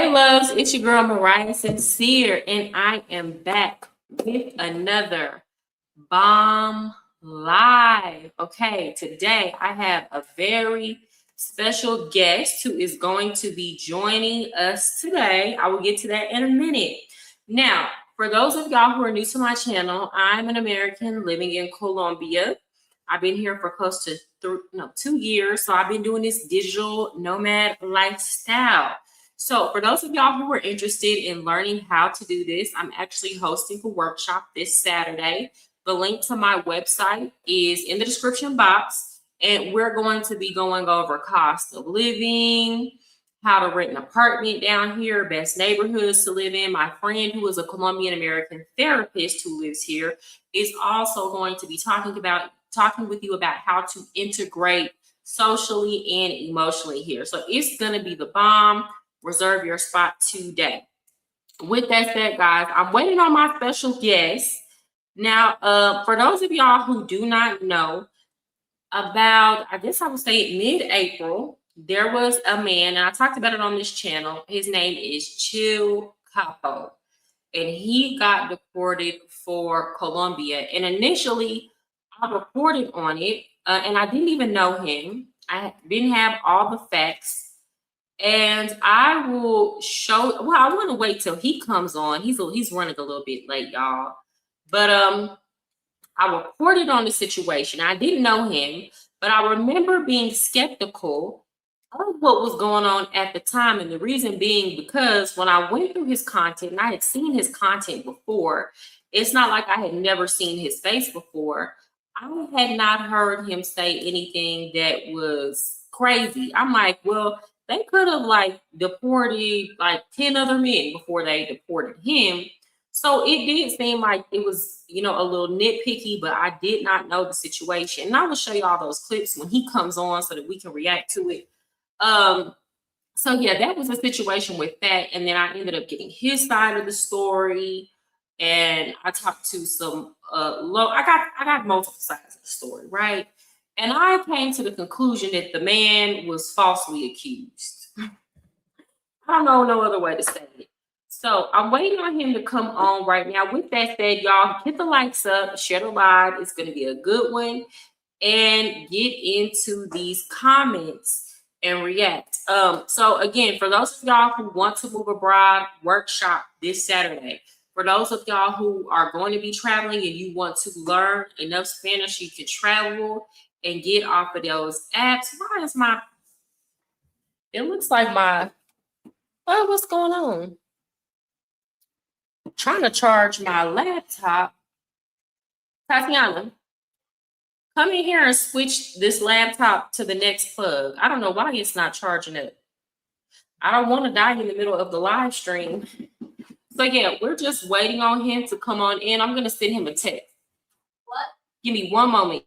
Hey loves, it's your girl MariahSincere, and I am back with another bomb live. Okay, today I have a very special guest who is going to be joining us today. I will get to that in a minute. Now, for those of y'all who are new to my channel, I'm an American living in Colombia. I've been here for close to 2 years, so I've been doing this digital nomad lifestyle. So for those of y'all who are interested in learning how to do this, I'm actually hosting a workshop this Saturday. The link to my website is in the description box, and we're going to be going over cost of living, how to rent an apartment down here, best neighborhoods to live in. My friend who is a Colombian American therapist who lives here is also going to be talking with you about how to integrate socially and emotionally here. So it's going to be the bomb. Reserve your spot today. With that said, guys, I'm waiting on my special guest. Now, for those of y'all who do not know, about, I guess I would say mid-April, there was a man, and I talked about it on this channel. His name is Chill Capo, and he got deported for Colombia. And initially, I reported on it, and I didn't even know him. I didn't have all the facts. And I will show, well, I want to wait till he comes on. He's running a little bit late, y'all. But I reported on the situation. I didn't know him, but I remember being skeptical of what was going on at the time. And the reason being because when I went through his content, and I had seen his content before, it's not like I had never seen his face before. I had not heard him say anything that was crazy. I'm like, well, they could have deported 10 other men before they deported him. So it did seem like it was, a little nitpicky, but I did not know the situation. And I will show you all those clips when he comes on so that we can react to it. So yeah, that was a situation with that. And then I ended up getting his side of the story. And I talked to some I got multiple sides of the story, right? And I came to the conclusion that the man was falsely accused. I don't know no other way to say it. So I'm waiting on him to come on right now. With that said, y'all, hit the likes up, share the live. It's going to be a good one. And get into these comments and react. So again, for those of y'all who want to move abroad, workshop this Saturday. For those of y'all who are going to be traveling and you want to learn enough Spanish you can travel and get off of those apps. Why is it looks like what's going on? I'm trying to charge my laptop. Tatiana, come in here and switch this laptop to the next plug. I don't know why it's not charging it. I don't want to die in the middle of the live stream. So yeah, we're just waiting on him to come on in. I'm going to send him a text. What? Give me one moment.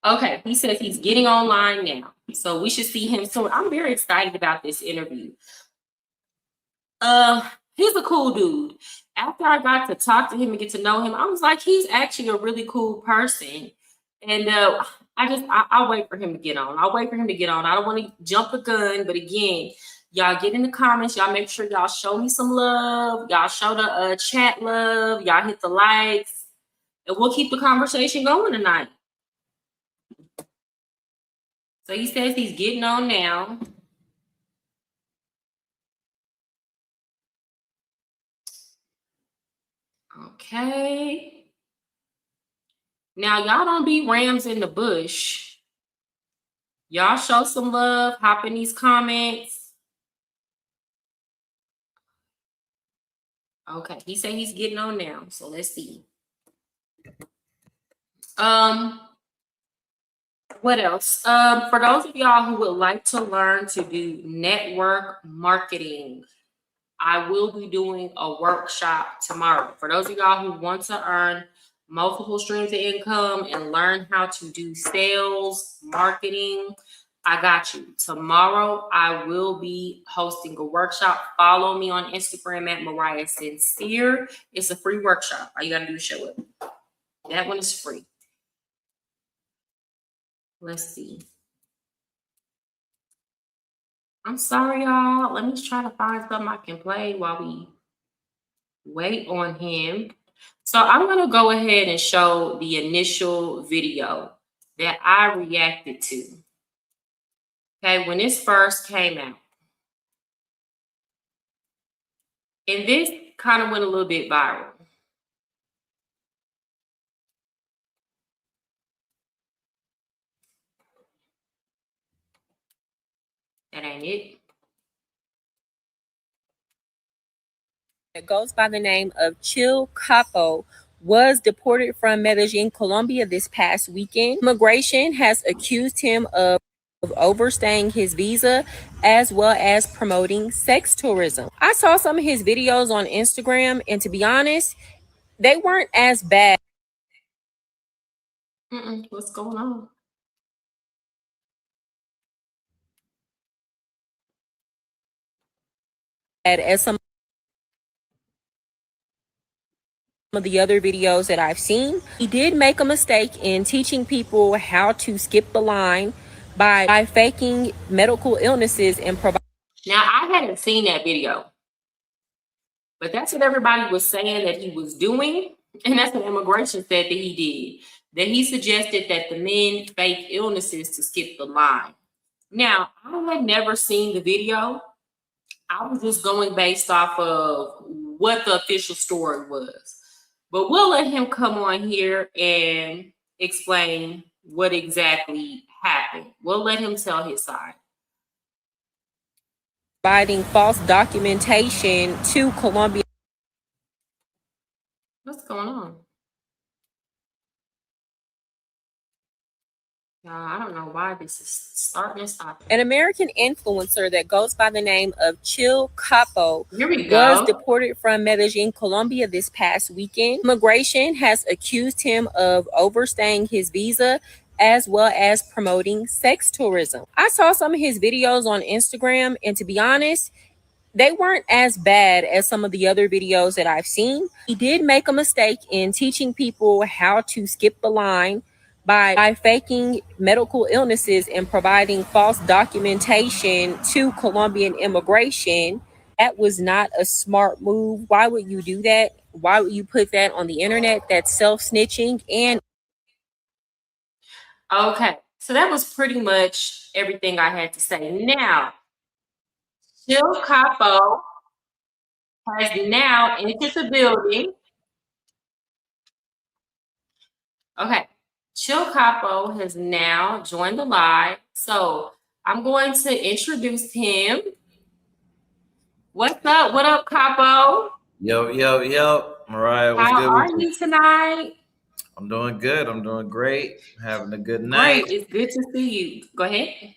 Okay, he says he's getting online now. So we should see him soon. I'm very excited about this interview. He's a cool dude. After I got to talk to him and get to know him, I was like, he's actually a really cool person. And I'll wait for him to get on. I'll wait for him to get on. I don't want to jump the gun, but again, y'all get in the comments. Y'all make sure y'all show me some love. Y'all show the chat love. Y'all hit the likes. And we'll keep the conversation going tonight. So he says he's getting on now. Okay. Now, y'all don't be rams in the bush. Y'all show some love. Hop in these comments. Okay. He said he's getting on now. So let's see. What else? For those of y'all who would like to learn to do network marketing, I will be doing a workshop tomorrow. For those of y'all who want to earn multiple streams of income and learn how to do sales, marketing, I got you. Tomorrow, I will be hosting a workshop. Follow me on Instagram at MariahSincere. It's a free workshop. All you got to do is show up. That one is free. Let's see. I'm sorry, y'all. Let me try to find something I can play while we wait on him. So I'm going to go ahead and show the initial video that I reacted to. Okay, when this first came out. And this kind of went a little bit viral. That ain't it. It goes by the name of Chil Capo was deported from Medellin, Colombia this past weekend. Immigration has accused him of overstaying his visa as well as promoting sex tourism. I saw some of his videos on Instagram, and to be honest, they weren't as bad. What's going on? As some of the other videos that I've seen, he did make a mistake in teaching people how to skip the line by faking medical illnesses and provide. Now, I hadn't seen that video, but that's what everybody was saying that he was doing, and that's what immigration said that he did. That he suggested that the men fake illnesses to skip the line. Now, I had never seen the video. I was just going based off of what the official story was. But we'll let him come on here and explain what exactly happened. We'll let him tell his side. Providing false documentation to Colombia. What's going on? I don't know why this is starting to stop. An American influencer that goes by the name of Chil Capo was deported from Medellin, Colombia this past weekend. Immigration has accused him of overstaying his visa as well as promoting sex tourism. I saw some of his videos on Instagram, and to be honest, they weren't as bad as some of the other videos that I've seen. He did make a mistake in teaching people how to skip the line by faking medical illnesses and providing false documentation to Colombian immigration. That was not a smart move. Why would you do that? Why would you put that on the internet? That's self-snitching. And okay, so that was pretty much everything I had to say. Now, Chil Capo has now entered the building. Okay, Chil Capo has now joined the live. So I'm going to introduce him. What's up? What up, Capo? Yo, yo, yo. Mariah, what's good? How are you tonight? I'm doing good. I'm doing great. Having a good night. Great. It's good to see you. Go ahead.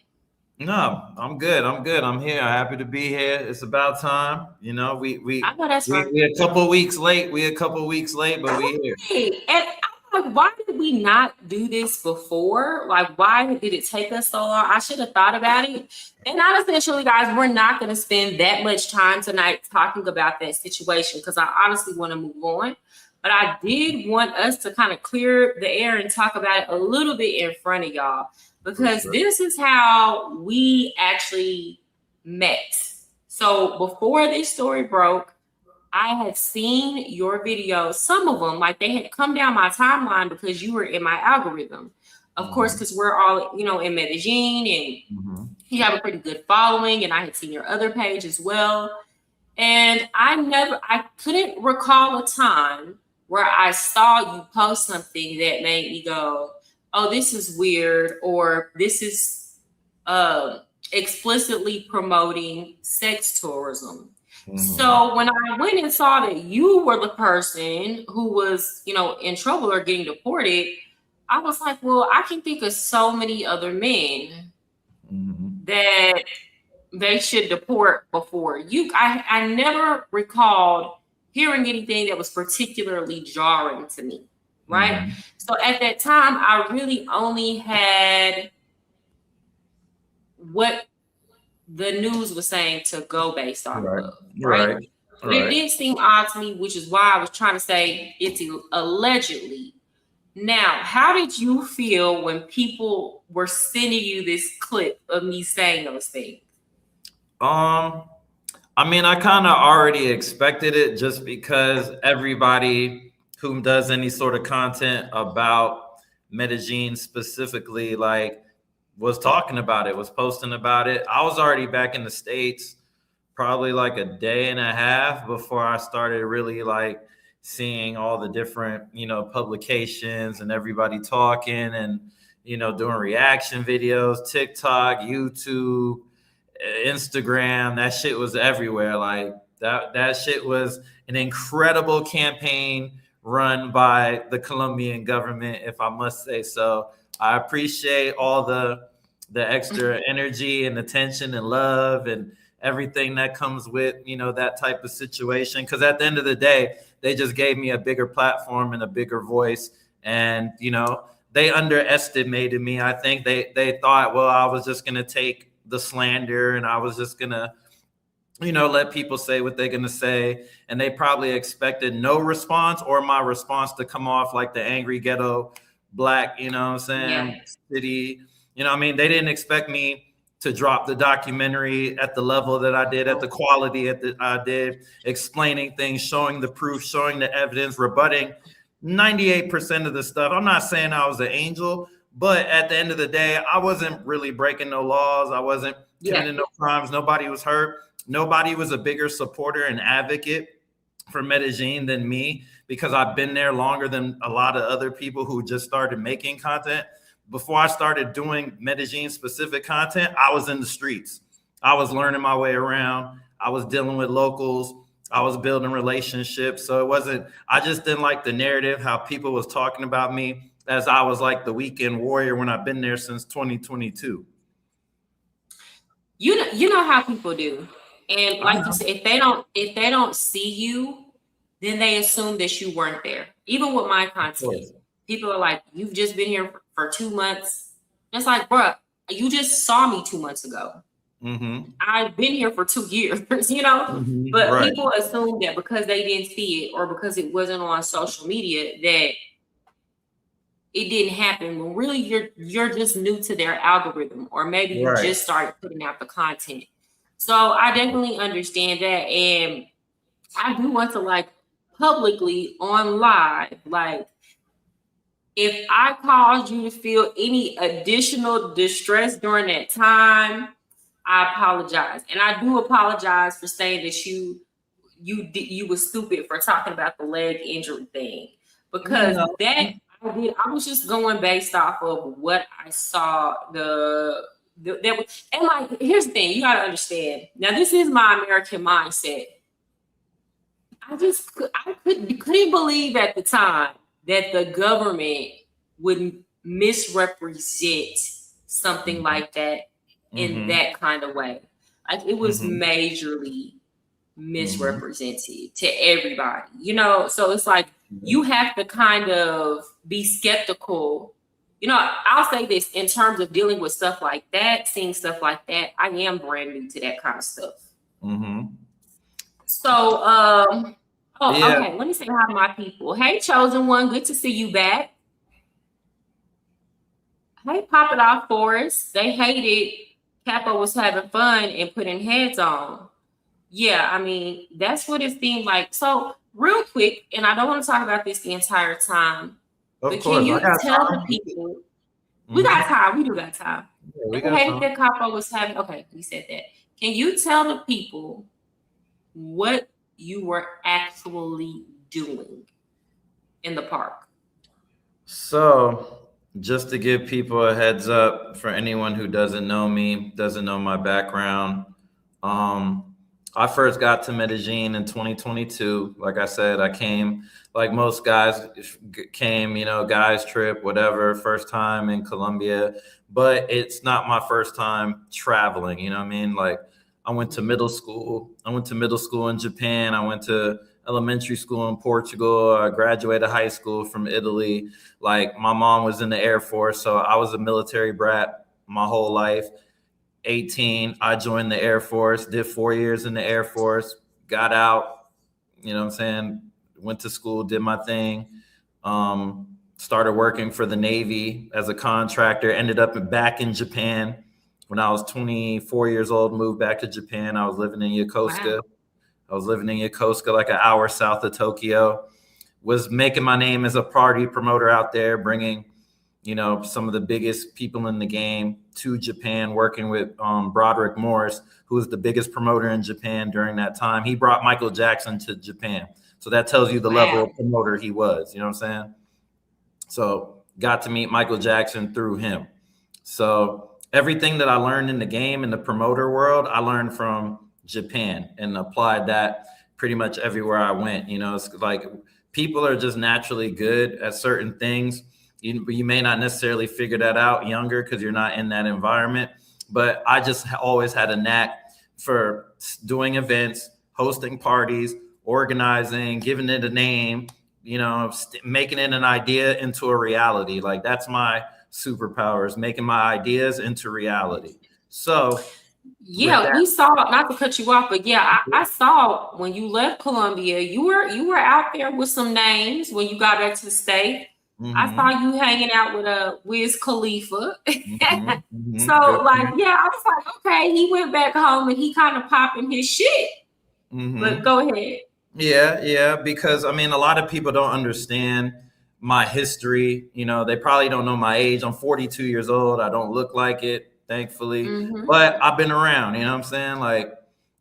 No, I'm good. I'm good. I'm here. Happy to be here. It's about time. You know, we we're a couple weeks late. We're a couple weeks late, but we're here. And I'm like, why did we not do this before? Like, why did it take us so long? I should have thought about it. And honestly, guys, we're not going to spend that much time tonight talking about that situation because I honestly want to move on. But I did want us to kind of clear the air and talk about it a little bit in front of y'all. Because this is how we actually met. So before this story broke, I had seen your videos, some of them, like they had come down my timeline because you were in my algorithm. Of course, because we're all, in Medellin and you have a pretty good following, and I had seen your other page as well. And I couldn't recall a time where I saw you post something that made me go, oh, this is weird, or this is explicitly promoting sex tourism. So when I went and saw that you were the person who was, in trouble or getting deported, I was like, well, I can think of so many other men that they should deport before you. I never recalled hearing anything that was particularly jarring to me. Right. So at that time, I really only had what the news was saying to go based off of, right? But it did seem odd to me, which is why I was trying to say it's allegedly. Now, how did you feel when people were sending you this clip of me saying those things? I mean, I kind of already expected it just because everybody who does any sort of content about Medellin specifically, like, was talking about it, was posting about it. I was already back in the States probably like a day and a half before I started really like seeing all the different, publications and everybody talking and, doing reaction videos, TikTok, YouTube, Instagram. That shit was everywhere. Like that shit was an incredible campaign run by the Colombian government, if I must say so. I appreciate all the extra energy and attention and love and everything that comes with, that type of situation. Because at the end of the day, they just gave me a bigger platform and a bigger voice. And, they underestimated me. I think they thought, well, I was just going to take the slander and I was just going to, let people say what they're going to say. And they probably expected no response or my response to come off like the angry ghetto black, city. They didn't expect me to drop the documentary at the level that I did, at the quality that I did, explaining things, showing the proof, showing the evidence, rebutting 98% of the stuff. I'm not saying I was an angel, but at the end of the day, I wasn't really breaking no laws. I wasn't committing no crimes. Nobody was hurt. Nobody was a bigger supporter and advocate for Medellin than me, because I've been there longer than a lot of other people who just started making content. Before I started doing Medellin specific content, I was in the streets. I was learning my way around. I was dealing with locals. I was building relationships. So I just didn't like the narrative, how people was talking about me as I was like the weekend warrior when I've been there since 2022. You know how people do. And like you said, if they don't see you, then they assume that you weren't there. Even with my content, people are like, you've just been here for 2 months. It's like, bro, you just saw me 2 months ago. Mm-hmm. I've been here for 2 years, Mm-hmm. But people assume that because they didn't see it or because it wasn't on social media that it didn't happen. When really you're just new to their algorithm, or maybe you just started putting out the content. So I definitely understand that, and I do want to like publicly on live, like, if I caused you to feel any additional distress during that time, I apologize. And I do apologize for saying that you were stupid for talking about the leg injury thing, because I was just going based off of what I saw. And like, here's the thing, you got to understand. Now, this is my American mindset. I couldn't believe at the time that the government would misrepresent something like that in that kind of way. Like, it was majorly misrepresented to everybody, so it's like you have to kind of be skeptical. I'll say this, in terms of dealing with stuff like that, seeing stuff like that, I am brand new to that kind of stuff. So okay, let me say hi to my people. Hey, Chosen One, good to see you back. Hey, Pop It Off Forest. They hated Capo was having fun and putting heads on. Yeah, I mean, that's what it seemed like. So real quick, and I don't want to talk about this the entire time, but can you tell the people, we got time, we do got time. They hated that Capo was having, okay, you said that. Can you tell the people what you were actually doing in the park? So, just to give people a heads up, for anyone who doesn't know me, doesn't know my background, I first got to Medellin in 2022. Like I said, I came, like most guys came, guys trip, whatever, first time in Colombia, but it's not my first time traveling. You know what I mean? Like, I went to middle school. I went to middle school in Japan. I went to elementary school in Portugal. I graduated high school from Italy. Like, my mom was in the Air Force, so I was a military brat my whole life. 18, I joined the Air Force, did 4 years in the Air Force, got out, you know what I'm saying? Went to school, did my thing, started working for the Navy as a contractor, ended up back in Japan. When I was 24 years old, moved back to Japan. I was living in Wow. Yokosuka. I was living in Yokosuka, like an hour south of Tokyo. Was making my name as a party promoter out there, bringing, you know, some of the biggest people in the game to Japan, working with Broderick Morris, who was the biggest promoter in Japan during that time. He brought Michael Jackson to Japan. So that tells you the level Wow. of promoter he was, you know what I'm saying? So got to meet Michael Jackson through him. So everything that I learned in the game in the promoter world, I learned from Japan and applied that pretty much everywhere I went. You know, it's like people are just naturally good at certain things. You may not necessarily figure that out younger because you're not in that environment. But I just always had a knack for doing events, hosting parties, organizing, giving it a name, you know, making it an idea into a reality. Like that's my superpower, is making my ideas into reality. So with Yeah, that, we saw, not to cut you off, but yeah, I saw when you left Colombia, you were out there with some names when you got back to the state. I saw mm-hmm, you hanging out with a Wiz Khalifa. mm-hmm, So mm-hmm, good like, point. yeah, I was like, okay, he went back home and he kind of popping his shit. But Mm-hmm. go ahead. Yeah, yeah, because I mean, a lot of people don't understand my history. You know, they probably don't know my age. I'm 42 years old. I don't look like it, thankfully, Mm-hmm. but I've been around. You know what I'm saying? Like,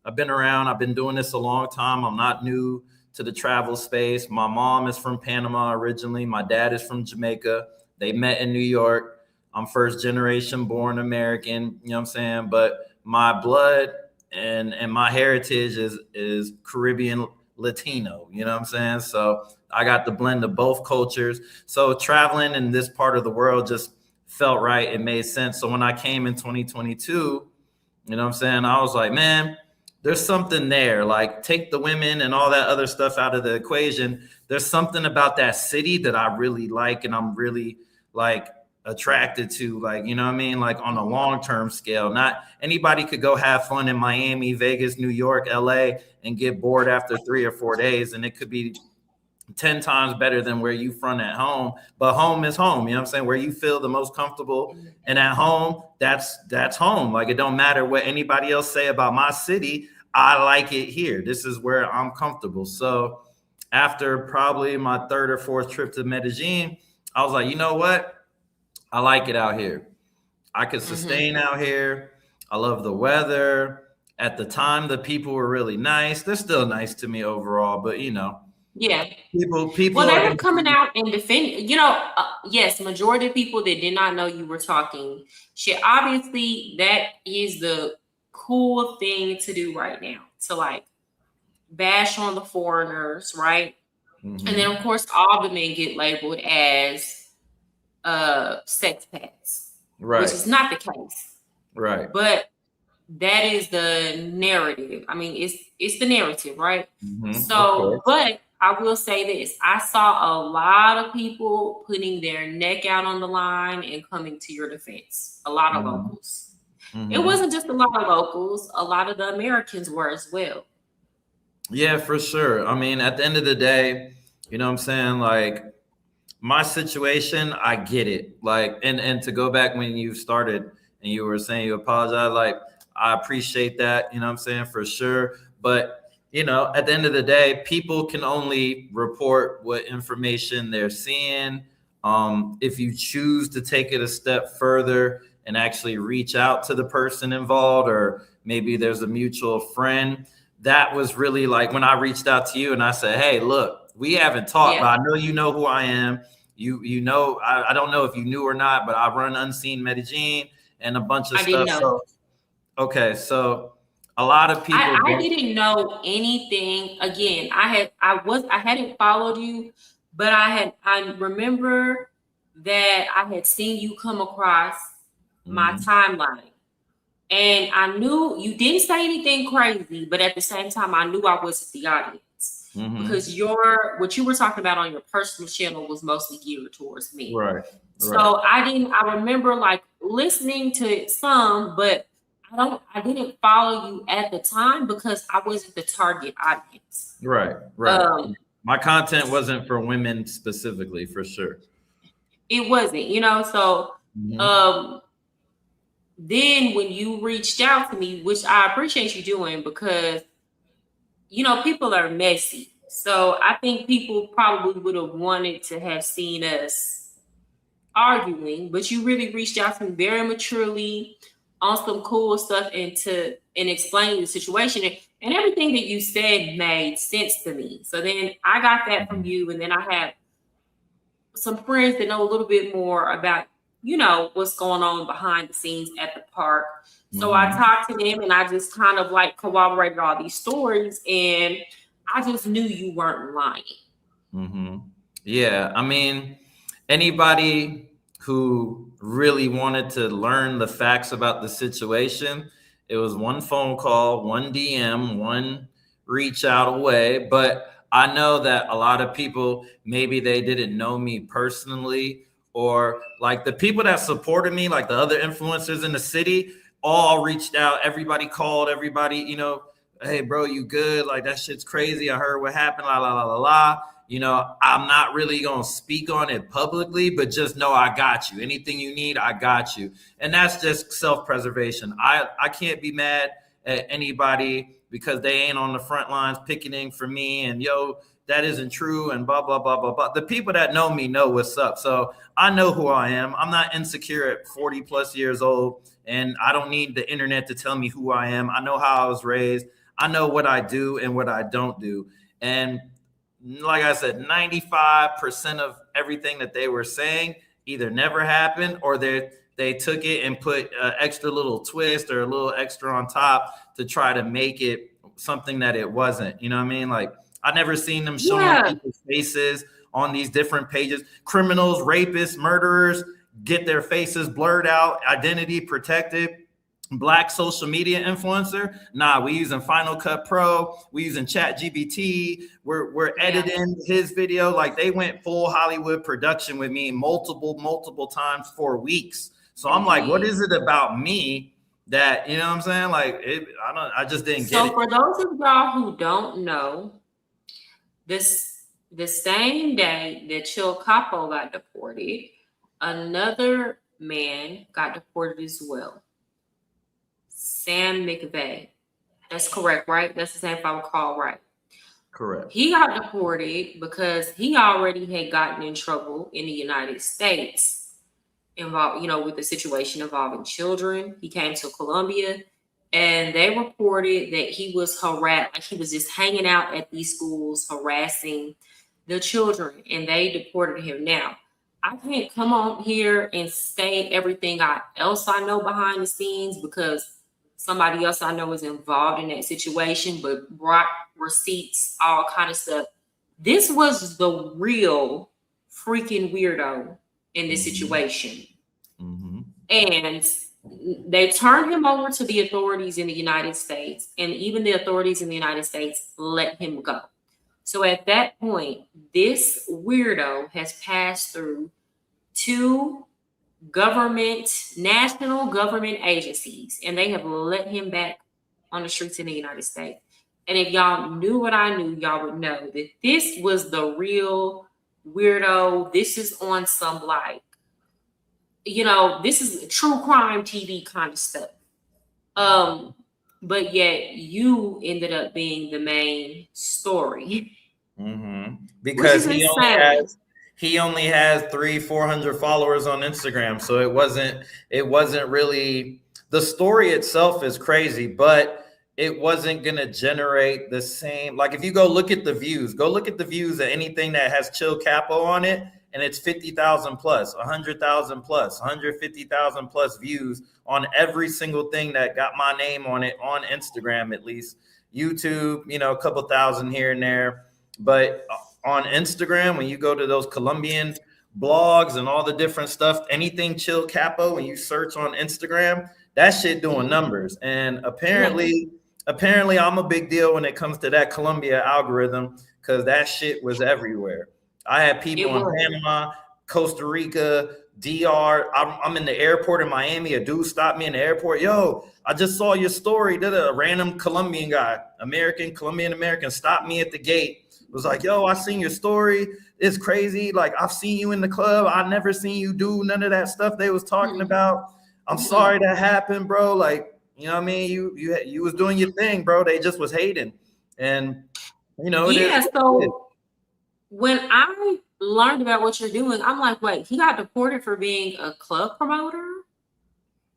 I've been around. I've been doing this a long time. I'm not new to the travel space. My mom is from Panama originally. My dad is from Jamaica. They met in New York. I'm first generation born American. You know what I'm saying? But my blood and my heritage is Caribbean Latino, you know what I'm saying? So I got the blend of both cultures. So traveling in this part of the world just felt right. It made sense. So when I came in 2022, you know what I'm saying? I was like, man, there's something there. Like, take the women and all that other stuff out of the equation. There's something about that city that I really like and I'm really like attracted to, like, you know what I mean? Like on a long-term scale. Not anybody could go have fun in Miami, Vegas, New York, LA and get bored after 3 or 4 days. And it could be 10 times better than where you from at home. But home is home, you know what I'm saying? Where you feel the most comfortable and at home, that's home. Like, it don't matter what anybody else say about my city. I like it here. This is where I'm comfortable. So after probably my third or fourth trip to Medellin, I was like, you know what? I like it out here. I could Mm-hmm. sustain out here. I love the weather. At the time, the people were really nice. They're still nice to me overall, but you know, Yeah. people Well, they are were gonna coming be. out and defending. Yes, majority of people that did not know you were talking shit. Obviously, that is the cool thing to do right now. To like bash on the foreigners, right? And then of Mhm. course all the men get labeled as sex pets, which Right, is not the case. right. But that is the narrative. I mean, it's the narrative, right? Of So, course. but I will say this: I saw a lot of people putting their neck out on the line and coming to your defense. A lot of Mhm. locals. It Mhm. wasn't just a lot of locals; a lot of the Americans were as well. Yeah, for sure. I mean, at the end of the day, you know what I'm saying? Like, my situation, I get it. Like, and to go back when you started and you were saying you apologize, like, I appreciate that, you know what I'm saying, for sure. But, you know, at the end of the day, people can only report what information they're seeing. If you choose to take it a step further and actually reach out to the person involved, or maybe there's a mutual friend, that was really like when I reached out to you and I said, hey, look, we haven't talked, but Yeah, I know you know who I am. You know, I don't know if you knew or not, but I run Unseen Medellin and a bunch of I didn't stuff. know. So okay, so a lot of people I don't. didn't know anything. Again, I hadn't followed you, but I remember that I had seen you come across my Mhm, timeline. And I knew you didn't say anything crazy, but at the same time, I knew I wasn't the audience mhm. because what you were talking about on your personal channel was mostly geared towards me. Right, right. So I remember like listening to some, but I didn't follow you at the time because I wasn't the target audience. Right. My content wasn't for women specifically, for sure. It wasn't, so then when you reached out to me, which I appreciate you doing because people are messy. So I think people probably would have wanted to have seen us arguing, but you really reached out to me very maturely on some cool stuff and explaining the situation, and everything that you said made sense to me. So then I got that from you, and then I had some friends that know a little bit more about what's going on behind the scenes at the park. So I talked to them and I just kind of like corroborated all these stories, and I just knew you weren't lying. Yeah, I mean, anybody who really wanted to learn the facts about the situation, it was one phone call, one DM, one reach out away. But I know that a lot of people, maybe they didn't know me personally, or like the people that supported me, like the other influencers in the city, all reached out. Everybody called, everybody, hey, bro, you good? Like, that shit's crazy. I heard what happened, la, la, la, la, la. I'm not really going to speak on it publicly, but just know I got you. Anything you need, I got you. And that's just self-preservation. I can't be mad at anybody because they ain't on the front lines picketing for me and, that isn't true and blah, blah, blah, blah, blah. The people that know me know what's up. So I know who I am. I'm not insecure at 40 plus years old, and I don't need the internet to tell me who I am. I know how I was raised. I know what I do and what I don't do. And like I said, 95% of everything that they were saying either never happened or they took it and put an extra little twist or a little extra on top to try to make it something that it wasn't. You know what I mean? Like, I never seen them showing people's faces on these different pages. Criminals, rapists, murderers get their faces blurred out, identity protected. Black social media influencer, nah, we using Final Cut Pro, we using ChatGPT, we're editing his video. Like, they went full Hollywood production with me multiple times for weeks. So I'm like, what is it about me that, you know what I'm saying? Like, I just didn't get it. So for those of y'all who don't know, the same day that Chill Capo got deported, another man got deported as well. Sam McVeigh. That's correct, right? That's the same, if I recall right. Correct. He got deported because he already had gotten in trouble in the United States involved, with the situation involving children. He came to Colombia and they reported that he was harassed, like he was just hanging out at these schools harassing the children, and they deported him. Now, I can't come on here and say everything else I know behind the scenes because somebody else I know is involved in that situation, but brought receipts, all kind of stuff. This was the real freaking weirdo in this situation. And they turned him over to the authorities in the United States, and even the authorities in the United States let him go. So at that point, this weirdo has passed through 2 national government agencies, and they have let him back on the streets in the United States. And if y'all knew what I knew, y'all would know that this was the real weirdo. This is on some this is true crime TV kind of stuff. But yet you ended up being the main story. Because he only has 300-400 followers on Instagram. So it wasn't really, the story itself is crazy, but it wasn't going to generate the same. Like, if you go look at the views of anything that has Chill Capo on it, and it's 50,000 plus, 100,000 plus, 150,000 plus views on every single thing that got my name on it, on Instagram at least. YouTube, a couple thousand here and there. But on Instagram, when you go to those Colombian blogs and all the different stuff, anything Chill Capo, when you search on Instagram, that shit doing numbers. And apparently I'm a big deal when it comes to that Colombia algorithm, because that shit was everywhere. I had people in Panama Costa Rica, DR. I'm in the airport in Miami. A dude stopped me in the airport. Yo, I just saw your story. A random Colombian guy, Colombian American, stopped me at the gate. Was like, yo, I seen your story. It's crazy. Like, I've seen you in the club. I never seen you do none of that stuff they was talking about. I'm sorry that happened, bro. Like, you know what I mean? You was doing your thing, bro. They just was hating. And, you know, yeah, so when I learned about what you're doing, I'm like, wait, he got deported for being a club promoter?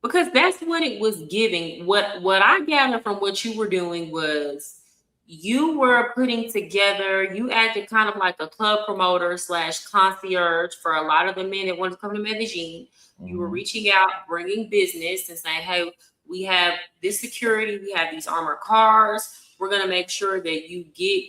Because that's what it was giving. What I gathered from what you were doing was you were putting together, you acted kind of like a club promoter / concierge for a lot of the men that wanted to come to Medellin. You were reaching out, bringing business and saying, hey, we have this security, we have these armored cars. We're going to make sure that you get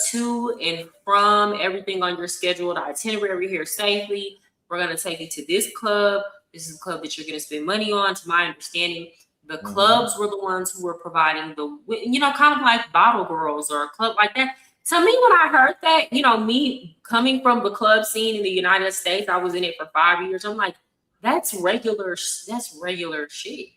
to and from everything on your scheduled itinerary here safely. We're going to take you to this club. This is a club that you're going to spend money on. To my understanding, the clubs were the ones who were providing the, you know, kind of like Bottle Girls or a club like that. To me, when I heard that, you know, me coming from the club scene in the United States, I was in it for 5 years. I'm like, that's regular shit.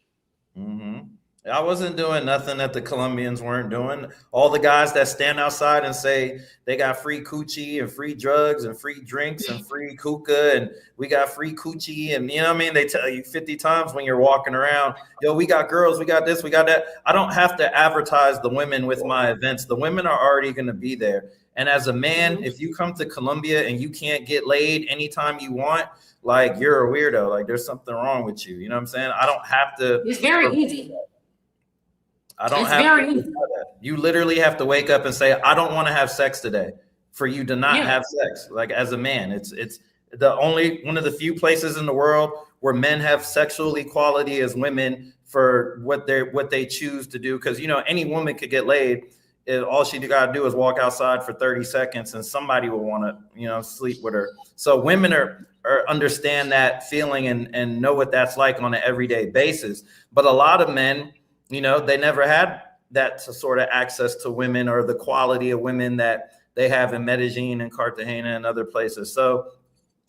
I wasn't doing nothing that the Colombians weren't doing. All the guys that stand outside and say they got free coochie and free drugs and free drinks and free hookah and we got free coochie, and you know what I mean? They tell you 50 times when you're walking around, yo, we got girls, we got this, we got that. I don't have to advertise the women with my events. The women are already going to be there. And as a man, if you come to Colombia and you can't get laid anytime you want, like, you're a weirdo. Like, there's something wrong with you. You know what I'm saying? I don't have to. It's very easy. I don't have to do that. You literally have to wake up and say, I don't want to have sex today, for you to not have sex. Like, as a man, it's the only one of the few places in the world where men have sexual equality as women for what they choose to do. Because, you know, any woman could get laid. All she got to do is walk outside for 30 seconds and somebody will want to, you know, sleep with her. So women are understand that feeling and know what that's like on an everyday basis. But a lot of men, you know, they never had that sort of access to women or the quality of women that they have in Medellin and Cartagena and other places. So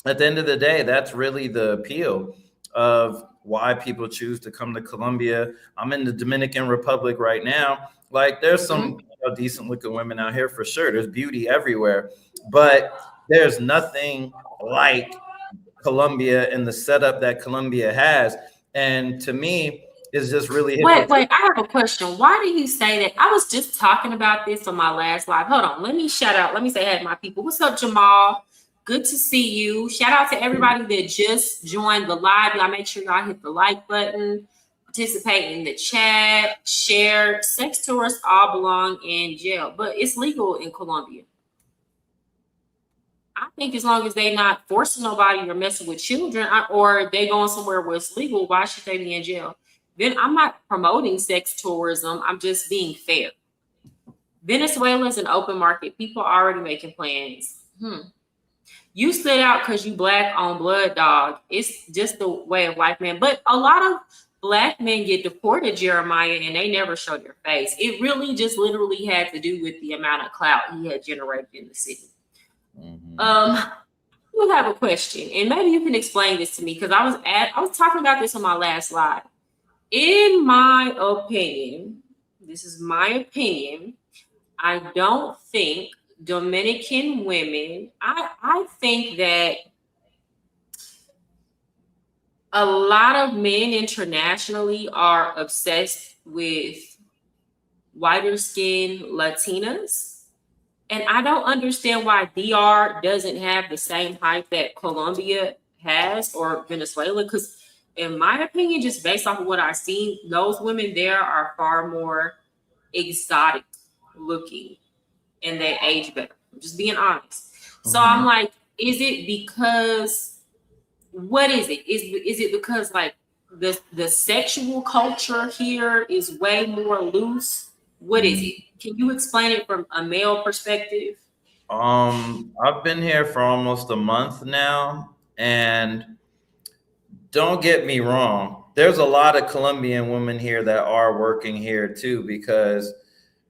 at the end of the day, that's really the appeal of why people choose to come to Colombia. I'm in the Dominican Republic right now. Like, there's some decent looking women out here for sure. There's beauty everywhere, but there's nothing like Colombia and the setup that Colombia has. And to me, is just really wait, I have a question. Why do you say that? I was just talking about this on my last live. Hold on, let me shout out. Let me say hey to my people. What's up, Jamal? Good to see you. Shout out to everybody that just joined the live. Y'all make sure y'all hit the like button, participate in the chat, share. Sex tourists all belong in jail, but it's legal in Colombia. I think as long as they not forcing nobody or messing with children, or they going somewhere where it's legal, why should they be in jail? Then I'm not promoting sex tourism. I'm just being fair. Venezuela is an open market. People are already making plans. You stood out because you Black on blood, dog. It's just the way of life, man. But a lot of Black men get deported, Jeremiah, and they never show their face. It really just literally had to do with the amount of clout he had generated in the city. You have a question, and maybe you can explain this to me, because I was talking about this on my last live. In my opinion, this is my opinion, I don't think Dominican women, I think that a lot of men internationally are obsessed with whiter skinned Latinas. And I don't understand why DR doesn't have the same hype that Colombia has or Venezuela, because in my opinion, just based off of what I've seen, those women there are far more exotic looking and they age better. I'm just being honest. So I'm like, is it because, what is it? Is it because like the sexual culture here is way more loose? What is it? Can you explain it from a male perspective? I've been here for almost a month now, and don't get me wrong, there's a lot of Colombian women here that are working here too, because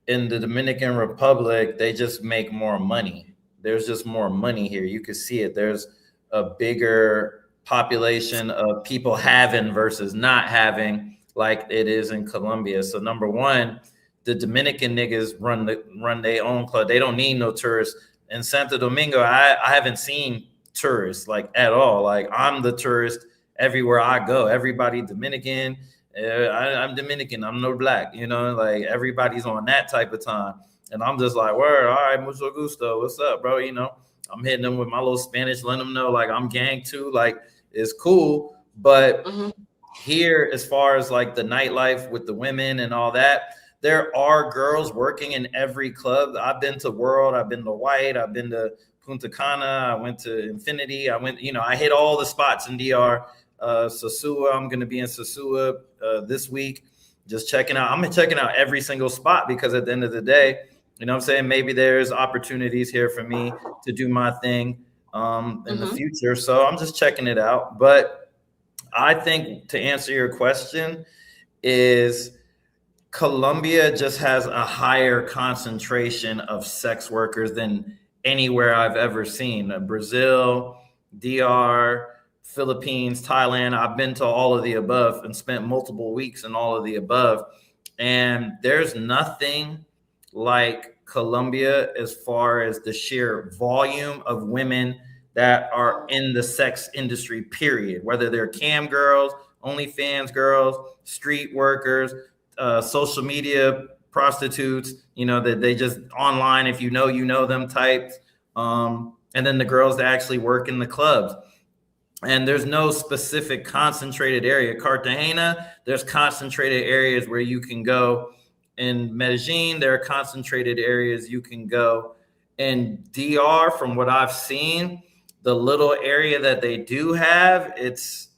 in the Dominican Republic, they just make more money. There's just more money here. You can see it. There's a bigger population of people having versus not having, like it is in Colombia. So number one, the Dominican niggas run their own club. They don't need no tourists. In Santo Domingo, I haven't seen tourists like at all. Like I'm the tourist everywhere I go. Everybody Dominican. I'm Dominican. I'm no black. You know, like everybody's on that type of time. And I'm just like, word, all right, mucho gusto. What's up, bro? You know, I'm hitting them with my little Spanish, letting them know like I'm gang too. Like it's cool. But here, as far as like the nightlife with the women and all that, there are girls working in every club. I've been to World, I've been to White, I've been to Punta Cana, I went to Infinity, I hit all the spots in DR. Sosua, I'm going to be in Sosua this week, just checking out. I'm checking out every single spot because at the end of the day, you know what I'm saying? Maybe there's opportunities here for me to do my thing in the future. So I'm just checking it out. But I think to answer your question is Colombia just has a higher concentration of sex workers than anywhere I've ever seen. Brazil, DR, Philippines, Thailand. I've been to all of the above and spent multiple weeks in all of the above. And there's nothing like Colombia as far as the sheer volume of women that are in the sex industry, period. Whether they're cam girls, OnlyFans girls, street workers, social media prostitutes, you know, that they just online, if you know them types. And then the girls that actually work in the clubs. And there's no specific concentrated area. Cartagena, there's concentrated areas where you can go. In Medellin, there are concentrated areas you can go. In DR, from what I've seen, the little area that they do have, it's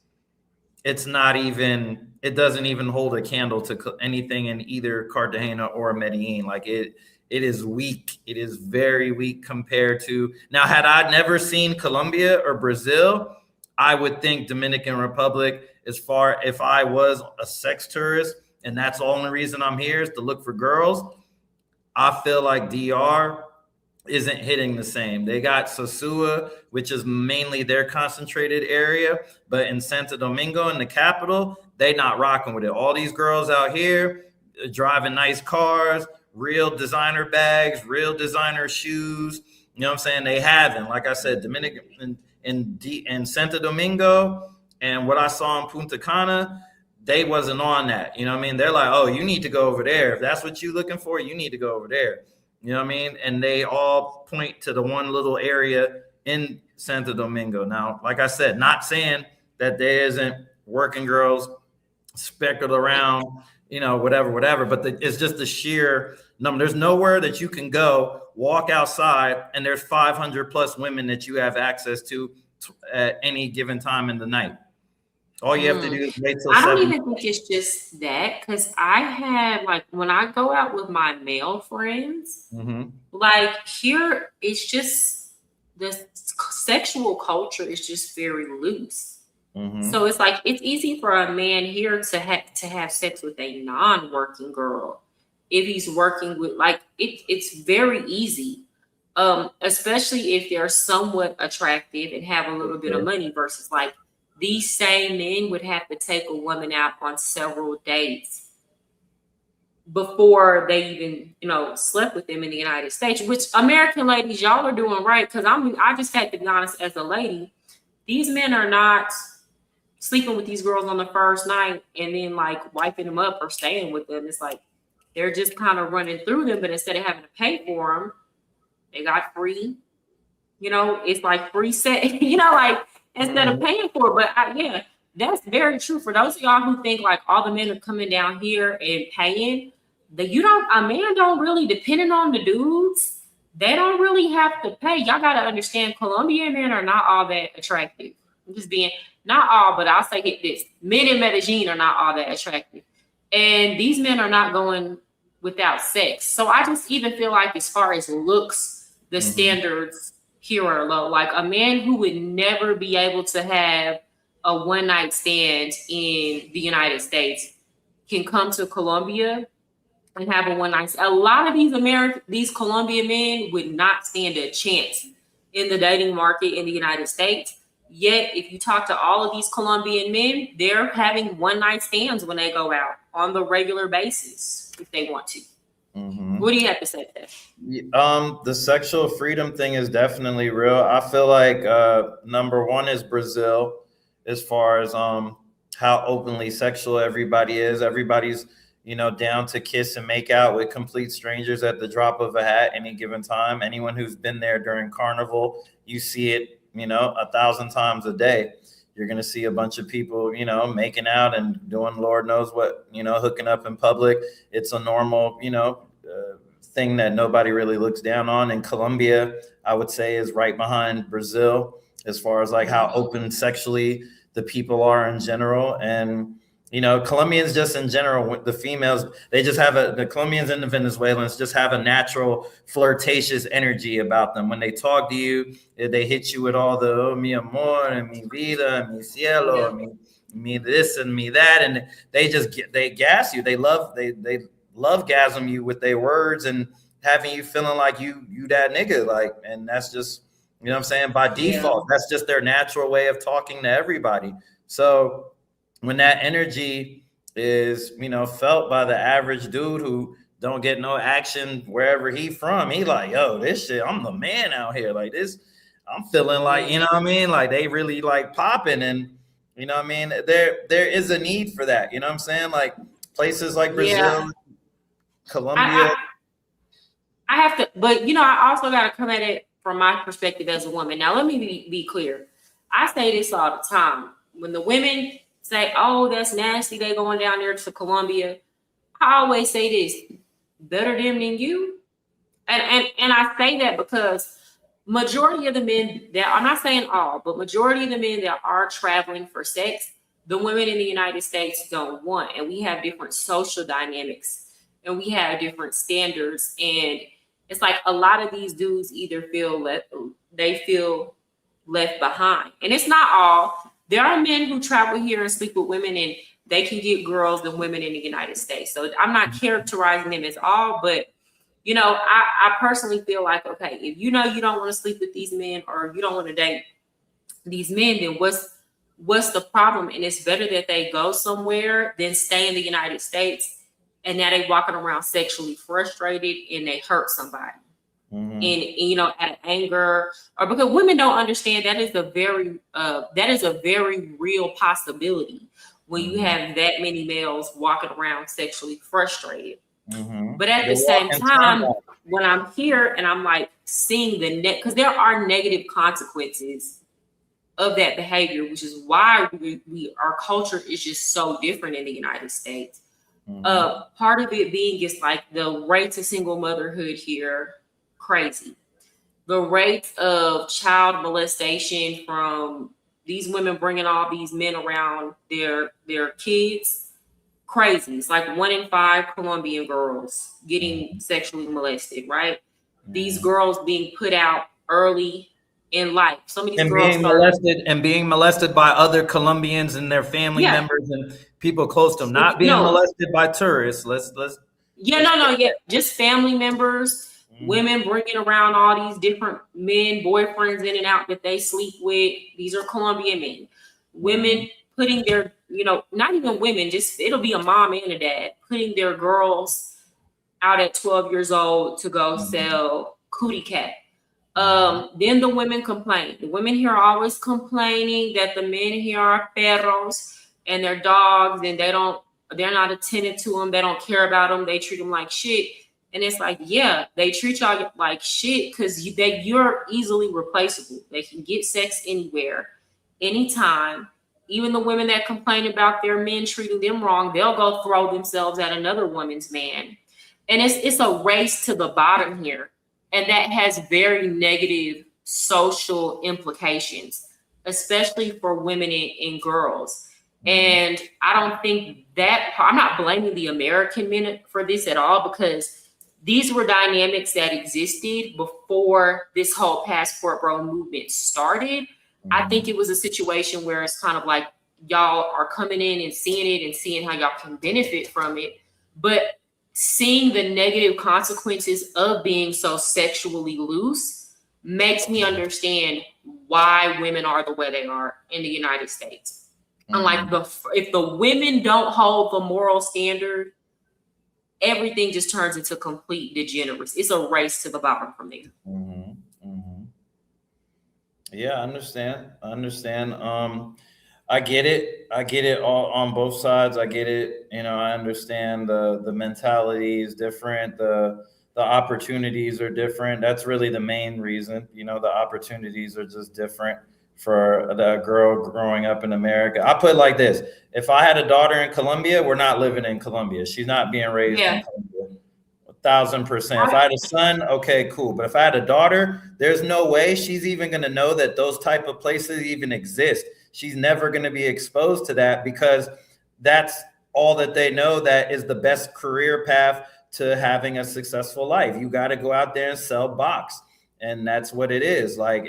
not even, it doesn't even hold a candle to anything in either Cartagena or Medellin. Like it is weak. It is very weak compared to, now, had I never seen Colombia or Brazil, I would think Dominican Republic, as far, if I was a sex tourist and that's the only reason I'm here is to look for girls, I feel like DR isn't hitting the same. They got Sosua, which is mainly their concentrated area, but in Santo Domingo, in the capital, they not rocking with it. All these girls out here driving nice cars, real designer bags, real designer shoes. You know what I'm saying? They haven't. Like I said, Dominican in Santo Domingo and what I saw in Punta Cana, they wasn't on that. You know what I mean? They're like, oh, you need to go over there. If that's what you're looking for, you need to go over there. You know what I mean? And they all point to the one little area in Santo Domingo. Now, like I said, not saying that there isn't working girls speckled around, you know, whatever. But it's just the sheer number. There's nowhere that you can go, walk outside, and there's 500 plus women that you have access to at any given time in the night. All you have to do is wait till 7. I don't even think it's just that, because I have, like, when I go out with my male friends, like here, it's just the sexual culture is just very loose. So it's like it's easy for a man here to have sex with a non-working girl if he's working with, like, it's very easy, especially if they're somewhat attractive and have a little bit of money, versus like these same men would have to take a woman out on several dates before they even, you know, slept with them in the United States, which American ladies, y'all are doing right. Because I just had to be honest, as a lady, these men are not sleeping with these girls on the first night and then like wiping them up or staying with them. It's like they're just kind of running through them, but instead of having to pay for them, they got free, you know, it's like free sex, you know, like instead of paying for it. But yeah, that's very true. For those of y'all who think like all the men are coming down here and paying, a man don't really, depending on the dudes, they don't really have to pay. Y'all got to understand, Colombian men are not all that attractive. I'm just being, not all, but I'll say this. Men in Medellin are not all that attractive. And these men are not going without sex. So I just even feel like as far as looks, the standards here are low. Like a man who would never be able to have a one night stand in the United States can come to Colombia and have a one night stand. A lot of these Colombian men would not stand a chance in the dating market in the United States. Yet, if you talk to all of these Colombian men, they're having one night stands when they go out on the regular basis if they want to. Mm-hmm. What do you have to say to that? The sexual freedom thing is definitely real. I feel like number one is Brazil, as far as how openly sexual everybody is. Everybody's down to kiss and make out with complete strangers at the drop of a hat any given time. Anyone who's been there during Carnival, you see it 1,000 times a day. You're going to see a bunch of people, making out and doing Lord knows what, hooking up in public. It's a normal, thing that nobody really looks down on. And Colombia, I would say, is right behind Brazil as far as like how open sexually the people are in general. And, Colombians just in general, the females, they just have the Colombians and the Venezuelans just have a natural flirtatious energy about them. When they talk to you, they hit you with all the, oh, mi amor, and mi vida, and mi cielo, and me this and me that. And they gas you. They love gasm you with their words and having you feeling like you that nigga. Like, and that's just, what I'm saying, by default, that's just their natural way of talking to everybody. So when that energy is, felt by the average dude who don't get no action wherever he from, he like, yo, this shit, I'm the man out here. Like this, I'm feeling like, like they really like popping. And, there is a need for that. You know what I'm saying? Like places like Brazil, Colombia. I have to, but I also got to come at it from my perspective as a woman. Now, let me be clear. I say this all the time. When the women say, oh, that's nasty, they going down there to Colombia, I always say this, better them than you. And I say that because majority of the men that, I'm not saying all, but majority of the men that are traveling for sex, the women in the United States don't want. And we have different social dynamics and we have different standards. And it's like a lot of these dudes either feel left behind. And it's not all. There are men who travel here and sleep with women and they can get girls than women in the United States. So I'm not characterizing them as all, but I personally feel like, okay, if you don't want to sleep with these men or you don't want to date these men, then what's the problem? And it's better that they go somewhere than stay in the United States and now they walking around sexually frustrated and they hurt somebody. And out of anger, or because women don't understand that is a very real possibility when you have that many males walking around sexually frustrated. But at the same time, when I'm here and I'm like seeing because there are negative consequences of that behavior, which is why our culture is just so different in the United States. Part of it being is like the rates of single motherhood here. Crazy. The rates of child molestation from these women bringing all these men around their kids, crazy. It's like 1 in 5 Colombian girls getting sexually molested, right? These girls being put out early in life. Some of these girls being molested by other Colombians and their family members and people close to them, not being molested by tourists. Just family members. Women bringing around all these different men, boyfriends in and out that they sleep with. These are Colombian men. Women putting their, not even women, just it'll be a mom and a dad, putting their girls out at 12 years old to go sell cootie cat. Then the women complain. The women here are always complaining that the men here are perros and they're dogs and they're not attentive to them. They don't care about them. They treat them like shit. And it's like, yeah, they treat y'all like shit because you're easily replaceable. They can get sex anywhere, anytime. Even the women that complain about their men treating them wrong, they'll go throw themselves at another woman's man. And it's a race to the bottom here. And that has very negative social implications, especially for women and girls. And I don't think I'm not blaming the American men for this at all, because these were dynamics that existed before this whole passport bro movement started. I think it was a situation where it's kind of like y'all are coming in and seeing it and seeing how y'all can benefit from it. But seeing the negative consequences of being so sexually loose makes me understand why women are the way they are in the United States. And like if the women don't hold the moral standard, everything just turns into complete degeneracy. It's a race to the bottom from there. Yeah, I understand. I get it. I get it all on both sides. I get it. I understand the mentality is different. The opportunities are different. That's really the main reason. The opportunities are just different for the girl growing up in America. I put it like this: if I had a daughter in Colombia, we're not living in Colombia. She's not being raised in Colombia. 1,000%. If I had a son, okay, cool. But if I had a daughter, there's no way she's even going to know that those type of places even exist. She's never going to be exposed to that, because that's all that they know that is the best career path to having a successful life. You got to go out there and sell box. And that's what it is. Like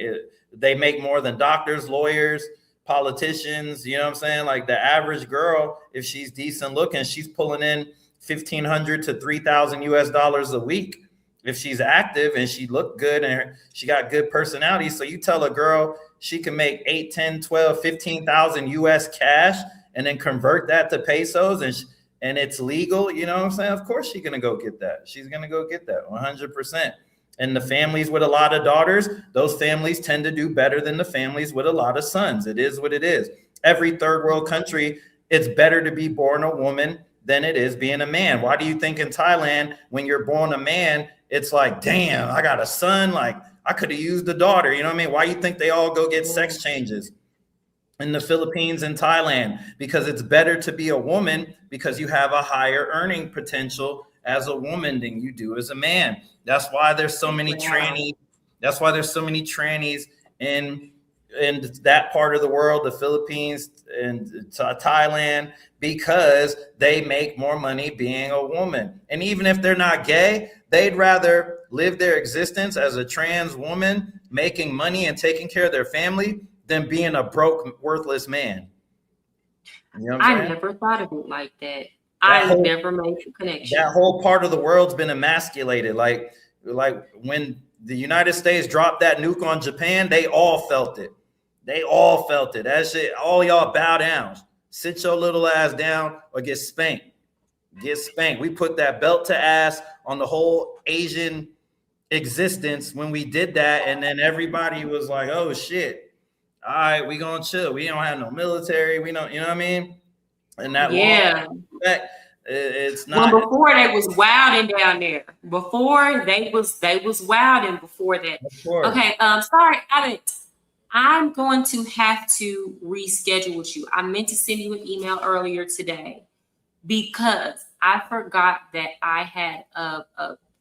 they make more than doctors, lawyers, politicians. You know what I'm saying? Like the average girl, if she's decent looking, she's pulling in $1,500 to $3,000 a week if she's active and she looked good and she got good personality. So you tell a girl she can make 8, 10, 12, 15,000 US cash and then convert that to pesos and it's legal. You know what I'm saying? Of course she's going to go get that. She's going to go get that 100%. And the families with a lot of daughters, those families tend to do better than the families with a lot of sons. It is what it is. Every third world country, it's better to be born a woman than it is being a man. Why do you think in Thailand, when you're born a man, it's like, damn, I got a son. Like I could have used a daughter. You know what I mean? Why do you think they all go get sex changes in the Philippines and Thailand? Because it's better to be a woman, because you have a higher earning potential as a woman than you do as a man. That's why there's so many trannies. That's why there's so many trannies in that part of the world, the Philippines and Thailand, because they make more money being a woman. And even if they're not gay, they'd rather live their existence as a trans woman, making money and taking care of their family, than being a broke, worthless man. You know what I'm saying? I never thought of it like that. I never made the connection. That whole part of the world's been emasculated. Like when the United States dropped that nuke on Japan, they all felt it. They all felt it. That shit, all y'all bow down. Sit your little ass down or get spanked. Get spanked. We put that belt to ass on the whole Asian existence when we did that. And then everybody was like, oh shit. All right, we gonna chill. We don't have no military. We don't, you know what I mean? And that it's not. Well, before they was wilding down there. Before they was wilding before that. Okay, sorry, I'm going to have to reschedule with you. I meant to send you an email earlier today because I forgot that I had a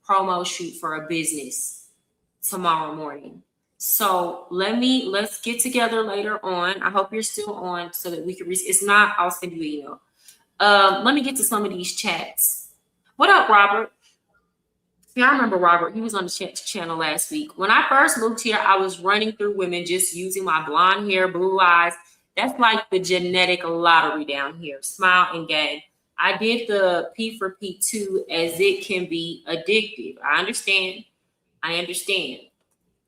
promo shoot for a business tomorrow morning. So let's get together later on. I hope you're still on so that we can it's not, I'll send you an email. Let me get to some of these chats. What up, Robert? See, I remember Robert. He was on the channel last week. When I first moved here, I was running through women just using my blonde hair, blue eyes. That's like the genetic lottery down here. Smile and game. I did the P for P2 as it can be addictive. I understand.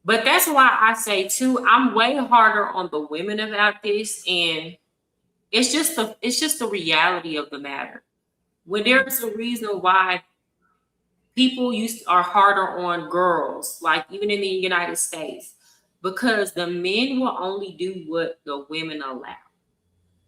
But that's why I say too, I'm way harder on the women about this, and it's just the reality of the matter. When there's a reason why people are harder on girls, like even in the United States, because the men will only do what the women allow.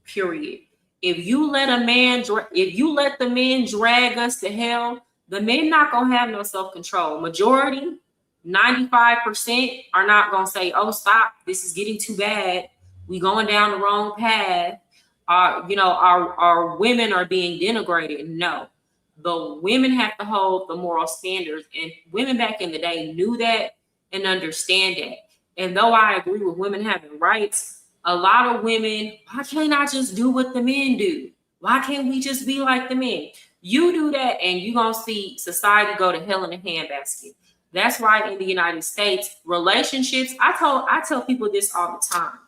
Period. If you let the men drag us to hell, the men not gonna have no self-control. Majority, 95% are not gonna say, "Oh, stop! This is getting too bad. We going down the wrong path." Our women are being denigrated. No. The women have to hold the moral standards, and women back in the day knew that and understand that. And though I agree with women having rights, a lot of women, why can't I just do what the men do? Why can't we just be like the men? You do that and you're going to see society go to hell in a handbasket. That's why in the United States, relationships, I tell people this all the time.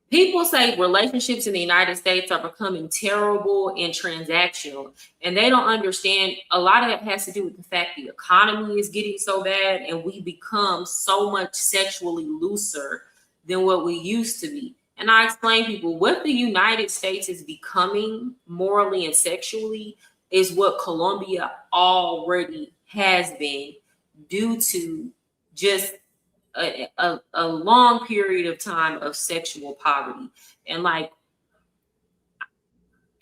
People say relationships in the United States are becoming terrible and transactional, and they don't understand a lot of that has to do with the fact the economy is getting so bad and we become so much sexually looser than what we used to be. And I explain people what the United States is becoming morally and sexually is what Colombia already has been due to just a long period of time of sexual poverty. And like,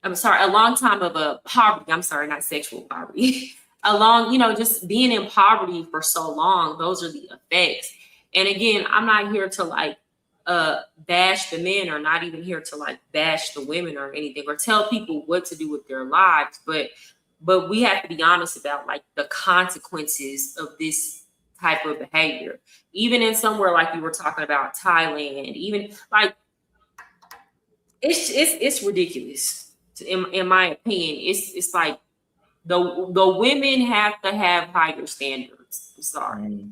I'm sorry, a long time of a poverty. I'm sorry, not sexual poverty. A long, just being in poverty for so long, those are the effects. And again, I'm not here to like bash the men, or not even here to like bash the women or anything, or tell people what to do with their lives. But we have to be honest about like the consequences of this type of behavior. Even in somewhere like you were talking about Thailand, even like it's ridiculous. In my opinion, it's like the women have to have higher standards. I'm sorry.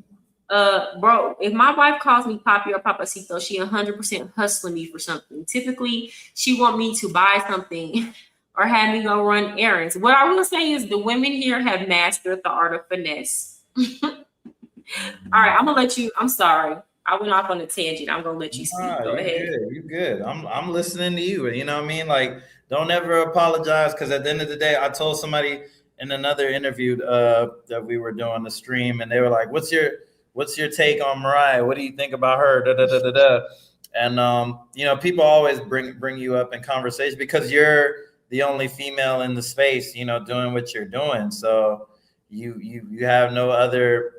Bro, if my wife calls me papi or papacito, she 100% hustling me for something. Typically, she want me to buy something or have me go run errands. What I will say is the women here have mastered the art of finesse. All right, I'm gonna let you. I'm sorry, I went off on a tangent. I'm gonna let you speak. Go ahead. You're good. I'm listening to you. You know what I mean? Like, don't ever apologize, because at the end of the day, I told somebody in another interview that we were doing the stream, and they were like, "What's your take on Mariah? What do you think about her?" Da, da, da, da, da. And people always bring you up in conversation because you're the only female in the space, doing what you're doing. So you have no other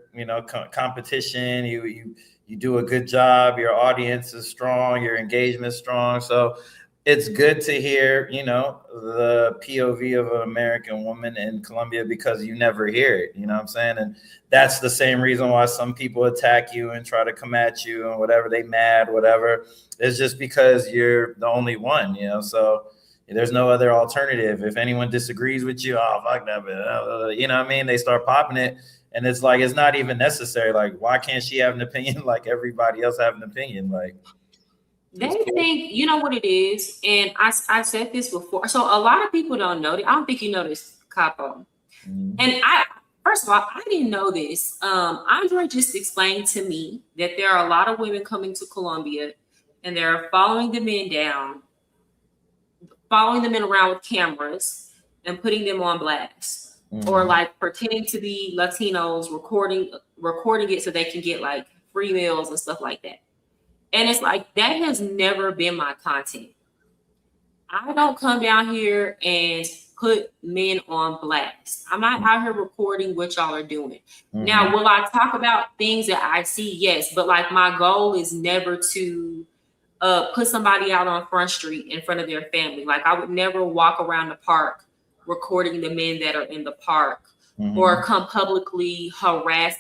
competition. You do a good job. Your audience is strong. Your engagement is strong. So it's good to hear, the POV of an American woman in Colombia, because you never hear it. You know what I'm saying? And that's the same reason why some people attack you and try to come at you and whatever, they mad, whatever. It's just because you're the only one, so there's no other alternative. If anyone disagrees with you, oh, fuck that, you know what I mean? They start popping it. And it's like, it's not even necessary. Like, why can't she have an opinion like everybody else have an opinion? Like, they think, you know what it is. And I said this before. So a lot of people don't know that. I don't think you know this, Capo. Mm-hmm. And first of all, I didn't know this. Andre just explained to me that there are a lot of women coming to Colombia and they're following the men down, following the men around with cameras and putting them on blast. Mm-hmm. Or like pretending to be Latinos, recording it so they can get like free meals and stuff like that. And it's like, that has never been my content. I don't come down here and put men on blast. I'm not out here recording what y'all are doing. Mm-hmm. Now, will I talk about things that I see? Yes. But like, my goal is never to put somebody out on Front Street in front of their family. Like, I would never walk around the park recording the men that are in the park, mm-hmm. or come publicly harass.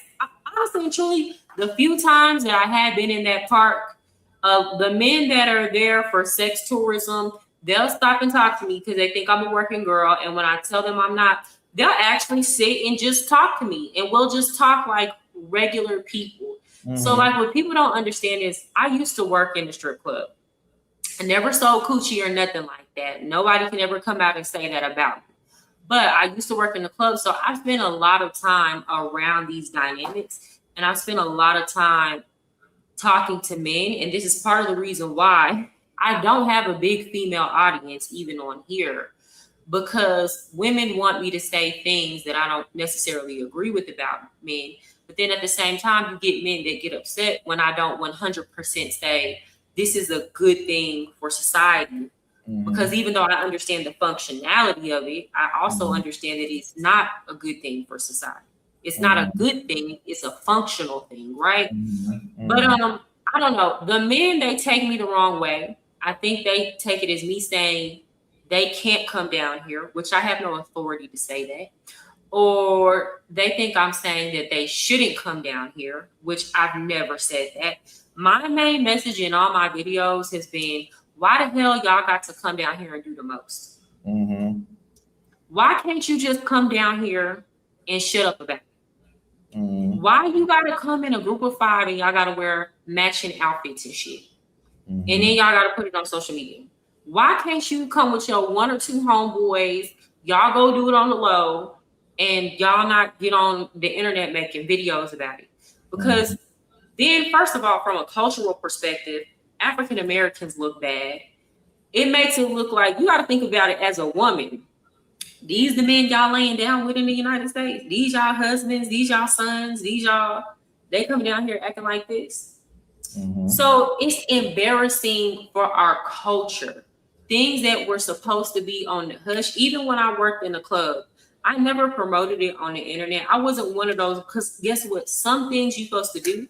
Honestly and truly, the few times that I have been in that park, the men that are there for sex tourism, they'll stop and talk to me because they think I'm a working girl. And when I tell them I'm not, they'll actually sit and just talk to me, and we'll just talk like regular people. Mm-hmm. So like, what people don't understand is I used to work in the strip club. I never sold coochie or nothing like that. Nobody can ever come out and say that about me. But I used to work in the club, so I spent a lot of time around these dynamics, and I spent a lot of time talking to men. And this is part of the reason why I don't have a big female audience even on here, because women want me to say things that I don't necessarily agree with about men. But then at the same time, you get men that get upset when I don't 100% say this is a good thing for society. Mm-hmm. Because even though I understand the functionality of it, I also mm-hmm. understand that it's not a good thing for society. It's not a good thing. It's a functional thing, right? Mm-hmm. But I don't know. The men, they take me the wrong way. I think they take it as me saying they can't come down here, which I have no authority to say that. Or they think I'm saying that they shouldn't come down here, which I've never said that. My main message in all my videos has been, why the hell y'all got to come down here and do the most? Mm-hmm. Why can't you just come down here and shut up about it? Mm-hmm. Why you got to come in a group of 5 and y'all got to wear matching outfits and shit? Mm-hmm. And then y'all got to put it on social media. Why can't you come with your 1 or 2 homeboys, y'all go do it on the low, and y'all not get on the internet making videos about it? Because then, first of all, from a cultural perspective, African Americans look bad. It makes it look like you got to think about it as a woman. These the men y'all laying down with in the United States. These y'all husbands, these y'all sons, they come down here acting like this. Mm-hmm. So it's embarrassing for our culture. Things that were supposed to be on the hush. Even when I worked in the club, I never promoted it on the internet. I wasn't one of those, because guess what? Some things you're supposed to do,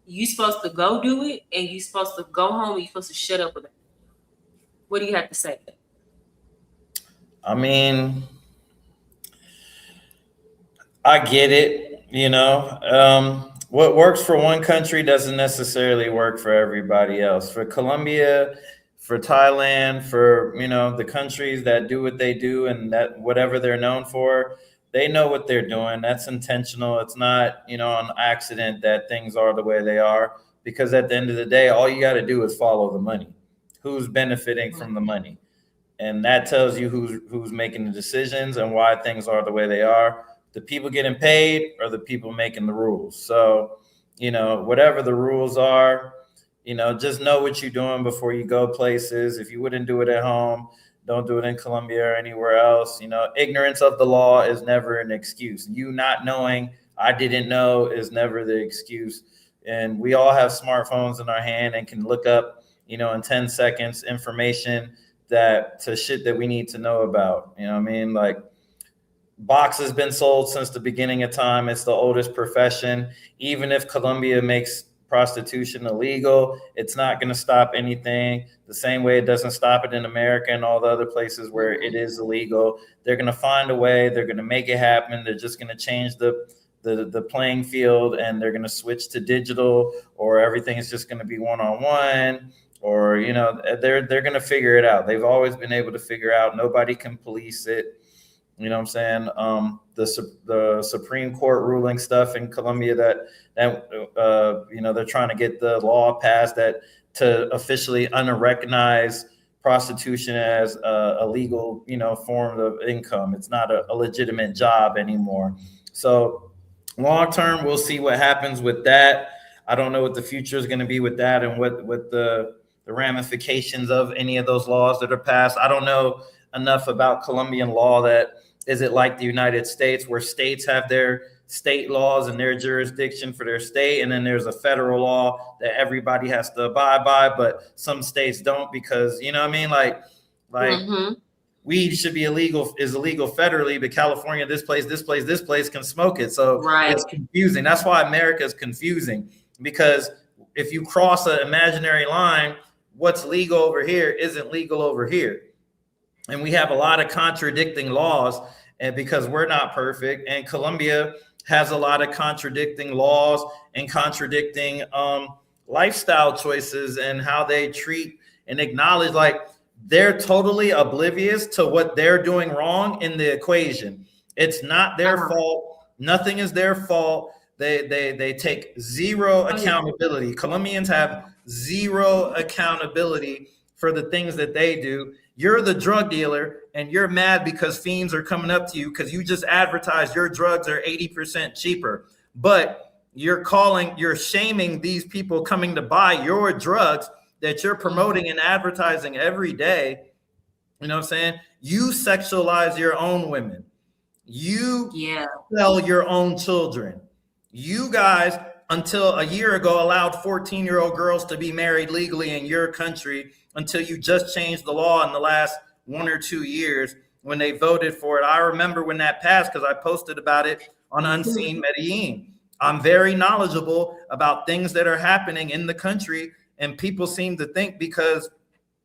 you're supposed to go do it, and you're supposed to go home and you're supposed to shut up about it. What do you have to say? I mean, I get it, what works for one country doesn't necessarily work for everybody else. For Colombia, for Thailand, for, the countries that do what they do and that whatever they're known for, they know what they're doing. That's intentional. It's not, an accident that things are the way they are, because at the end of the day, all you got to do is follow the money. Who's benefiting from the money? And that tells you who's making the decisions and why things are the way they are. The people getting paid or the people making the rules. So, whatever the rules are, just know what you're doing before you go places. If you wouldn't do it at home, don't do it in Colombia or anywhere else. Ignorance of the law is never an excuse. You not knowing, I didn't know, is never the excuse. And we all have smartphones in our hand and can look up, in 10 seconds, information to shit that we need to know about. Like, box has been sold since the beginning of time. It's the oldest profession. Even if Colombia makes prostitution illegal, it's not going to stop anything. The same way it doesn't stop it in America and all the other places where it is illegal. They're going to find a way. They're going to make it happen. They're just going to change the playing field, and they're going to switch to digital, or everything is just going to be one-on-one, or, they're going to figure it out. They've always been able to figure out. Nobody can police it. You know what I'm saying? The Supreme Court ruling stuff in Colombia that they're trying to get the law passed that to officially unrecognize prostitution as a legal, form of income. It's not a legitimate job anymore. So long term, we'll see what happens with that. I don't know what the future is going to be with that, and what the ramifications of any of those laws that are passed. I don't know enough about Colombian law. That is it like the United States, where states have their state laws and their jurisdiction for their state, and then there's a federal law that everybody has to abide by, but some states don't, because like mm-hmm. Weed should be illegal federally, but California, this place can smoke it. So right. It's confusing. That's why America is confusing, because if you cross an imaginary line, what's legal over here isn't legal over here. And we have a lot of contradicting laws, and because we're not perfect, and Colombia has a lot of contradicting laws and contradicting lifestyle choices and how they treat and acknowledge, like, they're totally oblivious to what they're doing wrong in the equation. It's not their fault. Nothing is their fault. They take zero accountability. Colombians have zero accountability for the things that they do. You're the drug dealer and you're mad because fiends are coming up to you because you just advertised your drugs are 80% cheaper. But you're shaming these people coming to buy your drugs that you're promoting and advertising every day. You know what I'm saying? You sexualize your own women. You sell your own children. You guys, until a year ago, allowed 14-year-old girls to be married legally in your country, until you just changed the law in the last 1 or 2 years when they voted for it. I remember when that passed because I posted about it on Unseen Medellin. I'm very knowledgeable about things that are happening in the country, and people seem to think because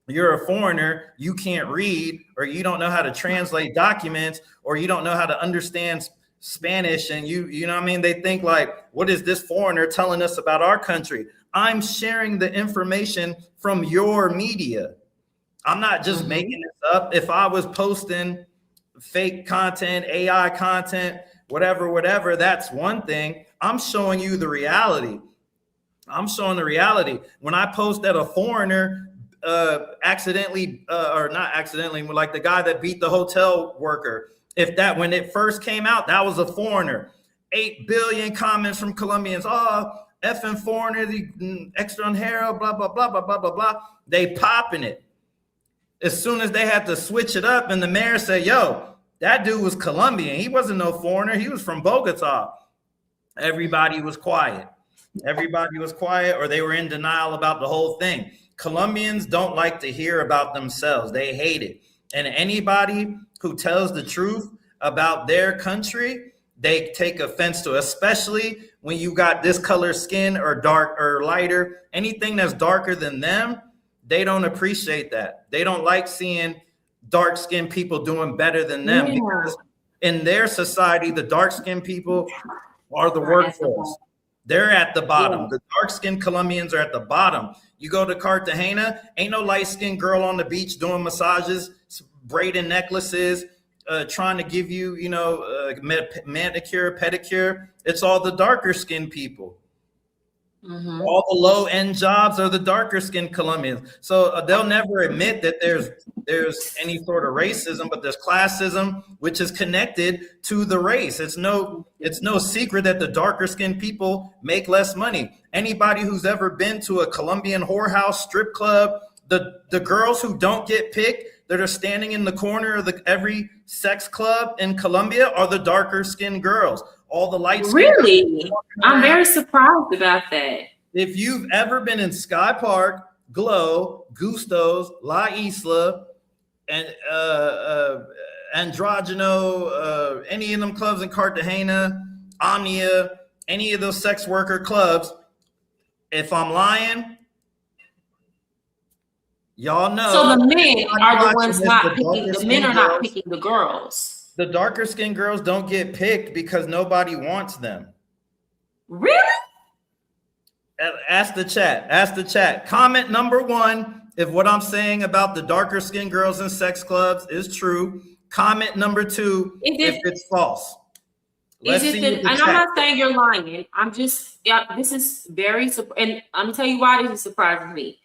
you're a foreigner, you can't read, or you don't know how to translate documents, or you don't know how to understand Spanish, and you know what I mean? They think like, what is this foreigner telling us about our country? I'm sharing the information from your media. I'm not just making this up. If I was posting fake content, AI content, whatever, that's one thing. I'm showing you the reality. I'm showing the reality. When I post that a foreigner accidentally, or not accidentally, like the guy that beat the hotel worker, when it first came out, that was a foreigner. 8 billion comments from Colombians. Oh, effing foreigner, the extranjero, blah, blah, blah, blah, blah, blah, blah. They popping it. As soon as they had to switch it up and the mayor said, yo, that dude was Colombian. He wasn't no foreigner. He was from Bogota. Everybody was quiet. Everybody was quiet, or they were in denial about the whole thing. Colombians don't like to hear about themselves. They hate it. And anybody who tells the truth about their country, they take offense to, especially when you got this color skin or dark or lighter. Anything that's darker than them, they don't appreciate that. They don't like seeing dark-skinned people doing better than them, because in their society, the dark-skinned people are the workforce. They're at the bottom. The dark-skinned Colombians are at the bottom. You go to Cartagena, ain't no light-skinned girl on the beach doing massages, braiding necklaces, trying to give you, manicure, pedicure. It's all the darker-skinned people. Mm-hmm. All the low-end jobs are the darker-skinned Colombians. So they'll never admit that there's any sort of racism, but there's classism, which is connected to the race. It's no secret that the darker-skinned people make less money. Anybody who's ever been to a Colombian whorehouse, strip club, the girls who don't get picked, that are standing in the corner of every sex club in Colombia, are the darker-skinned girls. All the lights. Really? I'm very surprised about that. If you've ever been in Sky Park, Glow, Gustos, La Isla, and Androgeno, any of them clubs in Cartagena, Omnia, any of those sex worker clubs, if I'm lying, y'all know. So the men are the ones not picking. The men are not picking the girls. The darker skinned girls don't get picked because nobody wants them. Really? Ask the chat. Comment number 1, if what I'm saying about the darker skinned girls in sex clubs is true. Comment number 2, if it's false. And I'm not saying you're lying. I'm just, this is very, and I'm gonna tell you why this is surprising me.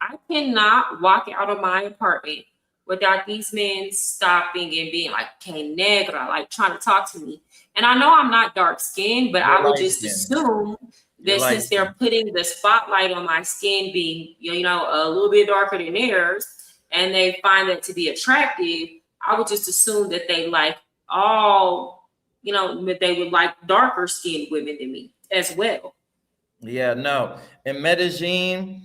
I cannot walk out of my apartment without these men stopping and being like, "Que negra," like trying to talk to me. And I know I'm not dark skinned, but I would just assume that since they're putting the spotlight on my skin being, a little bit darker than theirs, and they find that to be attractive, I would just assume that they like that they would like darker skinned women than me as well. Yeah, no. In Medellin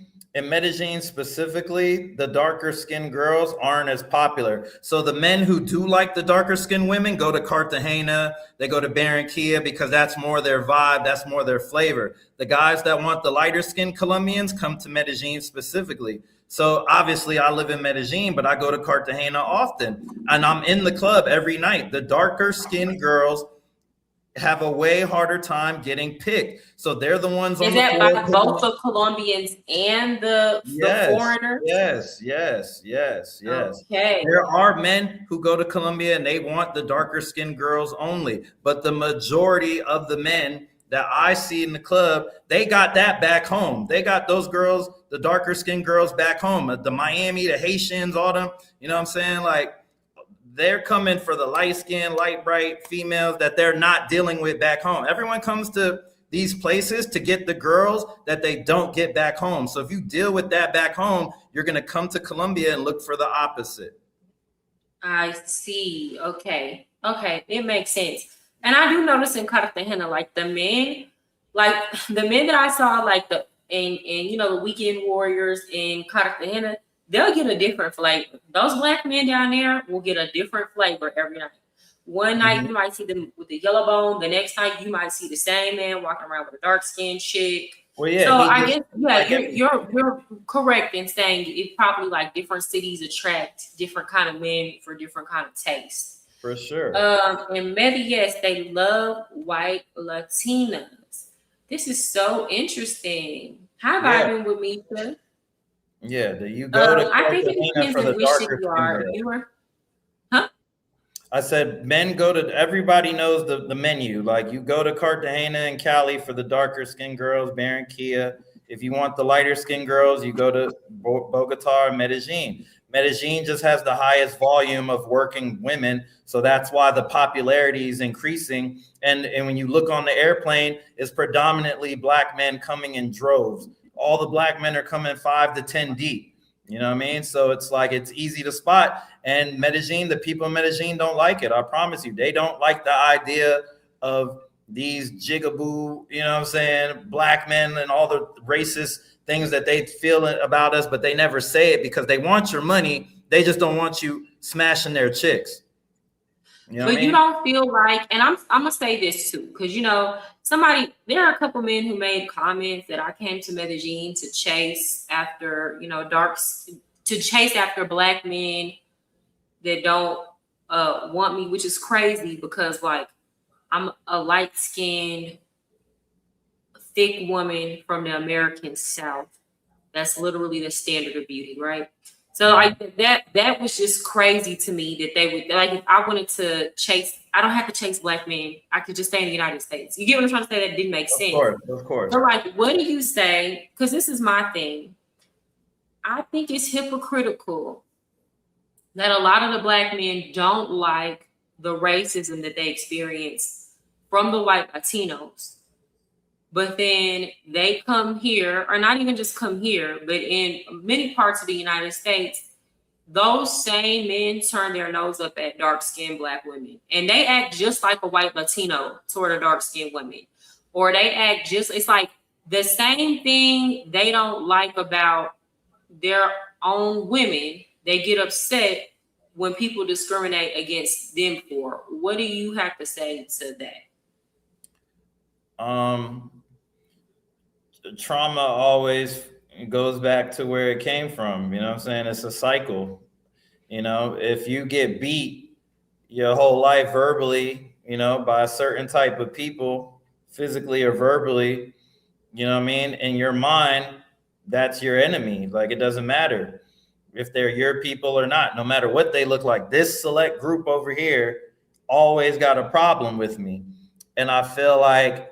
specifically, the darker skinned girls aren't as popular. So the men who do like the darker skinned women go to Cartagena, they go to Barranquilla, because that's more their vibe, that's more their flavor. The guys that want the lighter skinned Colombians come to Medellin specifically. So obviously I live in Medellin, but I go to Cartagena often, and I'm in the club every night. The darker skinned girls have a way harder time getting picked. So they're the ones on the floor. Is that by both the Colombians and the foreigners? Yes. Okay. There are men who go to Colombia and they want the darker skinned girls only. But the majority of the men that I see in the club, they got that back home. They got those girls, the darker skinned girls back home. The Miami, the Haitians, all them, you know what I'm saying? Like, they're coming for the light-skinned, light-bright females that they're not dealing with back home. Everyone comes to these places to get the girls that they don't get back home. So if you deal with that back home, you're going to come to Colombia and look for the opposite. I see. Okay. It makes sense. And I do notice in Cartagena, like the men that I saw, like the weekend warriors in Cartagena, they'll get a different flavor. Those black men down there will get a different flavor every night. One night you might see them with the yellow bone. The next night you might see the same man walking around with a dark skinned chick. Well, yeah. So I guess you're correct in saying it probably like different cities attract different kind of men for different kind of tastes. For sure. In Medellin, yes, they love white Latinas. This is so interesting. How have I been with me too? Yeah, do you go to I think it depends on which city you are. Huh? I said men go to, everybody knows the menu. Like you go to Cartagena and Cali for the darker skinned girls, Barranquilla. If you want the lighter skinned girls, you go to Bogota or Medellin. Medellin just has the highest volume of working women. So that's why the popularity is increasing. And when you look on the airplane, it's predominantly Black men coming in droves. All the Black men are coming 5 to 10 deep. You know what I mean? So it's like, it's easy to spot. And Medellin, the people in Medellin don't like it. I promise you, they don't like the idea of these jigaboo, you know what I'm saying, Black men and all the racist things that they feel about us, but they never say it because they want your money. They just don't want you smashing their chicks. You know but you don't feel like, and I'm gonna say this too, because there are a couple men who made comments that I came to Medellin to chase after, to chase after Black men that don't want me, which is crazy because like I'm a light-skinned, thick woman from the American South. That's literally the standard of beauty, right? So like that was just crazy to me that they would, like, if I wanted to chase, I don't have to chase Black men. I could just stay in the United States. You get what I'm trying to say? That didn't make sense. Of course. So like, what do you say? Because this is my thing. I think it's hypocritical that a lot of the Black men don't like the racism that they experience from the white Latinos. But then they come here, or not even just come here, but in many parts of the United States, those same men turn their nose up at dark-skinned Black women. And they act just like a white Latino toward a dark-skinned woman. Or they act it's like the same thing they don't like about their own women, they get upset when people discriminate against them for. What do you have to say to that? Trauma always goes back to where it came from. You know what I'm saying? It's a cycle. If you get beat your whole life verbally, by a certain type of people, physically or verbally, you know what I mean? In your mind, that's your enemy. Like, it doesn't matter if they're your people or not, no matter what they look like. This select group over here always got a problem with me. And I feel like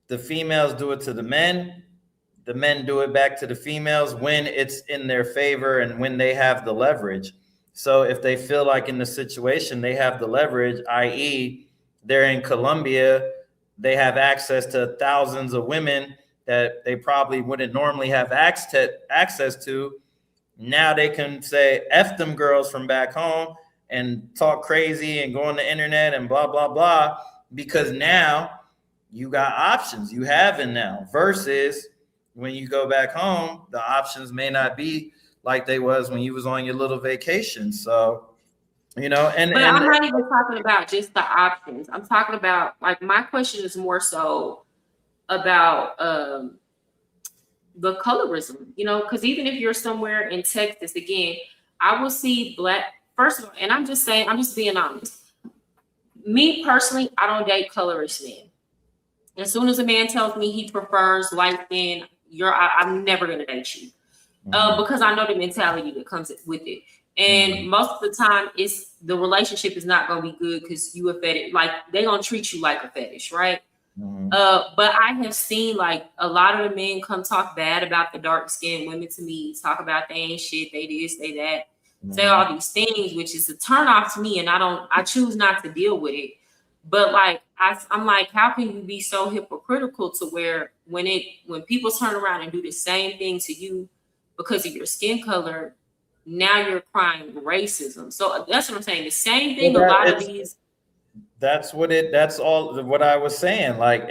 the females do it to the men do it back to the females when it's in their favor and when they have the leverage. So if they feel like in the situation they have the leverage, i.e. they're in Colombia, they have access to thousands of women that they probably wouldn't normally have access to. Now they can say F them girls from back home and talk crazy and go on the internet and blah, blah, blah, because now you got options. You have it now, versus when you go back home, the options may not be like they was when you was on your little vacation. So, but I'm not even talking about just the options. I'm talking about, like, my question is more so about the colorism, because even if you're somewhere in Texas, again, I will see Black, first of all, and I'm just being honest. Me personally, I don't date colorist men. As soon as a man tells me he prefers light skin, I'm never gonna date you, because I know the mentality that comes with it. And most of the time, the relationship is not gonna be good because you a fetish. Like, they're gonna treat you like a fetish, right? But I have seen, like, a lot of the men come talk bad about the dark skinned women to me, talk about they ain't shit, they this, they that, say all these things, which is a turn off to me, and I choose not to deal with it. But like, I'm like, how can you be so hypocritical to where when people turn around and do the same thing to you because of your skin color, now you're crying racism. So that's what I'm saying. The same thing. That's all what I was saying. Like,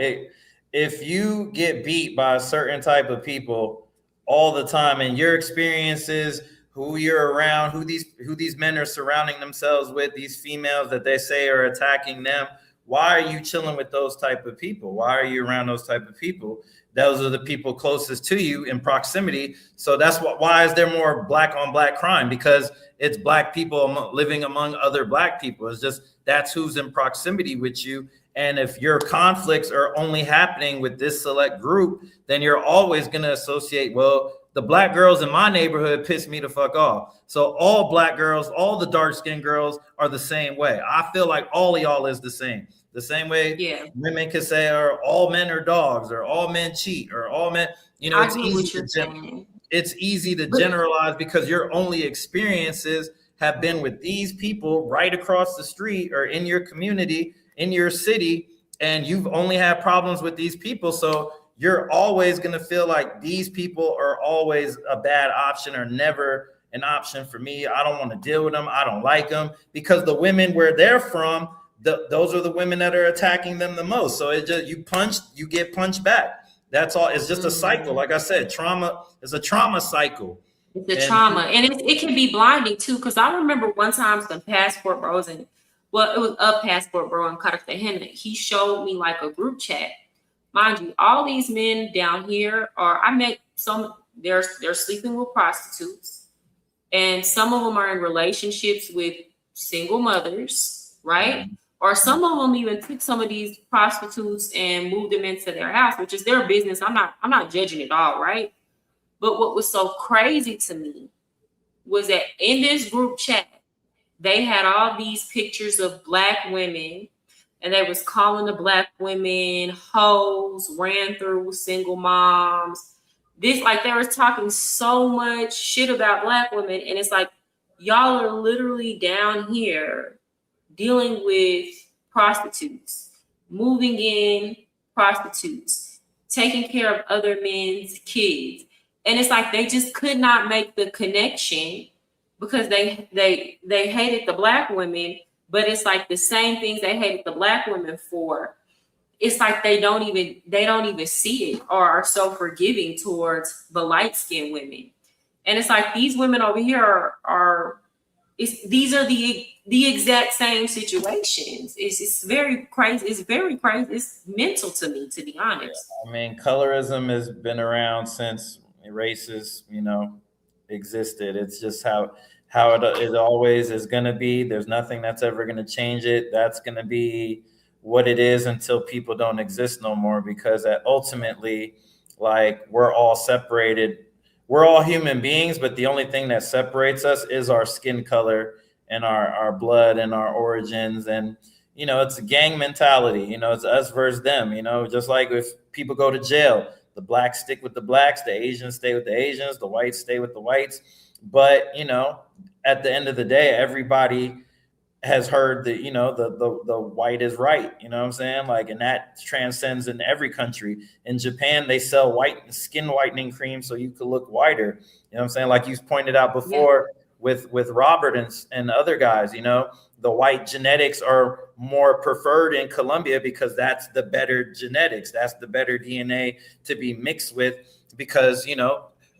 if you get beat by a certain type of people all the time, and your experiences, who you're around, who these men are surrounding themselves with, these females that they say are attacking them, why are you chilling with those type of people? Why are you around those type of people? Those are the people closest to you in proximity. So that's why is there more Black on Black crime? Because it's Black people living among other Black people. It's just, that's who's in proximity with you. And if your conflicts are only happening with this select group, then you're always going to associate, well, the Black girls in my neighborhood piss me the fuck off. So all Black girls, all the dark-skinned girls are the same way. I feel like all of y'all is the same. The same way women can say, or all men are dogs, or all men cheat, or all men, it's easy to it's easy to generalize because your only experiences have been with these people right across the street or in your community, in your city, and you've only had problems with these people. So you're always going to feel like these people are always a bad option or never an option for me. I don't want to deal with them. I don't like them because the women where they're from, those are the women that are attacking them the most. So it just, you get punched back. That's all. It's just a cycle. Like I said, trauma is a trauma cycle. It's a trauma, and it can be blinding too. Because I remember one time some passport bros, and well, it was a passport bro in Cartagena. He showed me like a group chat. Mind you, all these men down here are. I met some. They're sleeping with prostitutes, and some of them are in relationships with single mothers, right? Or some of them even took some of these prostitutes and moved them into their house, which is their business. I'm not judging it all, right? But what was so crazy to me was that in this group chat, they had all these pictures of Black women, and they was calling the Black women hoes, ran through, single moms. This, like, they were talking so much shit about Black women, and it's like, y'all are literally down here dealing with prostitutes, moving in prostitutes, taking care of other men's kids. And it's like they just could not make the connection because they hated the Black women, but it's like the same things they hated the Black women for. It's like they don't even see it or are so forgiving towards the light-skinned women. And it's like these women over here are these are the exact same situations. It's very crazy. It's very crazy. It's mental to me, to be honest. I mean, colorism has been around since races, existed. It's just how it always is going to be. There's nothing that's ever going to change it. That's going to be what it is until people don't exist no more, because ultimately, like, we're all separated. We're all human beings, but the only thing that separates us is our skin color and our blood and our origins. And, it's a gang mentality, it's us versus them, just like if people go to jail, the blacks stick with the blacks, the Asians stay with the Asians, the whites stay with the whites. But, at the end of the day, everybody has heard that, the white is right. You know what I'm saying? Like, and that transcends in every country. In Japan, they sell skin whitening cream so you could look whiter. You know what I'm saying? Like you pointed out before, with Robert and other guys, the white genetics are more preferred in Colombia because that's the better genetics. That's the better DNA to be mixed with, because,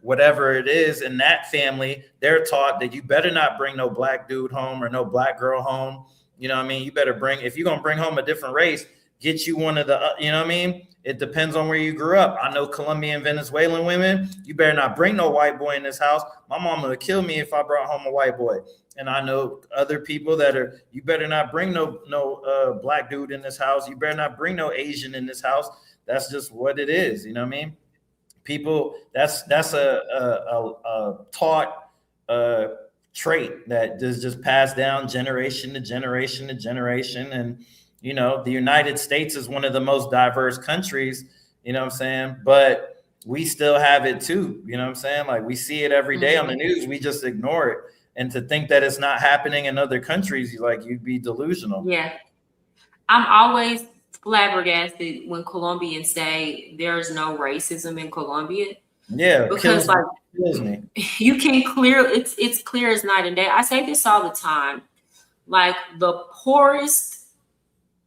whatever it is in that family, they're taught that you better not bring no Black dude home or no Black girl home. You know what I mean? You better if you're going to bring home a different race, get you one of the, you know what I mean? It depends on where you grew up. I know Colombian, Venezuelan women, you better not bring no white boy in this house. My mama would kill me if I brought home a white boy. And I know other people you better not bring no Black dude in this house. You better not bring no Asian in this house. That's just what it is. You know what I mean? People, that's a taught trait that is just passed down generation to generation to generation. And, the United States is one of the most diverse countries, you know what I'm saying? But we still have it too, you know what I'm saying? Like, we see it every day on the news, we just ignore it. And to think that it's not happening in other countries, you'd be delusional. Yeah. I'm always flabbergasted when Colombians say there's no racism in Colombia. Yeah, because kills me. You can it's clear as night and day. I say this all the time. Like, the poorest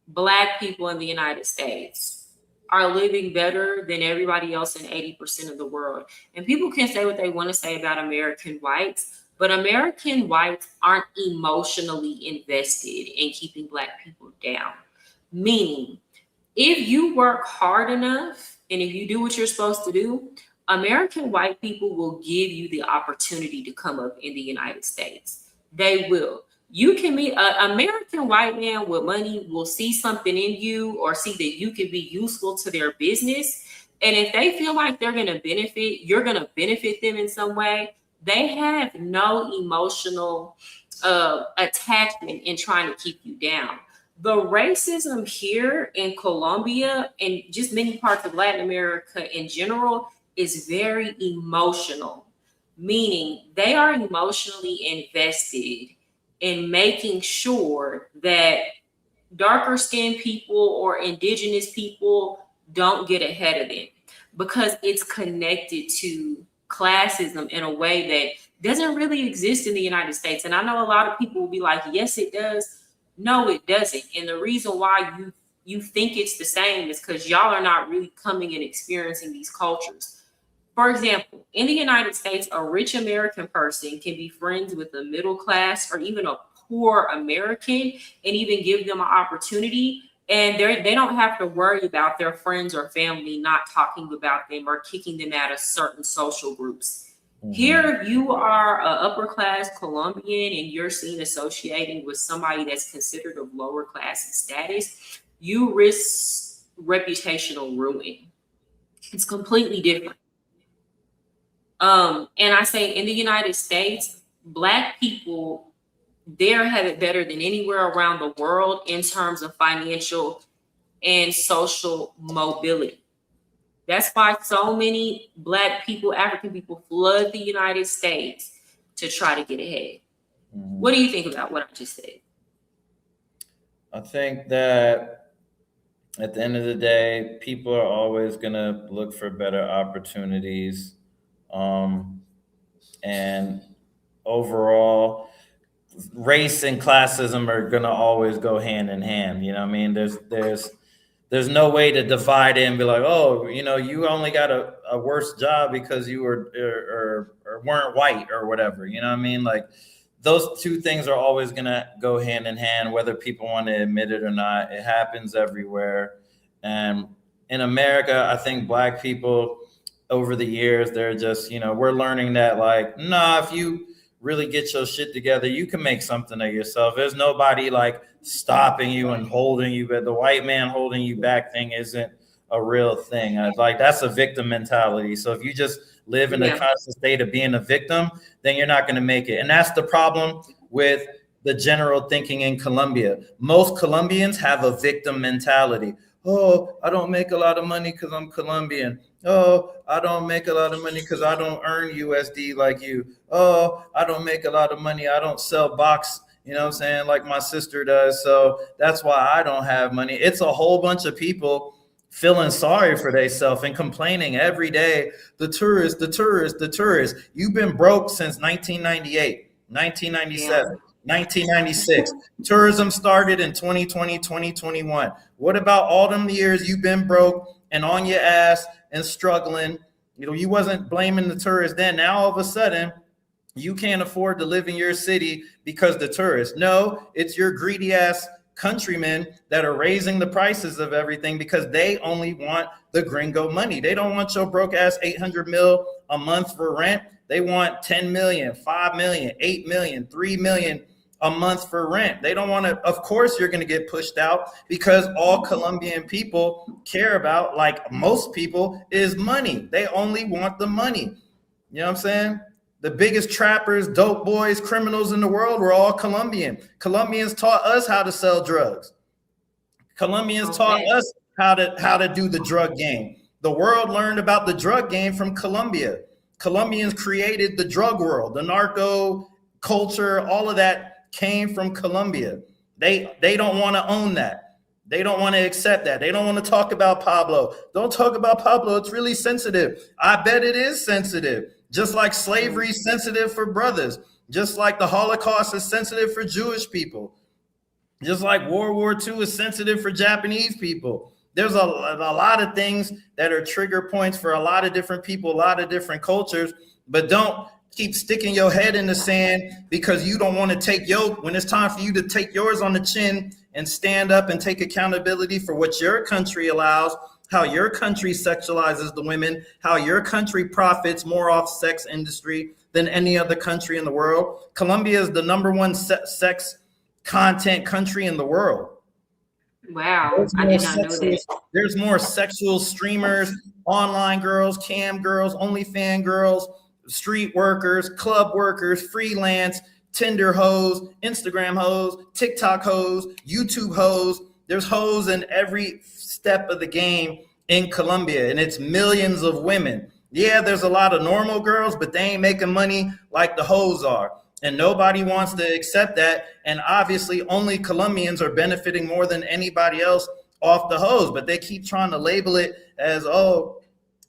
Black people in the United States are living better than everybody else in 80% of the world. And people can say what they want to say about American whites, but American whites aren't emotionally invested in keeping Black people down. Meaning, if you work hard enough and if you do what you're supposed to do, American white people will give you the opportunity to come up in the United States. They will. You can meet an American white man with money will see something in you or see that you can be useful to their business. And if they feel like they're going to benefit, you're going to benefit them in some way. They have no emotional attachment in trying to keep you down. The racism here in Colombia and just many parts of Latin America in general is very emotional. meaning they are emotionally invested in making sure that darker skinned people or indigenous people don't get ahead of them, because it's connected to classism in a way that doesn't really exist in the United States. And I know a lot of people will be like, yes, it does. No, it doesn't. And the reason why you think it's the same is because y'all are not really coming and experiencing these cultures. For example, in the United States, a rich American person can be friends with a middle class or even a poor American and even give them an opportunity. And they don't have to worry about their friends or family not talking about them or kicking them out of certain social groups. Mm-hmm. Here, you are an upper class Colombian and you're seen associating with somebody that's considered of lower class status. You risk reputational ruin. It's completely different. And I say in the United States, Black people there have it better than anywhere around the world in terms of financial and social mobility. That's why so many Black people, African people, flood the United States to try to get ahead. Mm-hmm. What do you think about what I just said? I think that at the end of the day, people are always going to look for better opportunities. And overall, race and classism are going to always go hand in hand. You know what I mean? There's no way to divide it and be like, oh, you know, you only got a worse job because you were or weren't white or whatever. You know what I mean? Like, those two things are always going to go hand in hand, whether people want to admit it or not. It happens everywhere. And in America, I think Black people over the years, they're just, you know, we're learning that, like, nah, if you really get your shit together, you can make something of yourself. There's nobody like stopping you and holding you, but the white man holding you back thing isn't a real thing. Like, that's a victim mentality. So if you just live in a constant state of being a victim, then you're not going to make it. And that's the problem with the general thinking in Colombia. Most Colombians have a victim mentality. Oh, I don't make a lot of money because I'm Colombian. Oh, I don't make a lot of money because I don't earn USD like you. Oh, I don't make a lot of money. I don't sell box, you know what I'm saying, like my sister does. So that's why I don't have money. It's a whole bunch of people feeling sorry for themselves and complaining every day. The tourists, the tourists, the tourists. You've been broke since 1998, 1997. 1996. Tourism started in 2020, 2021. What about all them years you've been broke and on your ass and struggling? You know, you wasn't blaming the tourists then. Now all of a sudden, you can't afford to live in your city because the tourists. No, it's your greedy ass countrymen that are raising the prices of everything because they only want the gringo money. They don't want your broke ass 800 mil a month for rent. They want 10 million, 5 million, 8 million, 3 million a month for rent. They don't want to, of course you're going to get pushed out because all Colombian people care about, like most people, is money. They only want the money. You know what I'm saying? The biggest trappers, dope boys, criminals in the world were all Colombian. Colombians taught us how to sell drugs. Colombians taught us how to do the drug game. The world learned about the drug game from Colombia. Colombians created the drug world, the narco culture, all of that came from Colombia. They don't want to own that. They don't want to accept that. They don't want to talk about Pablo. Don't talk about Pablo. It's really sensitive. I bet it is sensitive. Just like slavery is sensitive for brothers. Just like the Holocaust is sensitive for Jewish people. Just like World War II is sensitive for Japanese people. There's a lot of things that are trigger points for a lot of different people, a lot of different cultures, but don't keep sticking your head in the sand because you don't want to take when it's time for you to take yours on the chin and stand up and take accountability for what your country allows, how your country sexualizes the women, how your country profits more off sex industry than any other country in the world. Colombia is the number one sex content country in the world. Wow, I did not know that. There's more sexual streamers, online girls, cam girls, OnlyFans girls, street workers, club workers, freelance, Tinder hoes, Instagram hoes, TikTok hoes, YouTube hoes. There's hoes in every step of the game in Colombia, and it's millions of women. Yeah, there's a lot of normal girls, but they ain't making money like the hoes are. And nobody wants to accept that. And obviously, only Colombians are benefiting more than anybody else off the hoes. But they keep trying to label it as, oh,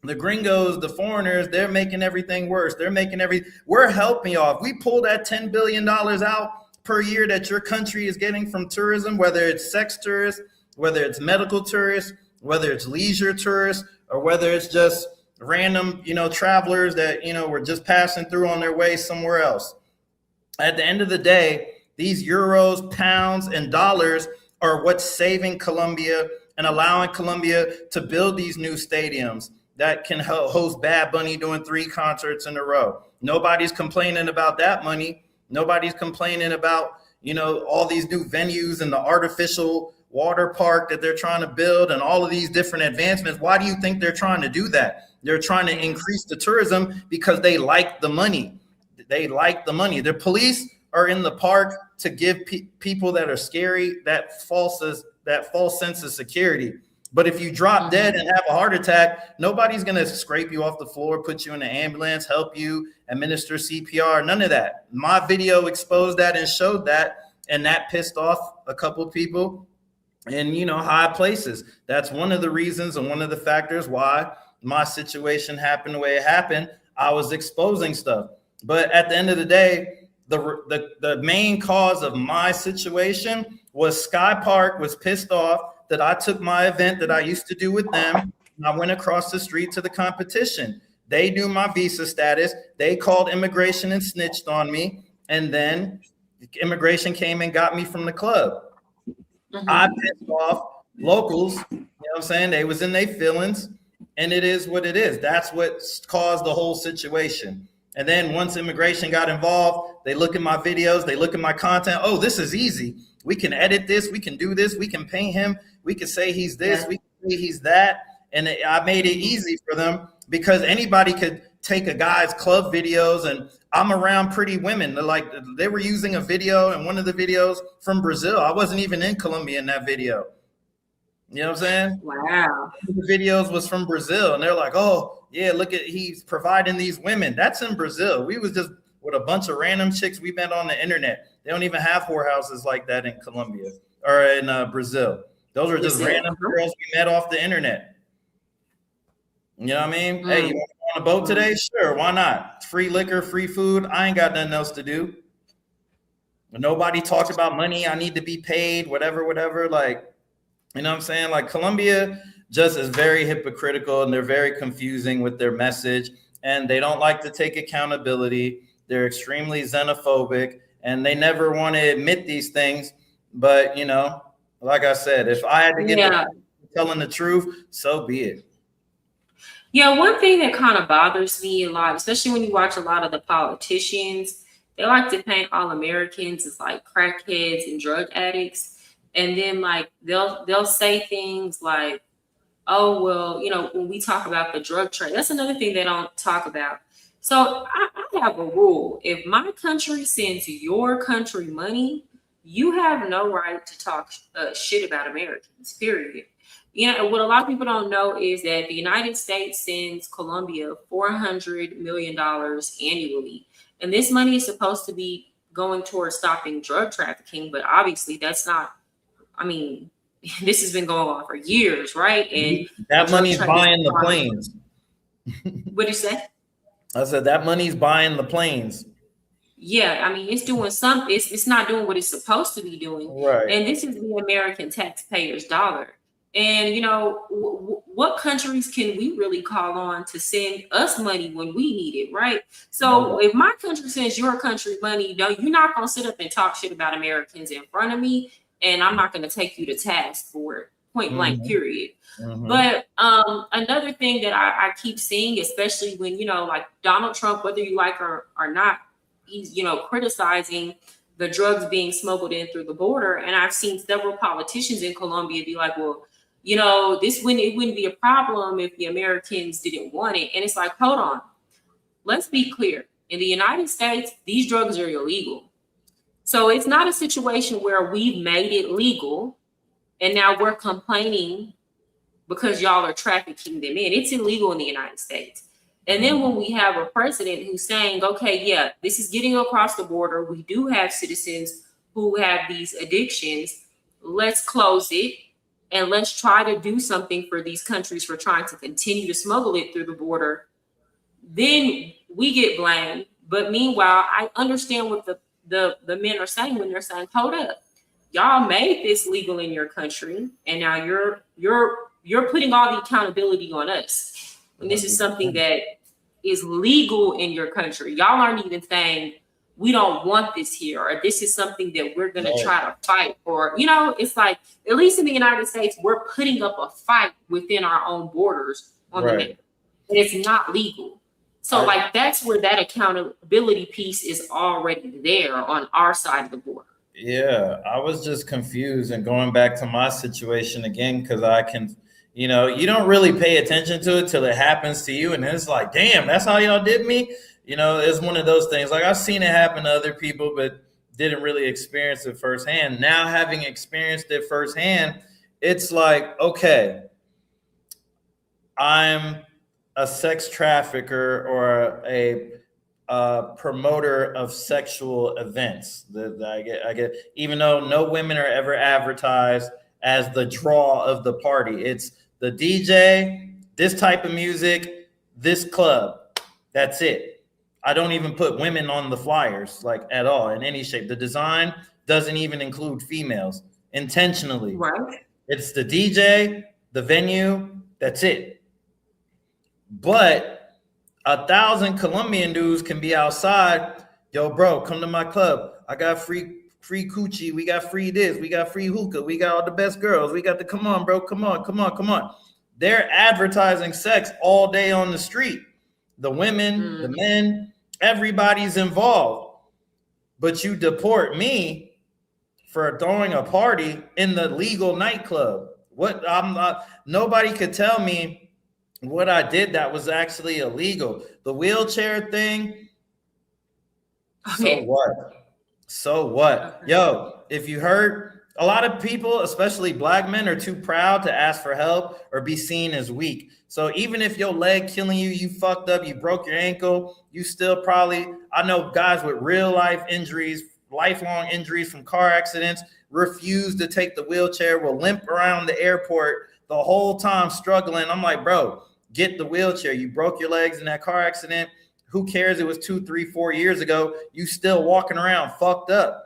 the gringos, the foreigners, they're making everything worse. We're helping y'all. If we pull that $10 billion out per year that your country is getting from tourism, whether it's sex tourists, whether it's medical tourists, whether it's leisure tourists, or whether it's just random, travelers that, were just passing through on their way somewhere else. At the end of the day, these euros, pounds, and dollars are what's saving Colombia and allowing Colombia to build these new stadiums that can host Bad Bunny doing 3 concerts in a row. Nobody's complaining about that money. Nobody's complaining about, all these new venues and the artificial water park that they're trying to build and all of these different advancements. Why do you think they're trying to do that? They're trying to increase the tourism because they like the money. They like the money. The police are in the park to give people that are scary that false sense of security. But if you drop dead and have a heart attack, nobody's going to scrape you off the floor, put you in an ambulance, help you, administer CPR, none of that. My video exposed that and showed that, and that pissed off a couple of people in, high places. That's one of the reasons and one of the factors why my situation happened the way it happened. I was exposing stuff. But at the end of the day, the main cause of my situation was Sky Park was pissed off that I took my event that I used to do with them, and I went across the street to the competition. They knew my visa status. They called immigration and snitched on me. And then immigration came and got me from the club. I pissed off locals. You know what I'm saying? They was in their feelings, and it is what it is. That's what caused the whole situation. And then once immigration got involved, they look at my videos, they look at my content. Oh, this is easy. We can edit this. We can do this. We can paint him. We can say he's this. We can say he's that. And I made it easy for them because anybody could take a guy's club videos, and I'm around pretty women. They were using a video in one of the videos from Brazil. I wasn't even in Colombia in that video. You know what I'm saying? Wow. The videos was from Brazil, and they're like, oh, yeah, look at, he's providing these women. That's in Brazil. We was just with a bunch of random chicks we met on the internet. They don't even have whorehouses like that in Colombia or in Brazil. Those are just random girls we met off the internet. You know what I mean? Hey, you want to go on a boat today? Sure, why not? Free liquor, free food. I ain't got nothing else to do. Nobody talked about money. I need to be paid, whatever. Like, you know what I'm saying? Like, Colombia just is very hypocritical, and they're very confusing with their message, and they don't like to take accountability. They're extremely xenophobic, and they never want to admit these things. But, like I said, if I had to get telling the truth, so be it. Yeah, one thing that kind of bothers me a lot, especially when you watch a lot of the politicians, they like to paint all Americans as like crackheads and drug addicts. And then like they'll say things like, oh, well, when we talk about the drug trade, that's another thing they don't talk about. So I have a rule. If my country sends your country money, you have no right to talk shit about Americans, period. What a lot of people don't know is that the United States sends Colombia $400 million annually. And this money is supposed to be going towards stopping drug trafficking, but obviously that's not, this has been going on for years, right? And that money's buying the planes. What did you say? I said that money's buying the planes. Yeah, it's doing something. It's not doing what it's supposed to be doing. Right. And this is the American taxpayers' dollar. And, what countries can we really call on to send us money when we need it, right? So if my country sends your country money, you're not going to sit up and talk shit about Americans in front of me, and I'm not going to take you to task for it, point blank, period. But another thing that I keep seeing, especially when, like Donald Trump, whether you like or not, he's, criticizing the drugs being smuggled in through the border. And I've seen several politicians in Colombia be like, well, it wouldn't be a problem if the Americans didn't want it. And it's like, hold on, let's be clear. In the United States, these drugs are illegal. So it's not a situation where we've made it legal and now we're complaining because y'all are trafficking them in. It's illegal in the United States. And then when we have a president who's saying, okay, yeah, this is getting across the border. We do have citizens who have these addictions. Let's close it and let's try to do something for these countries for trying to continue to smuggle it through the border. Then we get blamed. But meanwhile, I understand what the men are saying when they're saying, hold up, y'all made this legal in your country, and now you're putting all the accountability on us. And this is something that is legal in your country. Y'all aren't even saying we don't want this here, or this is something that we're going to try to fight for. You know, it's like, at least in the United States, we're putting up a fight within our own borders on the net. And it's not legal. So like, that's where that accountability piece is already there on our side of the border. Yeah, I was just confused, and going back to my situation again, because I can, you know, you don't really pay attention to it till it happens to you. And then it's like, damn, that's how y'all did me. You know, it's one of those things. Like, I've seen it happen to other people, but didn't really experience it firsthand. Now, having experienced it firsthand, it's like, okay, I'm a sex trafficker or a promoter of sexual events. I get, even though no women are ever advertised as the draw of the party. It's the DJ, this type of music, this club. That's it. I don't even put women on the flyers, like, at all, in any shape. The design doesn't even include females intentionally. Right. It's the DJ, the venue, that's it. But 1,000 Colombian dudes can be outside. Yo, bro, come to my club. I got free coochie. We got free this. We got free hookah. We got all the best girls. We got the, come on, bro. Come on. They're advertising sex all day on the street. The women, the men, everybody's involved. But you deport me for throwing a party in the legal nightclub. Nobody could tell me what I did that was actually illegal. The wheelchair thing, Okay. So what? Yo, if you heard, a lot of people, especially black men, are too proud to ask for help or be seen as weak. So even if your leg killing you, you fucked up, you broke your ankle, you still probably, I know guys with real life injuries, lifelong injuries from car accidents, refuse to take the wheelchair, will limp around the airport the whole time struggling. I'm like, bro, get the wheelchair. You broke your legs in that car accident. Who cares? It was 2, 3, 4 years ago. You still walking around fucked up.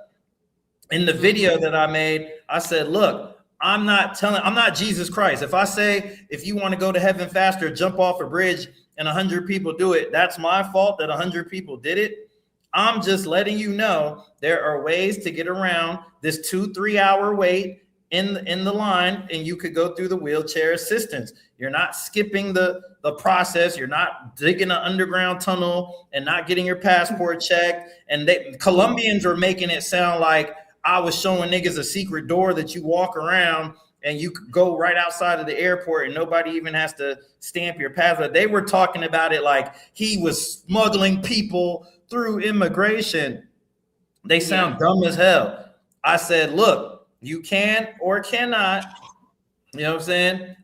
In the video that I made, I said, look, I'm not Jesus Christ. If I say, if you want to go to heaven faster, jump off a bridge and 100 people do it, that's my fault that 100 people did it. I'm just letting you know there are ways to get around this 2-3 hour wait in the line, and you could go through the wheelchair assistance. You're not skipping the process. You're not digging an underground tunnel and not getting your passport checked. And Colombians are making it sound like I was showing niggas a secret door that you walk around and you could go right outside of the airport and nobody even has to stamp your passport. They were talking about it like he was smuggling people through immigration. They sound dumb as hell. I said, look, you can or cannot, you know what I'm saying,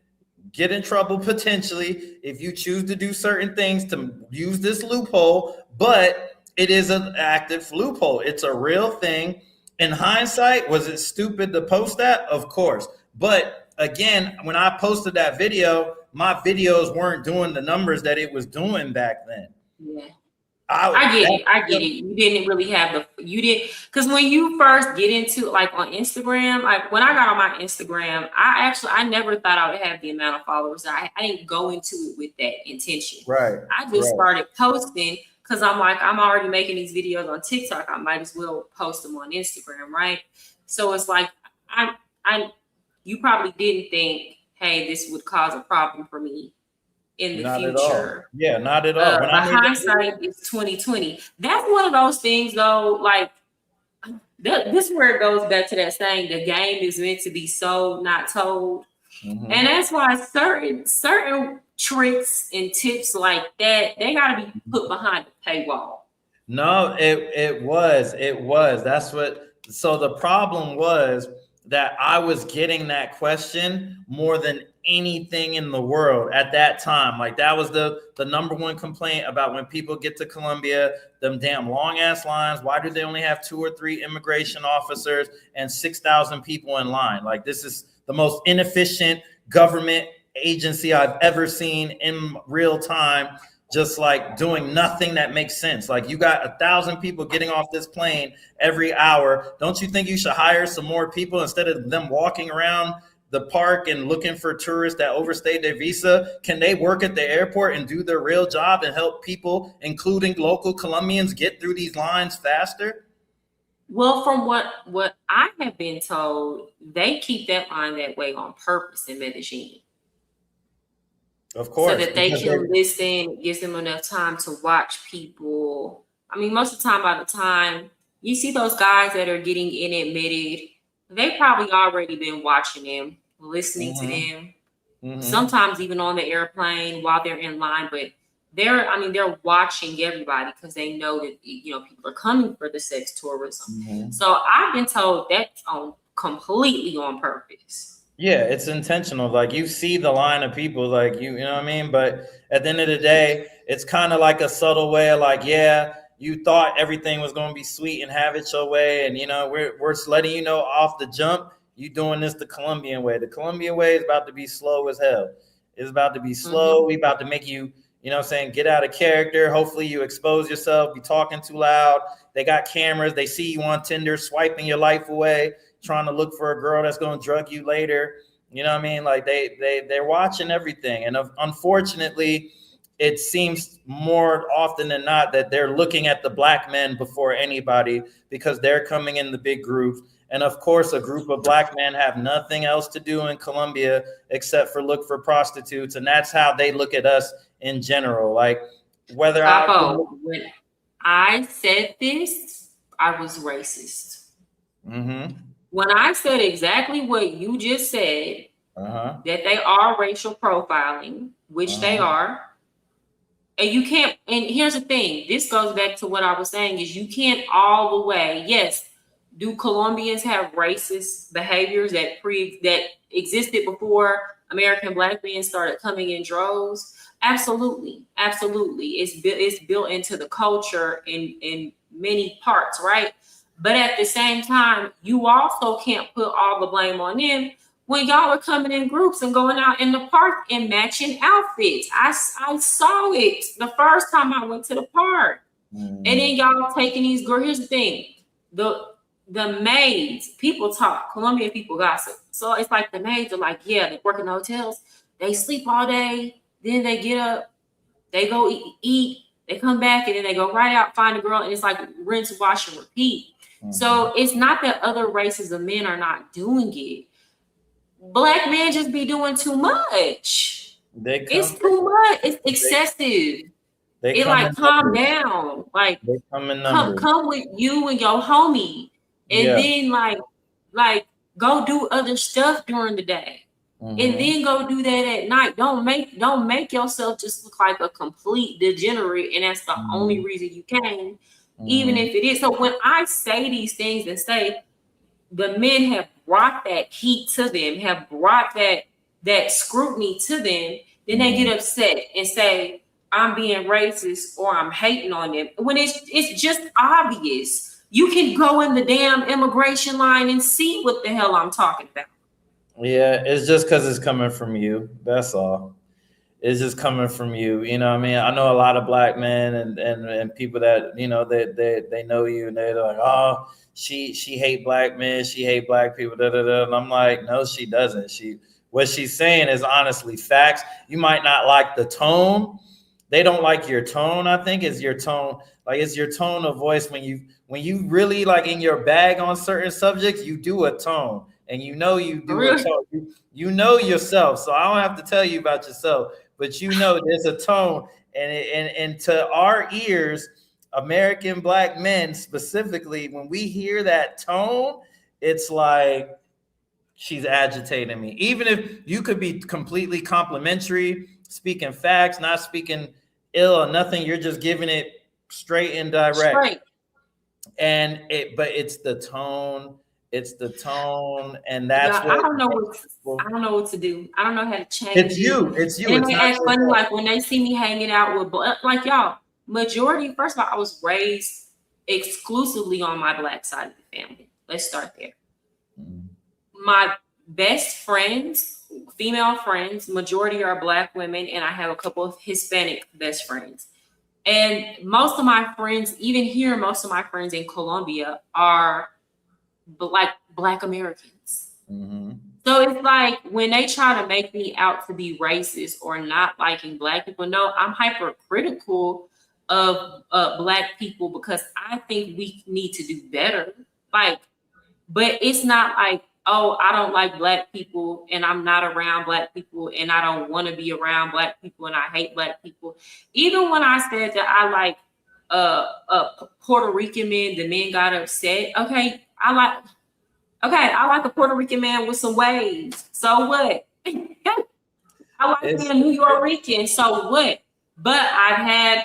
get in trouble potentially if you choose to do certain things to use this loophole, but it is an active loophole. It's a real thing. In hindsight, was it stupid to post that? Of course. But again, when I posted that video, my videos weren't doing the numbers that it was doing back then. Yeah. I get it. You didn't really have because when you first get into, like, on Instagram, like when I got on my Instagram, I never thought I would have the amount of followers. I didn't go into it with that intention. Right. I just started posting because I'm like, I'm already making these videos on TikTok. I might as well post them on Instagram, right? So it's like, you probably didn't think, hey, this would cause a problem for me in the future. Yeah, not at all. Hindsight is 2020. That's one of those things, though. Like, this is where it goes back to that saying: the game is meant to be sold, not told. Mm-hmm. And that's why certain tricks and tips like that, they got to be put behind the paywall. No, it was. That's what. So the problem was that I was getting that question more than anything in the world at that time. Like that was the number one complaint about when people get to Colombia, them damn long ass lines. Why do they only have 2 or 3 immigration officers and 6,000 people in line? Like this is the most inefficient government agency I've ever seen in real time, just like doing nothing that makes sense. Like you got 1,000 people getting off this plane every hour. Don't you think you should hire some more people instead of them walking around the park and looking for tourists that overstayed their visa? Can they work at the airport and do their real job and help people, including local Colombians, get through these lines faster? Well, from what I have been told, they keep that line that way on purpose in Medellin. Of course. So that they can listen, gives them enough time to watch people. I mean, most of the time, by the time you see those guys that are getting in admitted, they probably already been watching them, listening to them, sometimes even on the airplane while they're in line. But they're watching everybody because they know that, people are coming for the sex tourism. So I've been told that's completely on purpose. Yeah, it's intentional. Like you see the line of people, like you know what I mean? But at the end of the day, it's kind of like a subtle way of like, yeah, you thought everything was gonna be sweet and have it your way. And we're just letting you know off the jump, you doing this the Colombian way. The Colombian way is about to be slow as hell. It's about to be slow. We about to make you, get out of character. Hopefully you expose yourself, be talking too loud. They got cameras, they see you on Tinder, swiping your life away, trying to look for a girl that's going to drug you later. You know what I mean? Like they're watching everything. And unfortunately, it seems more often than not that they're looking at the black men before anybody because they're coming in the big groups. And of course, a group of black men have nothing else to do in Colombia except for look for prostitutes. And that's how they look at us in general. Like whether when I said this, I was racist. When I said exactly what you just said, that they are racial profiling, which they are, and you can't, and here's the thing, this goes back to what I was saying, is you can't all the way, yes, do Colombians have racist behaviors that existed before American black men started coming in droves? Absolutely. It's built into the culture in many parts, right? But at the same time, you also can't put all the blame on them when y'all are coming in groups and going out in the park in matching outfits. I saw it the first time I went to the park. And then y'all taking these girls. Here's the thing. The maids, people talk, Colombian people gossip. So it's like the maids are like, yeah, they work in the hotels. They sleep all day. Then they get up. They go eat. They come back and then they go right out, find a girl. And it's like rinse, wash, and repeat. So it's not that other races of men are not doing it. Black men just be doing too much. It's too much. It's excessive. It like calm down. Like come with you and your homie, and then like go do other stuff during the day, and then go do that at night. Don't make yourself just look like a complete degenerate, and that's the only reason you came. Even if it is. So when I say these things and say the men have brought that heat to them, have brought that scrutiny to them, then they get upset and say, I'm being racist or I'm hating on them. When it's just obvious. You can go in the damn immigration line and see what the hell I'm talking about. Yeah, it's just because it's coming from you. That's all. It's just coming from you. You know what I mean? I know a lot of black men and people that, they know you and they're like, oh, she hate black men. She hate black people. Da, da, da. And I'm like, no, she doesn't. What she's saying is honestly facts. You might not like the tone. They don't like your tone. I think is your tone. Like it's your tone of voice when you really like in your bag on certain subjects, you do a tone. And you do a tone. You know yourself. So I don't have to tell you about yourself. But there's a tone, and to our ears, American black men specifically, when we hear that tone, it's like she's agitating me. Even if you could be completely complimentary, speaking facts, not speaking ill or nothing, you're just giving it straight and direct. But it's the tone It's the tone, and Yeah, that's what I don't know makes people. I don't know what to do. I don't know how to change It's it. you. It's And you. it It's may not act your funny, fault. like when they see me hanging out with like y'all. Majority, first of all, I was raised exclusively on my Black side of the family. Let's start there. Mm. My best friends, female friends, majority are Black women, and I have a couple of Hispanic best friends. And most of my friends, even here, most of my friends in Colombia are Black Americans. Mm-hmm. So it's like when they try to make me out to be racist or not liking Black people, no, I'm hypercritical of Black people because I think we need to do better. Like, but it's not like, oh, I don't like Black people and I'm not around Black people and I don't want to be around Black people and I hate Black people. Even when I said that I like Puerto Rican men, the men got upset. I like a Puerto Rican man with some waves. So what? I like being It's a New Yorker. So what? But I've had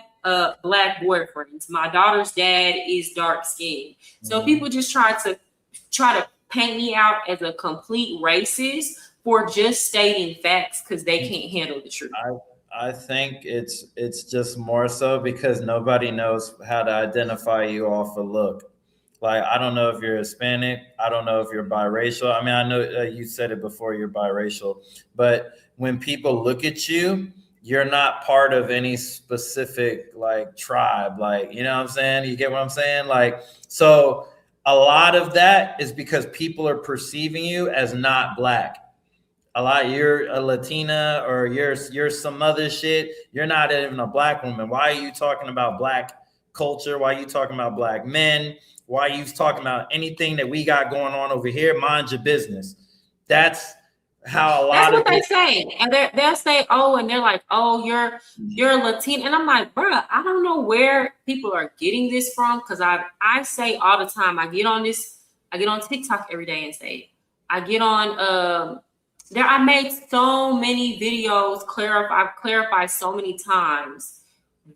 Black boyfriends. My daughter's dad is dark skinned. So people just try to paint me out as a complete racist for just stating facts because they can't handle the truth. I think it's just more so because nobody knows how to identify you off a look. Like I don't know if you're Hispanic. I don't know if you're biracial. I mean, I know you said it before. You're biracial, but when people look at you, you're not part of any specific like tribe. Like you know what I'm saying? You get what I'm saying? Like so, a lot of that is because people are perceiving you as not black. A lot you're a Latina or you're some other shit. You're not even a black woman. Why are you talking about black culture? Why are you talking about black men? Why are you talking about anything that we got going on over here? Mind your business. That's how a That's lot of what they it. say, and they'll say, "Oh," and they're like, "Oh, you're Latina," and I'm like, "Bruh, I don't know where people are getting this from." Because I say all the time, I get on TikTok every day and say, I get on there. I make so many videos. I've clarified so many times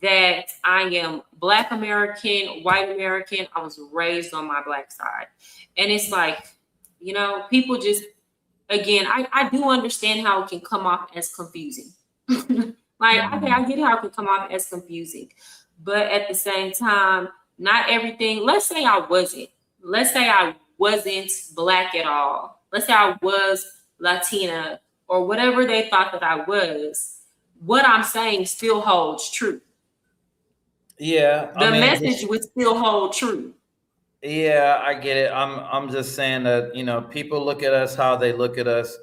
that I am Black American, white American. I was raised on my Black side, and it's like, people just again, I do understand how it can come off as confusing. Like, okay, I get how it can come off as confusing. But at the same time, not everything, let's say I wasn't Black at all. Let's say I was Latina or whatever they thought that I was. What I'm saying still holds true. Yeah, I The mean, message would still hold true. yeah, I get it. I'm just saying that, people look at us how they look at us.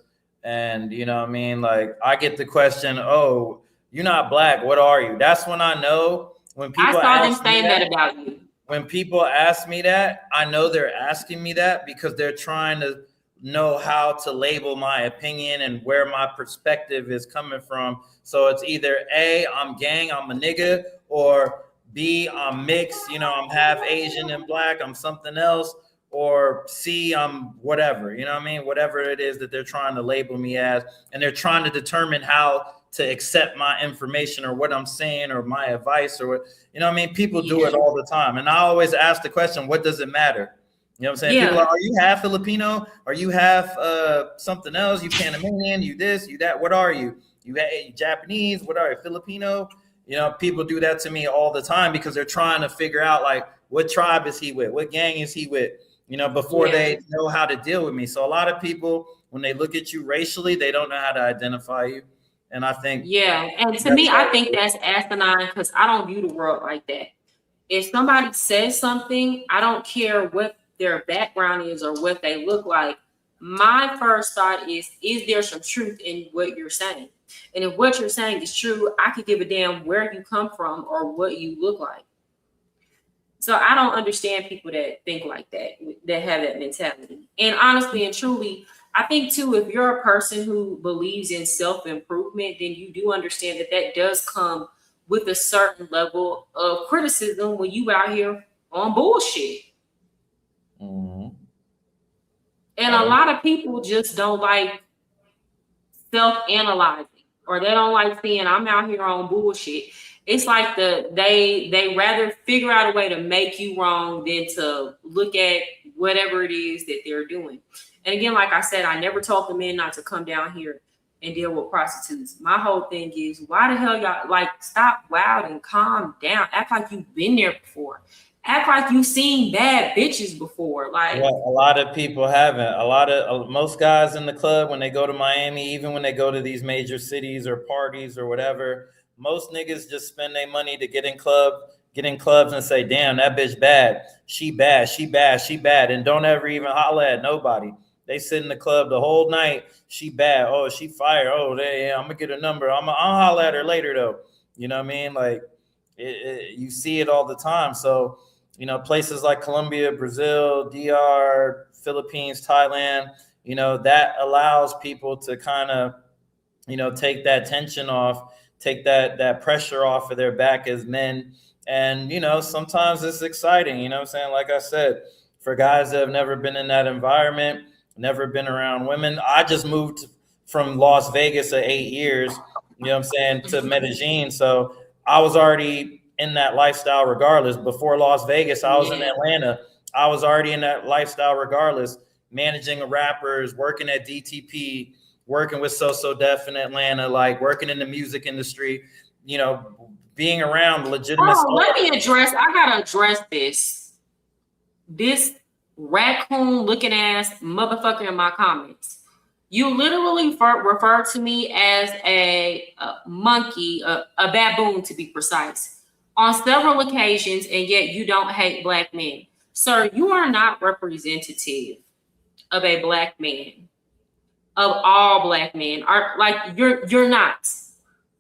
And you know what I mean? Like I get the question, oh, you're not black, what are you? That's when I know when I people saw them ask me saying that. that about you. When people ask me that, I know they're asking me that because they're trying to know how to label my opinion and where my perspective is coming from. So it's either A, I'm gang, I'm a nigga, or B, I'm mixed, I'm half Asian and black, I'm something else, or C, I'm whatever, you know what I mean? Whatever it is that they're trying to label me as, and they're trying to determine how to accept my information or what I'm saying or my advice or what, you know what I mean? People do it all the time. And I always ask the question, what does it matter? You know what I'm saying? People are like, are you half Filipino? Are you half something else? You Panamanian, you this, you that. What are you? You Japanese? What are you? Filipino? People do that to me all the time because they're trying to figure out like what tribe is he with? What gang is he with? Before they know how to deal with me. So a lot of people, when they look at you racially, they don't know how to identify you. And I think and to me, I think that's asinine because I don't view the world like that. If somebody says something, I don't care what their background is or what they look like. My first thought is there some truth in what you're saying? And if what you're saying is true, I could give a damn where you come from or what you look like. So I don't understand people that think like that have that mentality. And honestly and truly, I think too, if you're a person who believes in self-improvement, then you do understand that does come with a certain level of criticism when you out here on bullshit. Mm-hmm. And a lot of people just don't like self-analyzing, or they don't like seeing I'm out here on bullshit. It's like they rather figure out a way to make you wrong than to look at whatever it is that they're doing. And again, like I said, I never told the men not to come down here and deal with prostitutes. My whole thing is, why the hell y'all, like, stop wild and calm down. Act like you've been there before. Act like you've seen bad bitches before. Like, yeah, a lot of people haven't. Most guys in the club, when they go to Miami, even when they go to these major cities or parties or whatever, most niggas just spend their money to get in clubs and say, damn, that bitch bad. She bad, she bad, she bad. And don't ever even holler at nobody. They sit in the club the whole night. She bad. Oh, she fire. Oh, yeah, I'm gonna get a number. I'll holler at her later though. You know what I mean? Like, you see it all the time. So, you know, places like Colombia, Brazil, DR, Philippines, Thailand, you know, that allows people to kind of, you know, take that tension off, take that pressure off of their back as men. And, you know, sometimes it's exciting, you know what I'm saying? Like I said, for guys that have never been in that environment, never been around women. I just moved from Las Vegas at 8 years, you know what I'm saying, to Medellin. So I was already in that lifestyle regardless. Before Las Vegas, I was in Atlanta. I was already in that lifestyle regardless, managing rappers, working at DTP, working with So Def in Atlanta, like working in the music industry, you know, being around legitimate stuff. I gotta address this raccoon looking ass motherfucker in my comments. You literally refer to me as a monkey, a baboon to be precise, on several occasions, and yet you don't hate black men. Sir, you are not representative of a black man, of all black men. You're not.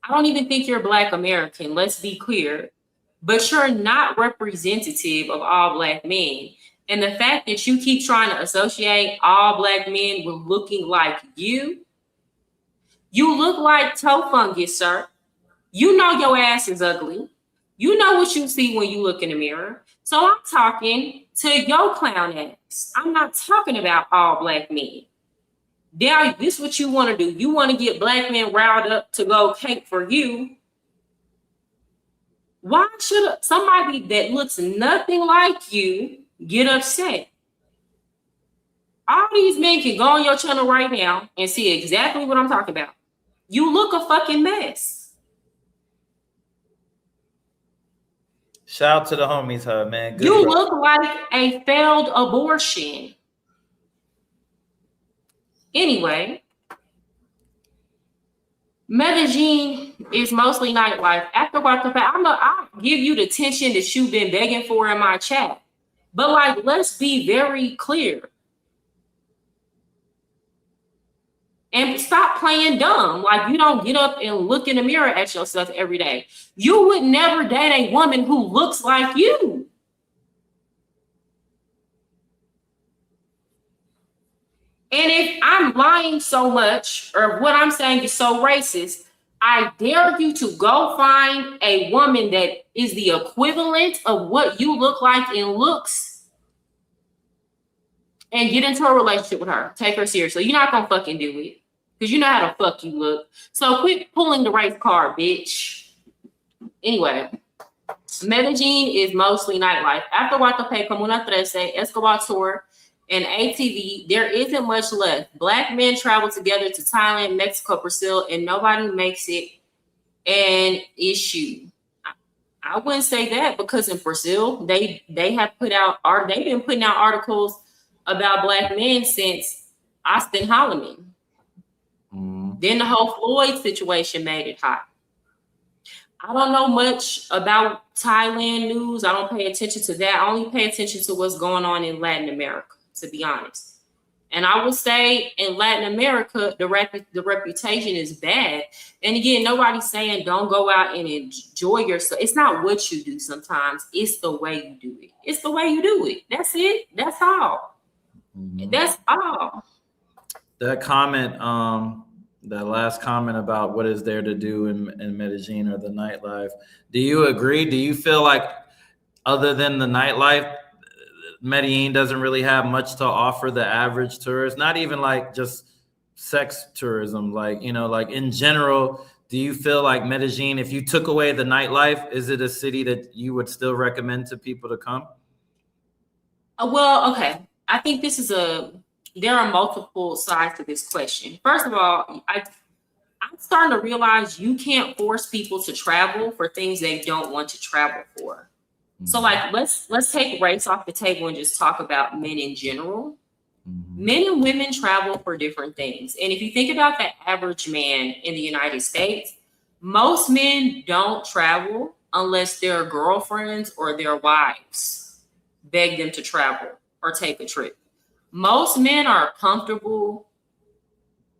I don't even think you're Black American, let's be clear. But you're not representative of all black men. And the fact that you keep trying to associate all black men with looking like you look like toe fungus, sir. You know your ass is ugly. You know what you see when you look in the mirror. So I'm talking to your clown ass. I'm not talking about all black men. Now, this is what you want to do. You want to get black men riled up to go cake for you. Why should somebody that looks nothing like you get upset? All these men can go on your channel right now and see exactly what I'm talking about. You look a fucking mess. Shout out to the homies, man. Good you look like a failed abortion. Anyway, Medellin is mostly nightlife. After what the fact, I'll give you the attention that you've been begging for in my chat. But like, let's be very clear. And stop playing dumb. Like, you don't get up and look in the mirror at yourself every day. You would never date a woman who looks like you. And if I'm lying so much, or what I'm saying is so racist, I dare you to go find a woman that is the equivalent of what you look like in looks and get into a relationship with her. Take her seriously. You're not gonna fucking do it because you know how the fuck you look. So quit pulling the race card, bitch. Anyway, Medellin is mostly nightlife. After Guatapé, Comuna 13, Escobar Tour, and ATV, there isn't much left. Black men travel together to Thailand, Mexico, Brazil, and nobody makes it an issue. I wouldn't say that, because in Brazil, they've been putting out articles about black men since Austin Holloman. Then the whole Floyd situation made it hot. I don't know much about Thailand news. I don't pay attention to that. I only pay attention to what's going on in Latin America, to be honest. And I would say in Latin America, the reputation is bad. And again, nobody's saying don't go out and enjoy yourself. It's not what you do sometimes. It's the way you do it. It's the way you do it. That's it. That's all. That's all. That comment, that last comment about what is there to do in Medellin or the nightlife. Do you agree? Do you feel like other than the nightlife, Medellin doesn't really have much to offer the average tourist? Not even like just sex tourism, like, you know, like in general, do you feel like Medellin, if you took away the nightlife, is it a city that you would still recommend to people to come? Well, okay. I think there are multiple sides to this question. First of all, I'm starting to realize you can't force people to travel for things they don't want to travel for. So like let's take race off the table and just talk about men in general. Men and women travel for different things. And if you think about the average man in the United States, most men don't travel unless their girlfriends or their wives beg them to travel or take a trip. Most men are comfortable,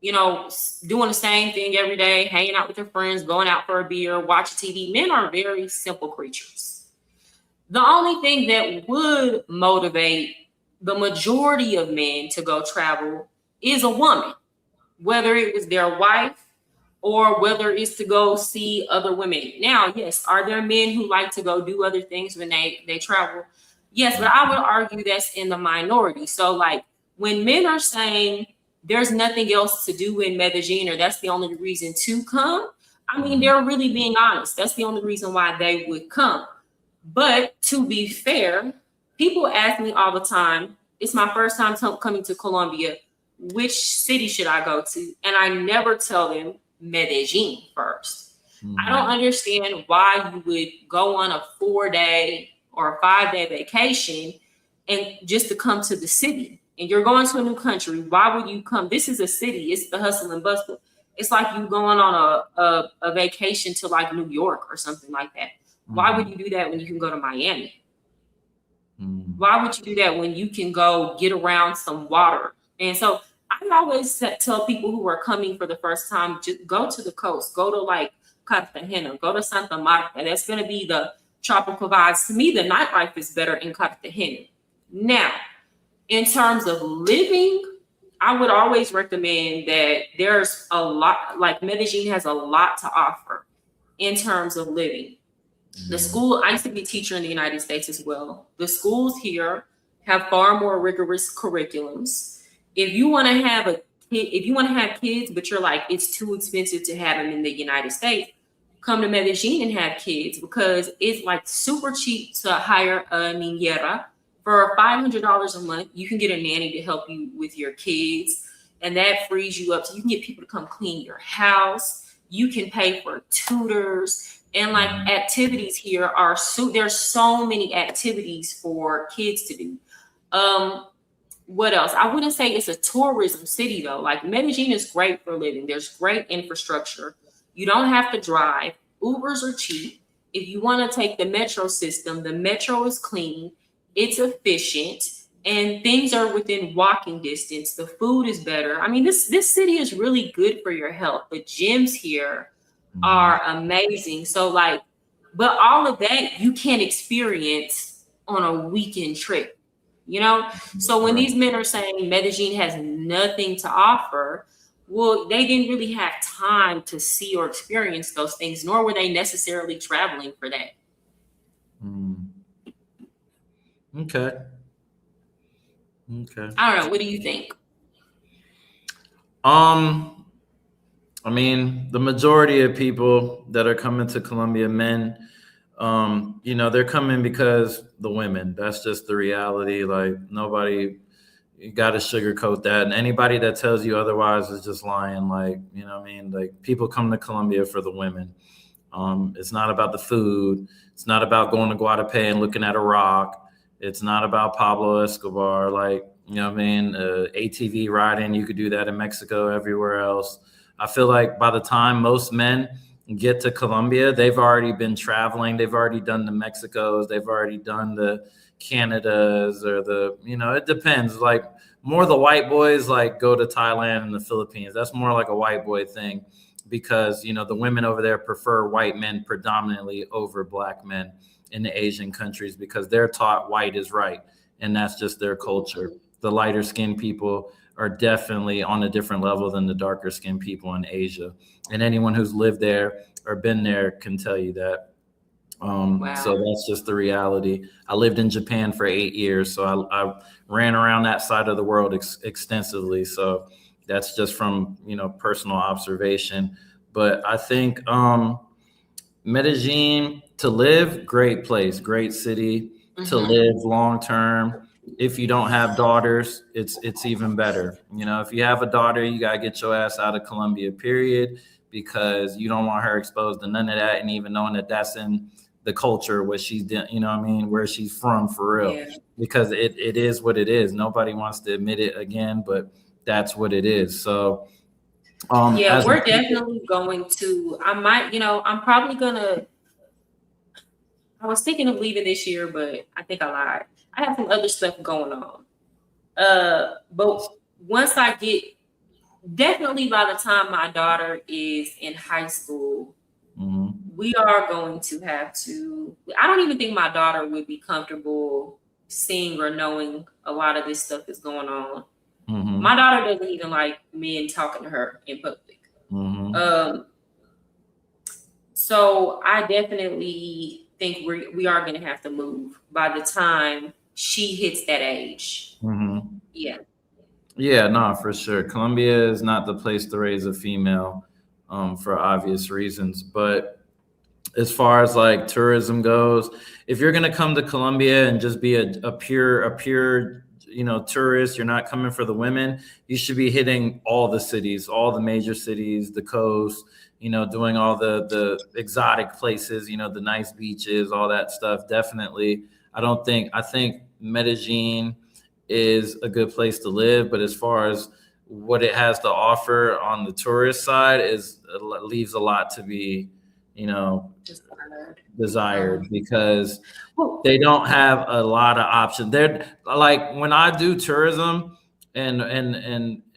doing the same thing every day, hanging out with their friends, going out for a beer, watching TV. Men are very simple creatures. The only thing that would motivate the majority of men to go travel is a woman, whether it was their wife or whether it's to go see other women. Now, yes, are there men who like to go do other things when they travel? Yes, but I would argue that's in the minority. So like when men are saying there's nothing else to do in Medellin, or that's the only reason to come, I mean, they're really being honest. That's the only reason why they would come. But to be fair, people ask me all the time, it's my first time coming to Colombia, which city should I go to? And I never tell them Medellin first. I don't understand why you would go on a 4-day or a 5-day vacation and just to come to the city. And you're going to a new country. Why would you come? This is a city. It's the hustle and bustle. It's like you going on a vacation to like New York or something like that. Why would you do that when you can go to Miami? Why would you do that when you can go get around some water? And so I always tell people who are coming for the first time, just go to the coast, go to like Cartagena, go to Santa Marta. That's going to be the tropical vibes. To me, the nightlife is better in Cartagena. Now, in terms of living, I would always recommend that there's a lot, like Medellin has a lot to offer in terms of living. The school, I used to be a teacher in the United States as well. The schools here have far more rigorous curriculums. If you want to have kids, but you're like, it's too expensive to have them in the United States, come to Medellin and have kids, because it's like super cheap to hire a niñera. For $500 a month, you can get a nanny to help you with your kids, and that frees you up. So you can get people to come clean your house. You can pay for tutors. And like activities here there's so many activities for kids to do. What else? I wouldn't say it's a tourism city though. Like Medellin is great for living. There's great infrastructure. You don't have to drive. Ubers are cheap. If you want to take the metro system, the metro is clean, it's efficient, and things are within walking distance. The food is better. I mean, this city is really good for your health. The gyms here are amazing. So like, but all of that you can't experience on a weekend trip, So when these men are saying Medellin has nothing to offer, well, they didn't really have time to see or experience those things, nor were they necessarily traveling for that. Okay. I don't know. What do you think? I mean, the majority of people that are coming to Colombia, men, they're coming because the women. That's just the reality. Like nobody, you got to sugarcoat that. And anybody that tells you otherwise is just lying. Like, like people come to Colombia for the women. It's not about the food. It's not about going to Guadalupe and looking at a rock. It's not about Pablo Escobar. Like, ATV riding, you could do that in Mexico, everywhere else. I feel like by the time most men get to Colombia, they've already been traveling. They've already done the Mexicos. They've already done the Canadas or it depends. Like more the white boys like go to Thailand and the Philippines. That's more like a white boy thing because, the women over there prefer white men predominantly over black men in the Asian countries because they're taught white is right. And that's just their culture. The lighter skinned people are definitely on a different level than the darker skinned people in Asia. And anyone who's lived there or been there can tell you that. Wow. So that's just the reality. I lived in Japan for 8 years. So I ran around that side of the world extensively. So that's just from, personal observation. But I think Medellin to live, great place, great city to live long term. If you don't have daughters, it's even better. You know, if you have a daughter, you gotta get your ass out of Colombia, period, because you don't want her exposed to none of that, and even knowing that that's in the culture where she's, you know what I mean, where she's from for real. Yeah. Because it is what it is. Nobody wants to admit it again, but that's what it is. So Yeah, as we're definitely going to. I might, I'm probably gonna. I was thinking of leaving this year, but I think I lied. I have some other stuff going on. But once I get, definitely by the time my daughter is in high school, we are going to have to. I don't even think my daughter would be comfortable seeing or knowing a lot of this stuff is going on. My daughter doesn't even like men talking to her in public. So I definitely think we are going to have to move by the time she hits that age. Yeah. Yeah, no, for sure. Colombia is not the place to raise a female, for obvious reasons. But as far as like tourism goes, if you're gonna come to Colombia and just be a pure, tourist, you're not coming for the women. You should be hitting all the cities, all the major cities, the coast. Doing all the exotic places. The nice beaches, all that stuff. Definitely, I think Medellin is a good place to live, but as far as what it has to offer on the tourist side leaves a lot to be, desired, because they don't have a lot of options. They're like, when I do tourism and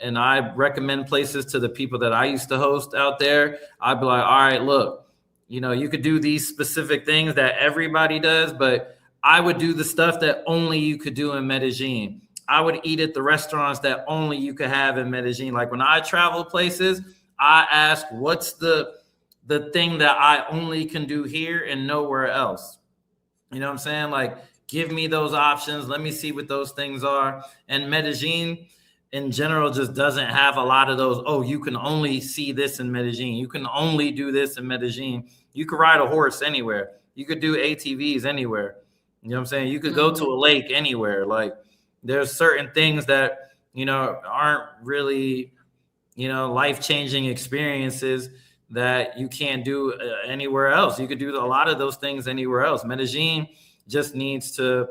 I recommend places to the people that I used to host out there, I'd be like, all right, look, you could do these specific things that everybody does, but I would do the stuff that only you could do in Medellin. I would eat at the restaurants that only you could have in Medellin. Like when I travel places, I ask, what's the thing that I only can do here and nowhere else? You know what I'm saying? Like, give me those options. Let me see what those things are. And Medellin in general just doesn't have a lot of those. Oh, you can only see this in Medellin. You can only do this in Medellin. You could ride a horse anywhere. You could do ATVs anywhere. You know what I'm saying? You could go to a lake anywhere. Like, there's certain things that, aren't really, life-changing experiences that you can't do anywhere else. You could do a lot of those things anywhere else. Medellin just needs to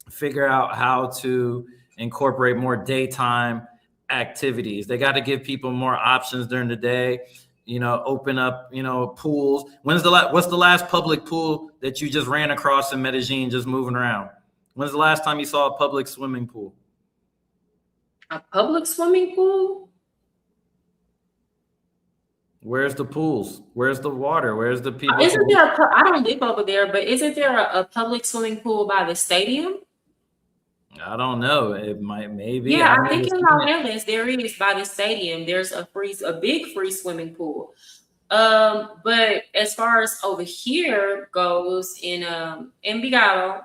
figure out how to incorporate more daytime activities. They got to give people more options during the day. Open up, pools. What's the last public pool that you just ran across in Medellin just moving around? When's the last time you saw a public swimming pool? A public swimming pool? Where's the pools? Where's the water? Where's the people? Isn't there I don't live over there, but isn't there a public swimming pool by the stadium? I don't know. It might, maybe. Yeah, I think in Los Angeles there is, by the stadium. There's a big free swimming pool. But as far as over here goes in Envigado,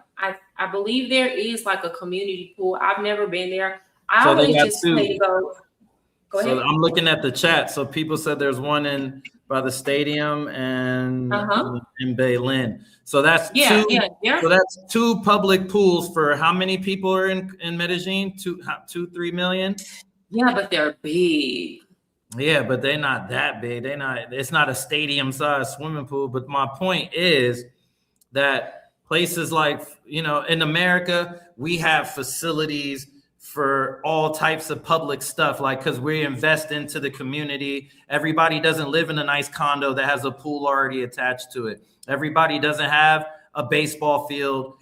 I believe there is like a community pool. I've never been there. I always just play to go. Go ahead. So I'm looking at the chat. So people said there's one by the stadium and in Berlin. So that's two. So that's two public pools for how many people are in Medellin? 3 million. Yeah, but they're big. Yeah, but they're not that big. It's not a stadium size swimming pool. But my point is that places like, in America, we have facilities for all types of public stuff, like, because we invest into the community. Everybody doesn't live in a nice condo that has a pool already attached to it. Everybody doesn't have a baseball field,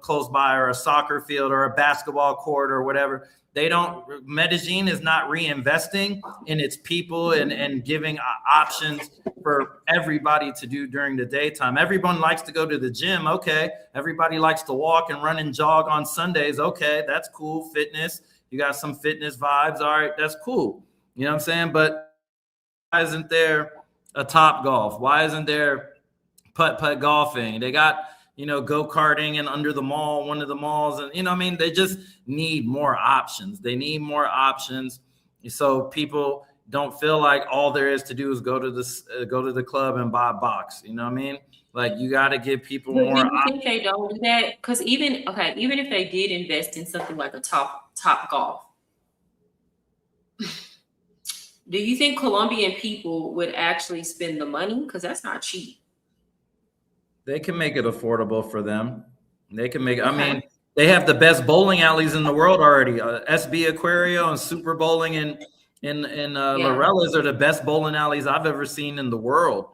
close by, or a soccer field, or a basketball court, or whatever. Medellin is not reinvesting in its people and giving options for everybody to do during the daytime. Everyone likes to go to the gym. Okay. Everybody likes to walk and run and jog on Sundays. Okay. That's cool. Fitness. You got some fitness vibes. All right. That's cool. You know what I'm saying? But why isn't there a Top Golf? Why isn't there putt golfing? They got, go-karting and under the mall, one of the malls. And, they just need more options. They need more options. So people, don't feel like all there is to do is go to the club and buy a box. You know what I mean? Like, you got to give people But do more. you think they don't do that? Because even if they did invest in something like a top golf, do you think Colombian people would actually spend the money? Because that's not cheap. They can make it affordable for them. They can make. I Okay. mean, they have the best bowling alleys in the world already. SB Aquario and Super Bowling in Larelas are the best bowling alleys I've ever seen in the world.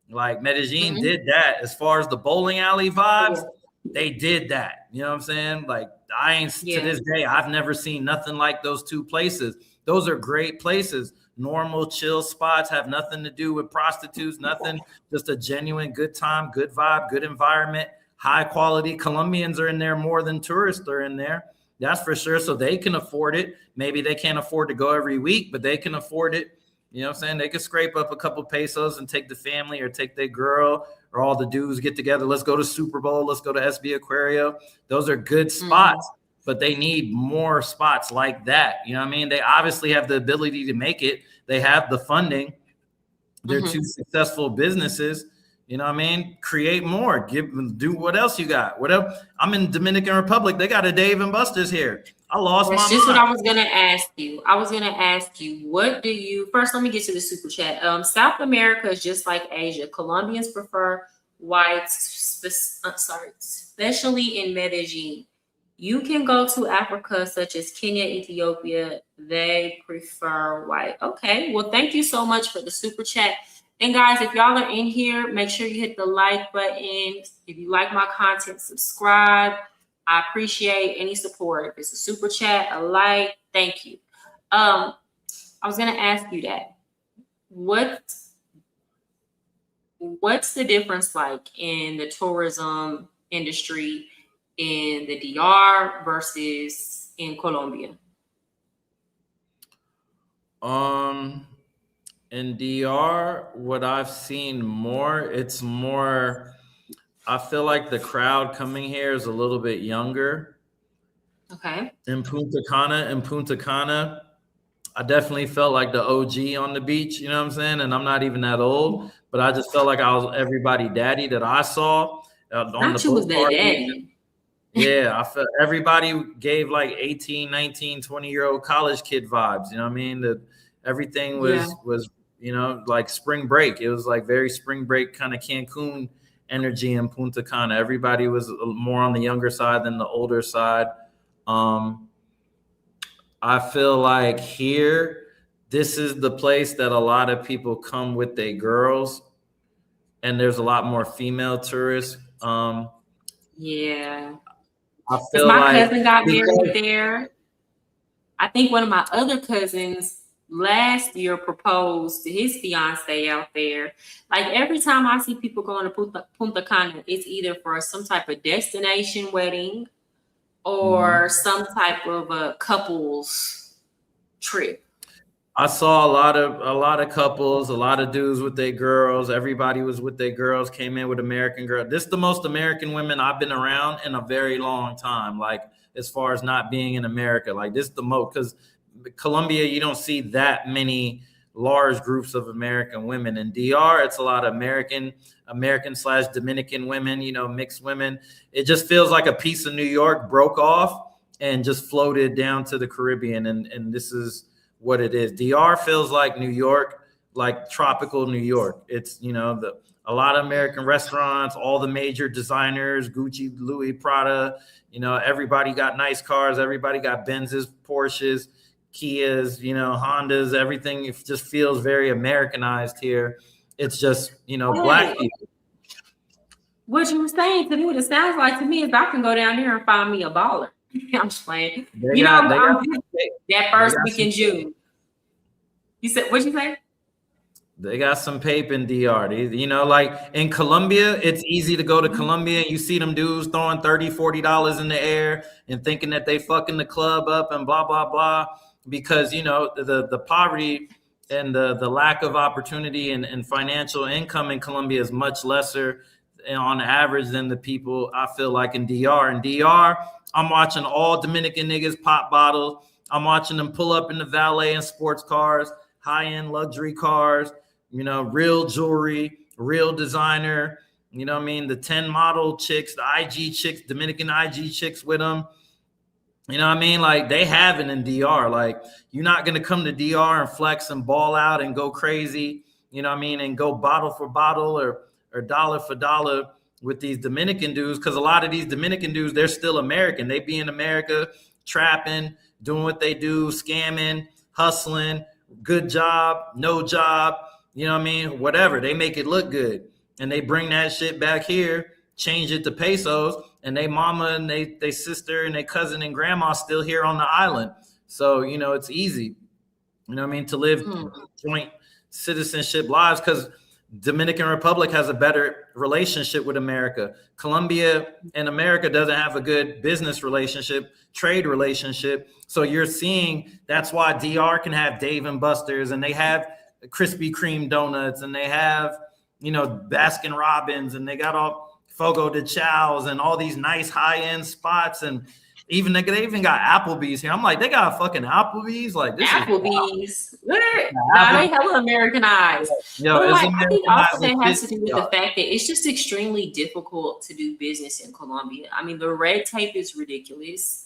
Like, Medellin did that. As far as the bowling alley vibes, they did that. You know what I'm saying? Like, to this day, I've never seen nothing like those two places. Those are great places. Normal, chill spots, have nothing to do with prostitutes, nothing. Just a genuine good time, good vibe, good environment, high quality. Colombians are in there more than tourists are in there. That's for sure. So they can afford it. Maybe they can't afford to go every week, but they can afford it. You know what I'm saying? They could scrape up a couple pesos and take the family or take their girl, or all the dudes get together. Let's go to Super Bowl. Let's go to SB Aquario. Those are good spots, but they need more spots like that. You know what I mean? They obviously have the ability to make it. They have the funding. They're two successful businesses. You know what I mean? Create more. Do what else you got. Whatever. I'm in Dominican Republic. They got a Dave and Buster's here. I lost That's my just mind. what I was gonna ask you. What do you first? Let me get to the super chat. South America is just like Asia. Colombians prefer whites, especially in Medellin. You can go to Africa, such as Kenya, Ethiopia. They prefer white. Okay. Well, thank you so much for the super chat. And guys, if y'all are in here, make sure you hit the like button. If you like my content, subscribe. I appreciate any support. If it's a super chat, a like, thank you. I was gonna ask you that. What's the difference like in the tourism industry in the DR versus in Colombia? In DR, what I've seen more, it's more, I feel like the crowd coming here is a little bit younger. Okay. In Punta Cana, I definitely felt like the OG on the beach, you know what I'm saying? And I'm not even that old, but I just felt like I was everybody daddy that I saw on the boat party. Daddy. Yeah, I felt everybody gave like 18, 19, 20-year-old college kid vibes, you know what I mean? Everything was, you know, like spring break. It was like very spring break kind of Cancun energy in Punta Cana. Everybody was more on the younger side than the older side. I feel like here, this is the place that a lot of people come with their girls, and there's a lot more female tourists. Yeah. I feel my like cousin got married there. I think one of my other cousins last year proposed to his fiance out there. Like, every time I see people going to Punta Cana, it's either for some type of destination wedding or some type of a couples trip. I saw a lot of couples, a lot of dudes with their girls. Everybody was with their girls, came in with American girls. This is the most American women I've been around in a very long time. Like, as far as not being in America, like, this is the most, because Colombia, you don't see that many large groups of American women. In DR, it's a lot of American/Dominican women, you know, mixed women. It just feels like a piece of New York broke off and just floated down to the Caribbean. And this is what it is. DR feels like New York, like tropical New York. It's, you know, a lot of American restaurants, all the major designers, Gucci, Louis, Prada, you know, everybody got nice cars. Everybody got Benzes, Porsches, Kias, you know, Hondas. Everything just feels very Americanized here. It's just, you know, black people. What you were saying to me, what it sounds like to me is I can go down there and find me a baller. I'm just playing. That first week in June. You said, what'd you say? They got some paper in DR. You know, like in Colombia, it's easy to go to Colombia and you see them dudes throwing $30, $40 in the air and thinking that they fucking the club up and blah, blah, blah. Because, you know, the poverty and the lack of opportunity and financial income in Colombia is much lesser on average than the people I feel like in DR. In DR, I'm watching all Dominican niggas pop bottles. I'm watching them pull up in the valet and sports cars, high-end luxury cars, real jewelry, real designer, the 10 model chicks, the IG chicks, Dominican IG chicks with them. Like they have it in DR. Like you're not going to come to DR and flex and ball out and go crazy, and go bottle for bottle or dollar for dollar with these Dominican dudes. Cause a lot of these Dominican dudes, they're still American. They be in America trapping, doing what they do, scamming, hustling, good job, no job, whatever. They make it look good. And they bring that shit back here, change it to pesos, and they mama and they sister and they cousin and grandma still here on the island. So, it's easy, to live joint citizenship lives because Dominican Republic has a better relationship with America. Colombia and America doesn't have a good business relationship, trade relationship. So you're seeing that's why DR can have Dave and Buster's and they have Krispy Kreme donuts and they have, Baskin Robbins and they got all Fogo de Chow's and all these nice high-end spots. And they even got Applebee's here. I'm like, they got fucking Applebee's? Like this Applebee's. What? No, they hella Americanized. But I think also that has to do with the fact that it's just extremely difficult to do business in Colombia. I mean, the red tape is ridiculous.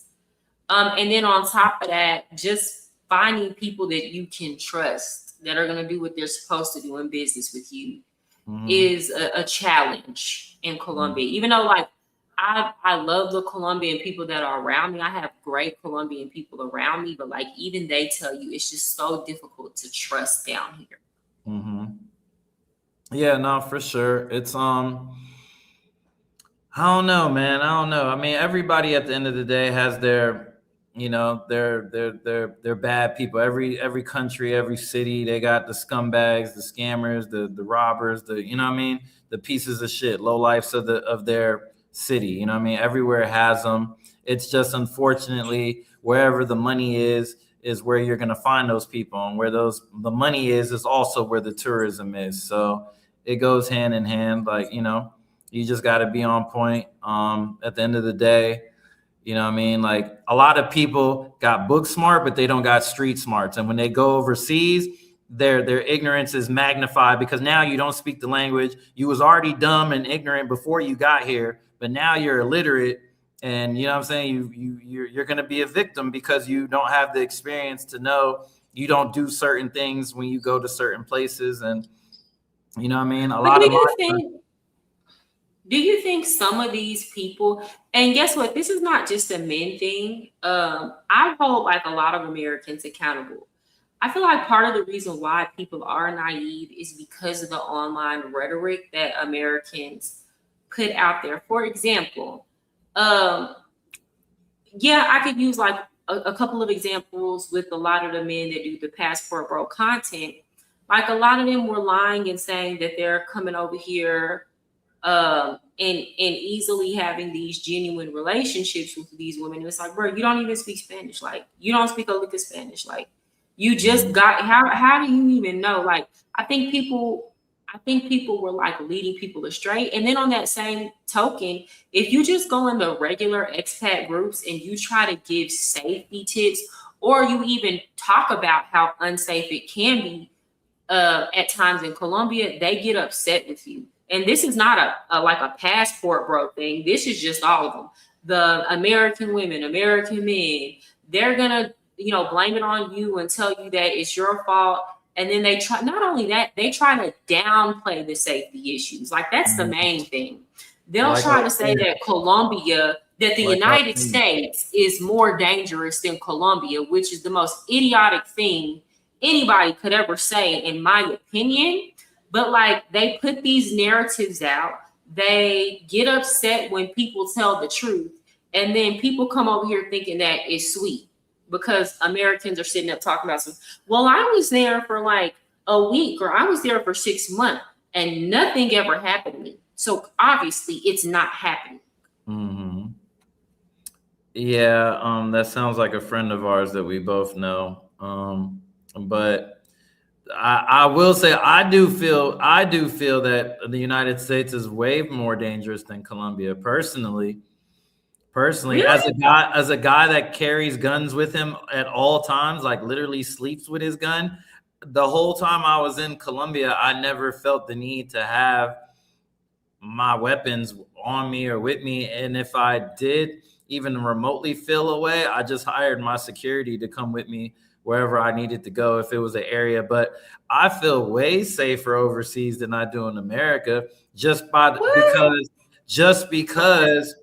And then on top of that, just finding people that you can trust that are going to do what they're supposed to do in business with you is a challenge in Colombia. Even though, like, I love the Colombian people that are around me. I have great Colombian people around me, but like even they tell you it's just so difficult to trust down here. Yeah, no, for sure. It's I don't know, man. I don't know. I mean, everybody at the end of the day has their they're bad people. Every country, every city, they got the scumbags, the scammers, the robbers, the pieces of shit, low lifes of their city. Everywhere has them. It's just unfortunately wherever the money is where you're going to find those people, and where the money is also where the tourism is. So it goes hand in hand. Like, you just got to be on point. At the end of the day, like a lot of people got book smart, but they don't got street smarts. And when they go overseas, their ignorance is magnified because now you don't speak the language. You was already dumb and ignorant before you got here, but now you're illiterate. And you're going to be a victim because you don't have the experience to know you don't do certain things when you go to certain places. And do you think some of these people, and guess what, this is not just a men thing. I hold like a lot of Americans accountable. I feel like part of the reason why people are naive is because of the online rhetoric that Americans put out there. For example, I could use like a couple of examples with a lot of the men that do the passport bro content. Like a lot of them were lying and saying that they're coming over here and easily having these genuine relationships with these women. And it's like, bro, you don't even speak Spanish. Like, you don't speak a lick of Spanish. Like, you just got, how do you even know? Like, I think people were like leading people astray. And then on that same token, if you just go in the regular expat groups and you try to give safety tips, or you even talk about how unsafe it can be at times in Colombia, they get upset with you. And this is not a passport bro thing. This is just all of them. The American women, American men, they're gonna, blame it on you and tell you that it's your fault. And then they try, not only that, they try to downplay the safety issues. Like, that's the main thing. They'll try to say that the United States is more dangerous than Colombia, which is the most idiotic thing anybody could ever say, in my opinion. But like, they put these narratives out. They get upset when people tell the truth. And then people come over here thinking that it's sweet because Americans are sitting up talking about well, I was there for like a week, or I was there for 6 months and nothing ever happened to me. So obviously it's not happening. Yeah, that sounds like a friend of ours that we both know. But I will say I do feel that the United States is way more dangerous than Colombia. Personally, really? as a guy that carries guns with him at all times, like literally sleeps with his gun, the whole time I was in Colombia, I never felt the need to have my weapons on me or with me. And if I did even remotely feel away, I just hired my security to come with me wherever I needed to go if it was an area. But I feel way safer overseas than I do in America just because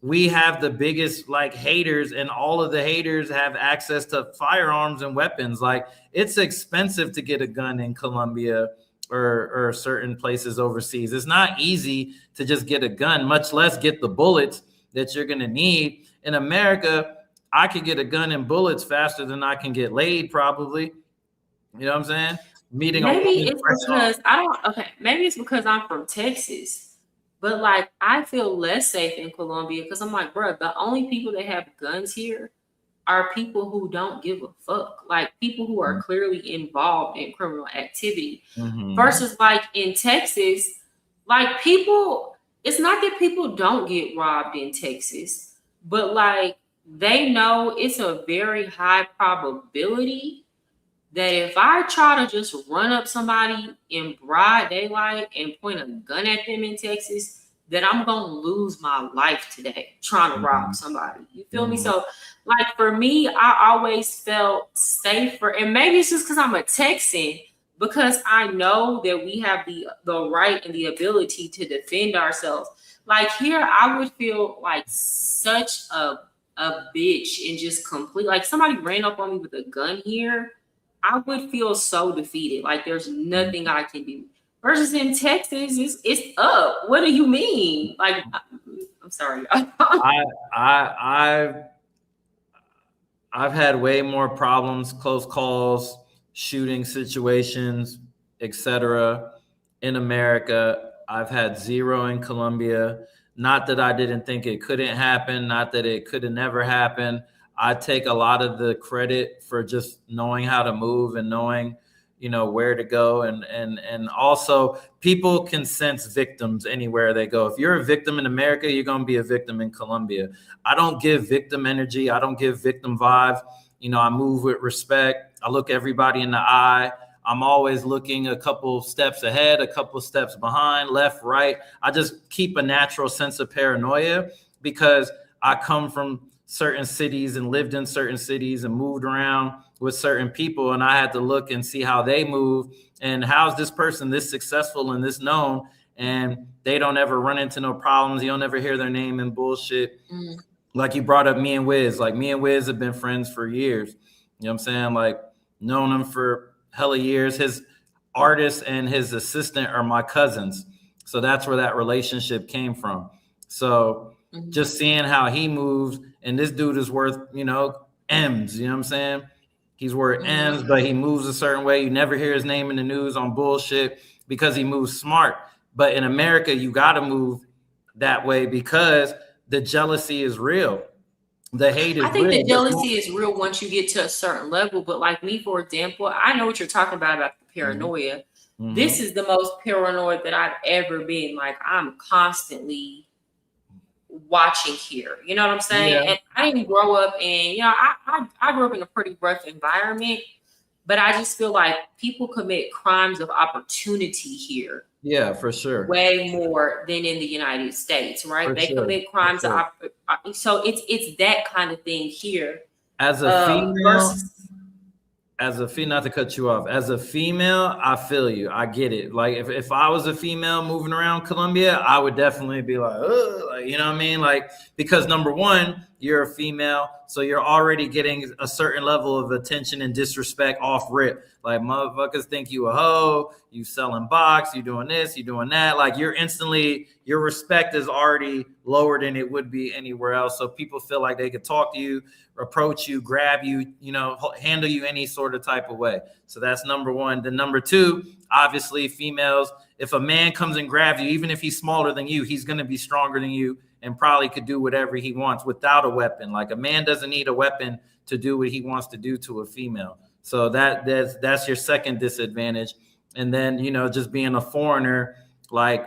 we have the biggest like haters, and all of the haters have access to firearms and weapons. Like, it's expensive to get a gun in Colombia or certain places overseas. It's not easy to just get a gun, much less get the bullets that you're going to need. In America, I could get a gun and bullets faster than I can get laid, probably. You know what I'm saying? Meeting Maybe it's because I don't. Okay, maybe it's because I'm from Texas, but like I feel less safe in Colombia because I'm like, bro, the only people that have guns here are people who don't give a fuck, like people who are clearly involved in criminal activity. Versus like in Texas, like people, it's not that people don't get robbed in Texas, but like they know it's a very high probability that if I try to just run up somebody in broad daylight and point a gun at them in Texas, that I'm gonna lose my life today trying to rob somebody. You feel me? So, like for me, I always felt safer, and maybe it's just because I'm a Texan, because I know that we have the right and the ability to defend ourselves. Like here, I would feel like such a bitch and just complete. Like somebody ran up on me with a gun here, I would feel so defeated. Like there's nothing I can do. Versus in Texas, it's up. What do you mean? Like, I'm sorry. I've had way more problems, close calls, shooting situations, etc. in America. I've had zero in Colombia. Not that I didn't think it couldn't happen, not that it could have never happened. I take a lot of the credit for just knowing how to move and knowing, where to go. And also people can sense victims anywhere they go. If you're a victim in America, you're going to be a victim in Colombia. I don't give victim energy. I don't give victim vibes. I move with respect. I look everybody in the eye. I'm always looking a couple steps ahead, a couple steps behind, left, right. I just keep a natural sense of paranoia because I come from certain cities and lived in certain cities and moved around with certain people. And I had to look and see how they move and how's this person this successful and this known, and they don't ever run into no problems. You don't ever hear their name in bullshit. Like you brought up me and Wiz. Like me and Wiz have been friends for years. You know what I'm saying? Like known him for hella years. His artist and his assistant are my cousins. So that's where that relationship came from. So just seeing how he moves, and this dude is worth, M's, you know what I'm saying? He's worth M's, but he moves a certain way. You never hear his name in the news on bullshit because he moves smart. But in America, you got to move that way because the jealousy is real. The hate is real. I think the jealousy is real once you get to a certain level. But like me, for example, I know what you're talking about the paranoia. This is the most paranoid that I've ever been. Like I'm constantly watching here. You know what I'm saying? Yeah. And I didn't grow up in, I grew up in a pretty rough environment, but I just feel like people commit crimes of opportunity here. Yeah, for sure. Way more than in the United States, right? They commit crimes of so it's that kind of thing here. As a female, not to cut you off, as a female, I feel you. I get it. Like if I was a female moving around Colombia, I would definitely be like, you know what I mean? Like, because number one, you're a female, so you're already getting a certain level of attention and disrespect off rip. Like motherfuckers think you a hoe, you selling box, you doing this, you doing that. Like your respect is already lower than it would be anywhere else. So people feel like they could talk to you, approach you, grab you, handle you any sort of type of way. So that's number one. Then number two, obviously females, if a man comes and grabs you, even if he's smaller than you, he's going to be stronger than you and probably could do whatever he wants without a weapon. Like a man doesn't need a weapon to do what he wants to do to a female. So that's your second disadvantage. And then, just being a foreigner, like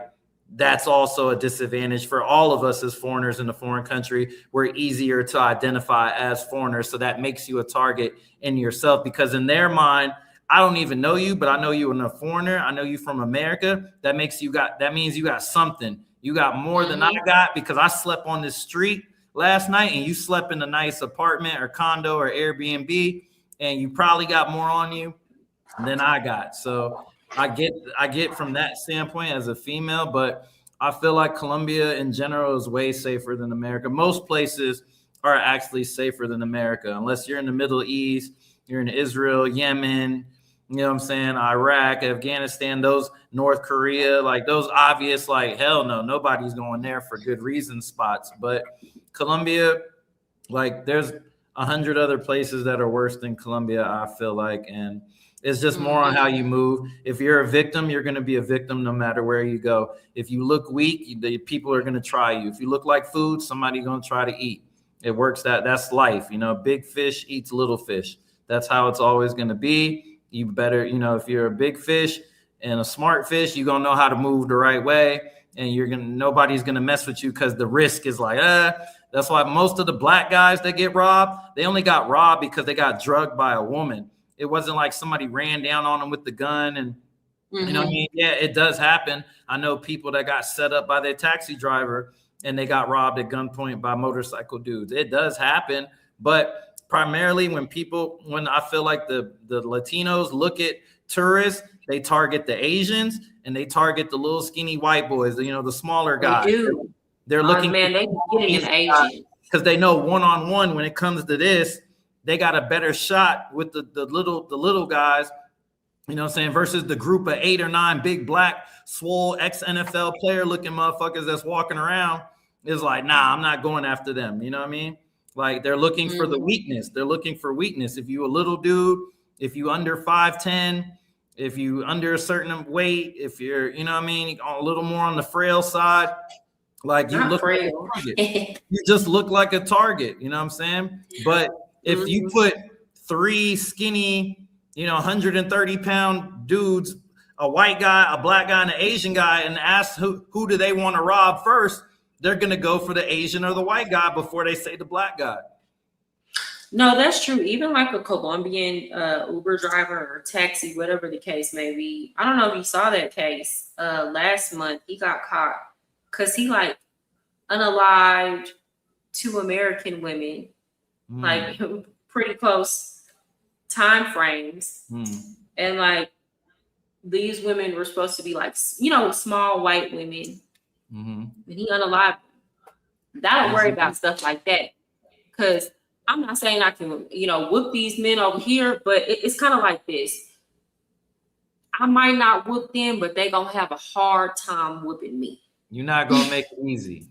that's also a disadvantage for all of us as foreigners in a foreign country. We're easier to identify as foreigners. So that makes you a target in yourself, because in their mind, I don't even know you, but I know you're a foreigner. I know you from America. That means you got something. You got more than I got, because I slept on this street last night and you slept in a nice apartment or condo or Airbnb, and you probably got more on you than I got. So I get from that standpoint as a female, but I feel like Colombia in general is way safer than America. Most places are actually safer than America, unless you're in the Middle East, you're in Israel, Yemen, you know what I'm saying, Iraq, Afghanistan, those, North Korea, like those obvious, like, hell no, nobody's going there for good reason spots. But Colombia, like, there's 100 other places that are worse than Colombia, I feel like. And it's just more on how you move. If you're a victim, you're going to be a victim no matter where you go. If you look weak, the people are going to try you. If you look like food, somebody's going to try to eat. It works. That's life. You know, big fish eats little fish. That's how it's always going to be. You better, you know, if you're a big fish and a smart fish, you're going to know how to move the right way. And nobody's going to mess with you, because the risk is like, that's why most of the black guys that get robbed, they only got robbed because they got drugged by a woman. It wasn't like somebody ran down on them with the gun. And you know what I mean? Yeah, it does happen. I know people that got set up by their taxi driver and they got robbed at gunpoint by motorcycle dudes. It does happen. But primarily when I feel like the Latinos look at tourists, they target the Asians and they target the little skinny white boys, you know, the smaller guys. They do. They're looking, man, they getting an Asian, because they know one-on-one when it comes to this, they got a better shot with the little guys, you know what I'm saying, versus the group of 8 or 9 big black swole ex-NFL player looking motherfuckers that's walking around. Is like, nah, I'm not going after them. You know what I mean? Like, they're looking for the weakness. They're looking for weakness. If you a little dude, if you under 5'10", if you under a certain weight, if you're, you know what I mean, a little more on the frail side, like you look like a target. You just look like a target, you know what I'm saying? But if you put 3 skinny, you know, 130-pound dudes, a white guy, a black guy, and an Asian guy, and ask who do they want to rob first, they're going to go for the Asian or the white guy before they say the black guy. No, that's true. Even like a Colombian Uber driver or taxi, whatever the case may be. I don't know if you saw that case last month. He got caught because he like unalived 2 American women, like pretty close time frames. And like these women were supposed to be like, you know, small white women. And he unalived them. I don't worry about stuff like that, because I'm not saying I can, you know, whoop these men over here, but it's kind of like this. I might not whoop them, but they gonna have a hard time whooping me. You're not gonna make it easy.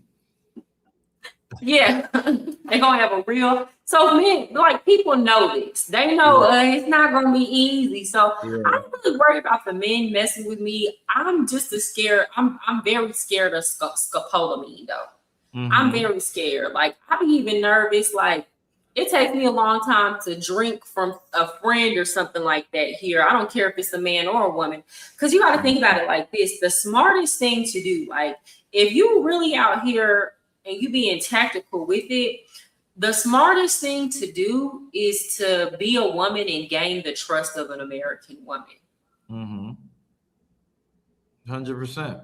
Yeah, they're gonna have a real. So men, like, people know this. They know it's not gonna be easy. So I'm really worried about the men messing with me. I'm just scared. I'm very scared of scopolamine though. I'm very scared. Like, I be even nervous. Like, it takes me a long time to drink from a friend or something like that here. I don't care if it's a man or a woman, because you got to think about it like this. The smartest thing to do, like, if you really out here and you being tactical with it, the smartest thing to do is to be a woman and gain the trust of an American woman. 100%.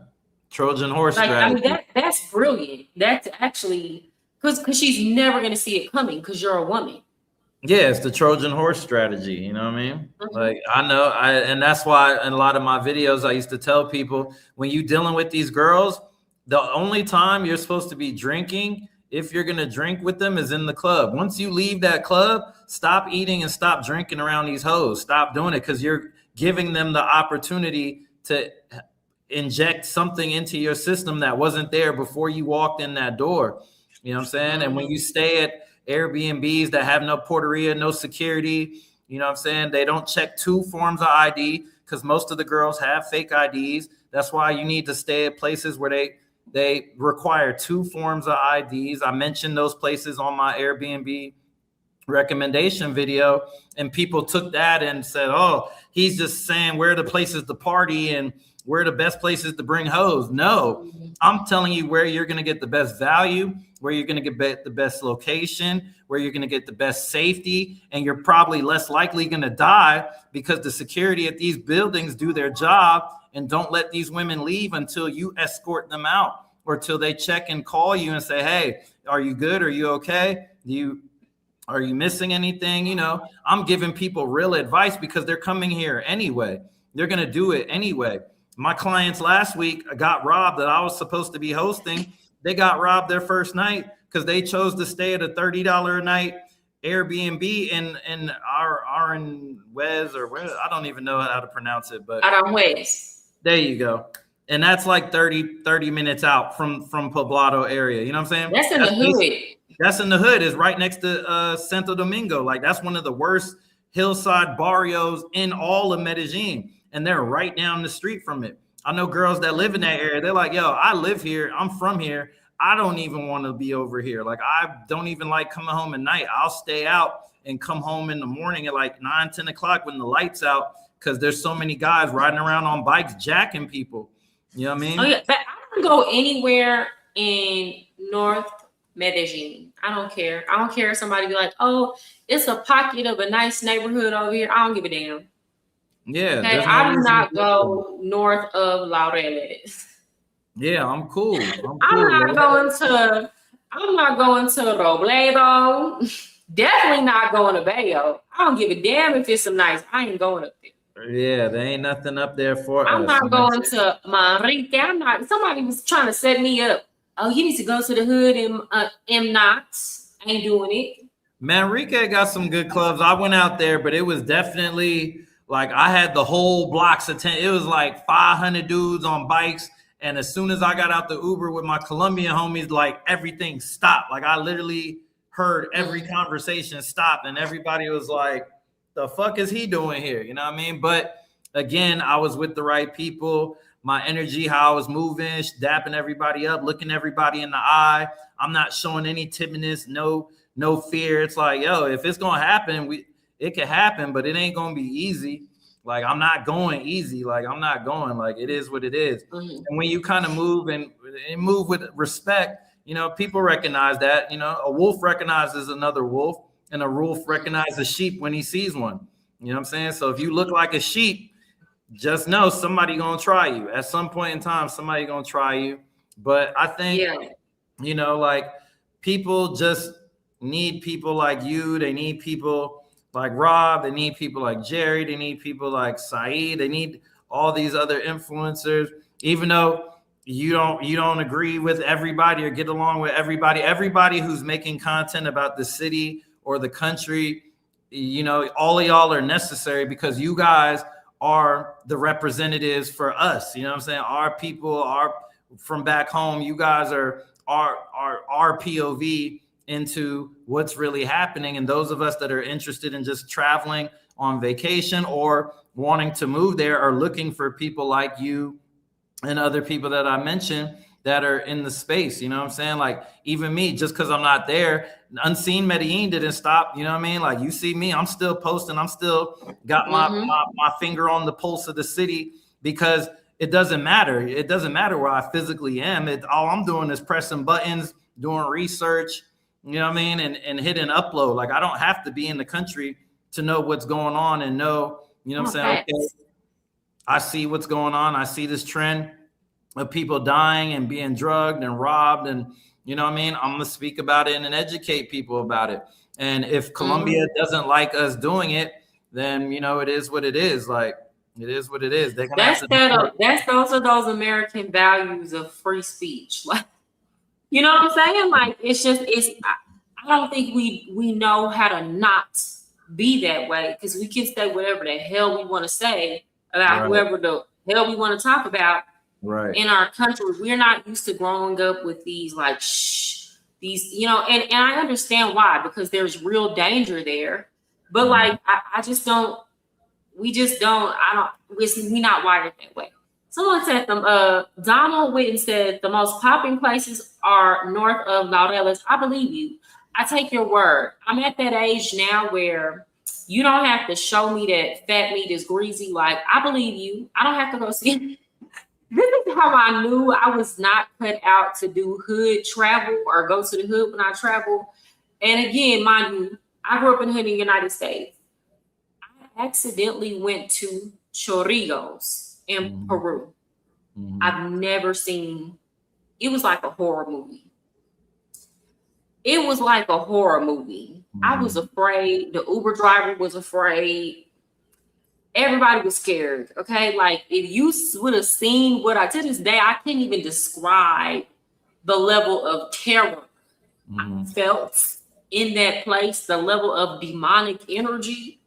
Trojan horse like, strategy. I mean, that's brilliant. That's actually, because she's never going to see it coming, because you're a woman. Yeah, it's the Trojan horse strategy. You know what I mean? Like, I know, and that's why in a lot of my videos, I used to tell people, when you dealing with these girls, the only time you're supposed to be drinking, if you're going to drink with them, is in the club. Once you leave that club, stop eating and stop drinking around these hoes. Stop doing it, because you're giving them the opportunity to inject something into your system that wasn't there before you walked in that door. You know what I'm saying? And when you stay at Airbnbs that have no porteria, no security, you know what I'm saying, they don't check 2 forms of ID, because most of the girls have fake IDs. That's why you need to stay at places where they require 2 forms of IDs. I mentioned those places on my Airbnb recommendation video, and people took that and said, oh, he's just saying where the places to party and where are the best places to bring hoes. No, I'm telling you where you're going to get the best value, where you're going to get the best location, where you're going to get the best safety, and you're probably less likely going to die because the security at these buildings do their job and don't let these women leave until you escort them out or till they check and call you and say, hey, are you good? Are you okay? Are you missing anything? You know, I'm giving people real advice because they're coming here anyway. They're going to do it anyway. My clients last week got robbed that I was supposed to be hosting. They got robbed their first night because they chose to stay at a $30 a night Airbnb in Wes or where, I don't even know how to pronounce it, but Wes. There you go. And that's like 30 minutes out from Poblado area. You know what I'm saying? That's in the hood. That's in the hood. Is right next to Santo Domingo. Like that's one of the worst hillside barrios in all of Medellin. And they're right down the street from it. I know girls that live in that area. They're like, yo, I live here. I'm from here. I don't even want to be over here. Like, I don't even like coming home at night. I'll stay out and come home in the morning at like 9, 10 o'clock when the light's out because there's so many guys riding around on bikes jacking people. You know what I mean? Oh, yeah. But I don't go anywhere in North Medellin. I don't care. I don't care if somebody be like, oh, it's a pocket of a nice neighborhood over here. I don't give a damn. Yeah. Okay, I do not go north of Laureles. Yeah, I'm cool. I'm not going to Robledo. Definitely not going to Bayo. I don't give a damn if it's some nice. I ain't going up there. Yeah, there ain't nothing up there for I'm us. not going to Manrique. Somebody was trying to set me up. Oh, you need to go to the hood and not. I ain't doing it. Manrique got some good clubs. I went out there, but it was definitely like I had the whole blocks attend. It was like 500 dudes on bikes. And as soon as I got out the Uber with my Colombian homies, like everything stopped. Like I literally heard every conversation stop and everybody was like, the fuck is he doing here? You know what I mean? But again, I was with the right people. My energy, how I was moving, dapping everybody up, looking everybody in the eye. I'm not showing any timidness, no fear. It's like, yo, if it's gonna happen, it can happen, but it ain't gonna be easy. Like I'm not going easy. Like I'm not going. Like it is what it is. Mm-hmm. And when you kind of move and move with respect, you know, people recognize that. You know, a wolf recognizes another wolf, and a wolf recognizes a sheep when he sees one. You know what I'm saying? So if you look like a sheep, just know somebody gonna try you. At some point in time, somebody gonna try you. But I think, you know, like people just need people like you. They need people like Rob, they need people like Jerry, they need people like Saeed, they need all these other influencers. Even though you don't agree with everybody or get along with everybody who's making content about the city or the country, you know, all of y'all are necessary because you guys are the representatives for us. You know what I'm saying? Our people are from back home. You guys are our POV into what's really happening. And those of us that are interested in just traveling on vacation or wanting to move there are looking for people like you and other people that I mentioned that are in the space. You know what I'm saying? Like even me, just because I'm not there, Unseen Medellin didn't stop. You know what I mean? Like you see me, I'm still posting. I'm still got my finger on the pulse of the city because it doesn't matter. It doesn't matter where I physically am. All I'm doing is pressing buttons, doing research, you know what I mean? And hitting upload. Like I don't have to be in the country to know what's going on and know, you know what I'm saying? Okay, I see what's going on. I see this trend of people dying and being drugged and robbed. And you know what I mean? I'm going to speak about it and educate people about it. And if Colombia doesn't like us doing it, then, you know, it is what it is. Like, it is what it is. That's also those American values of free speech. Like, you know what I'm saying? Like, I don't think we know how to not be that way because we can say whatever the hell we want to say about whoever the hell we want to talk about in our country. We're not used to growing up with these like, these, you know, and I understand why, because there's real danger there. But like, I just don't, we're not wired that way. Someone said Donald Whitten said the most popping places are north of Laureles. I believe you. I take your word. I'm at that age now where you don't have to show me that fat meat is greasy. Like, I believe you. I don't have to go see this is how I knew I was not cut out to do hood travel or go to the hood when I travel. And again, mind you, I grew up in the hood in the United States. I accidentally went to Chorrillos in Mhm. Peru. Mhm. I've never seen, it was like a horror movie. It was like a horror movie. I was Mhm. afraid. The Uber driver was afraid. Everybody was scared. Okay. Like if you would have seen what I, to this day, I can't even describe the level of terror I Mhm. felt in that place, the level of demonic energy.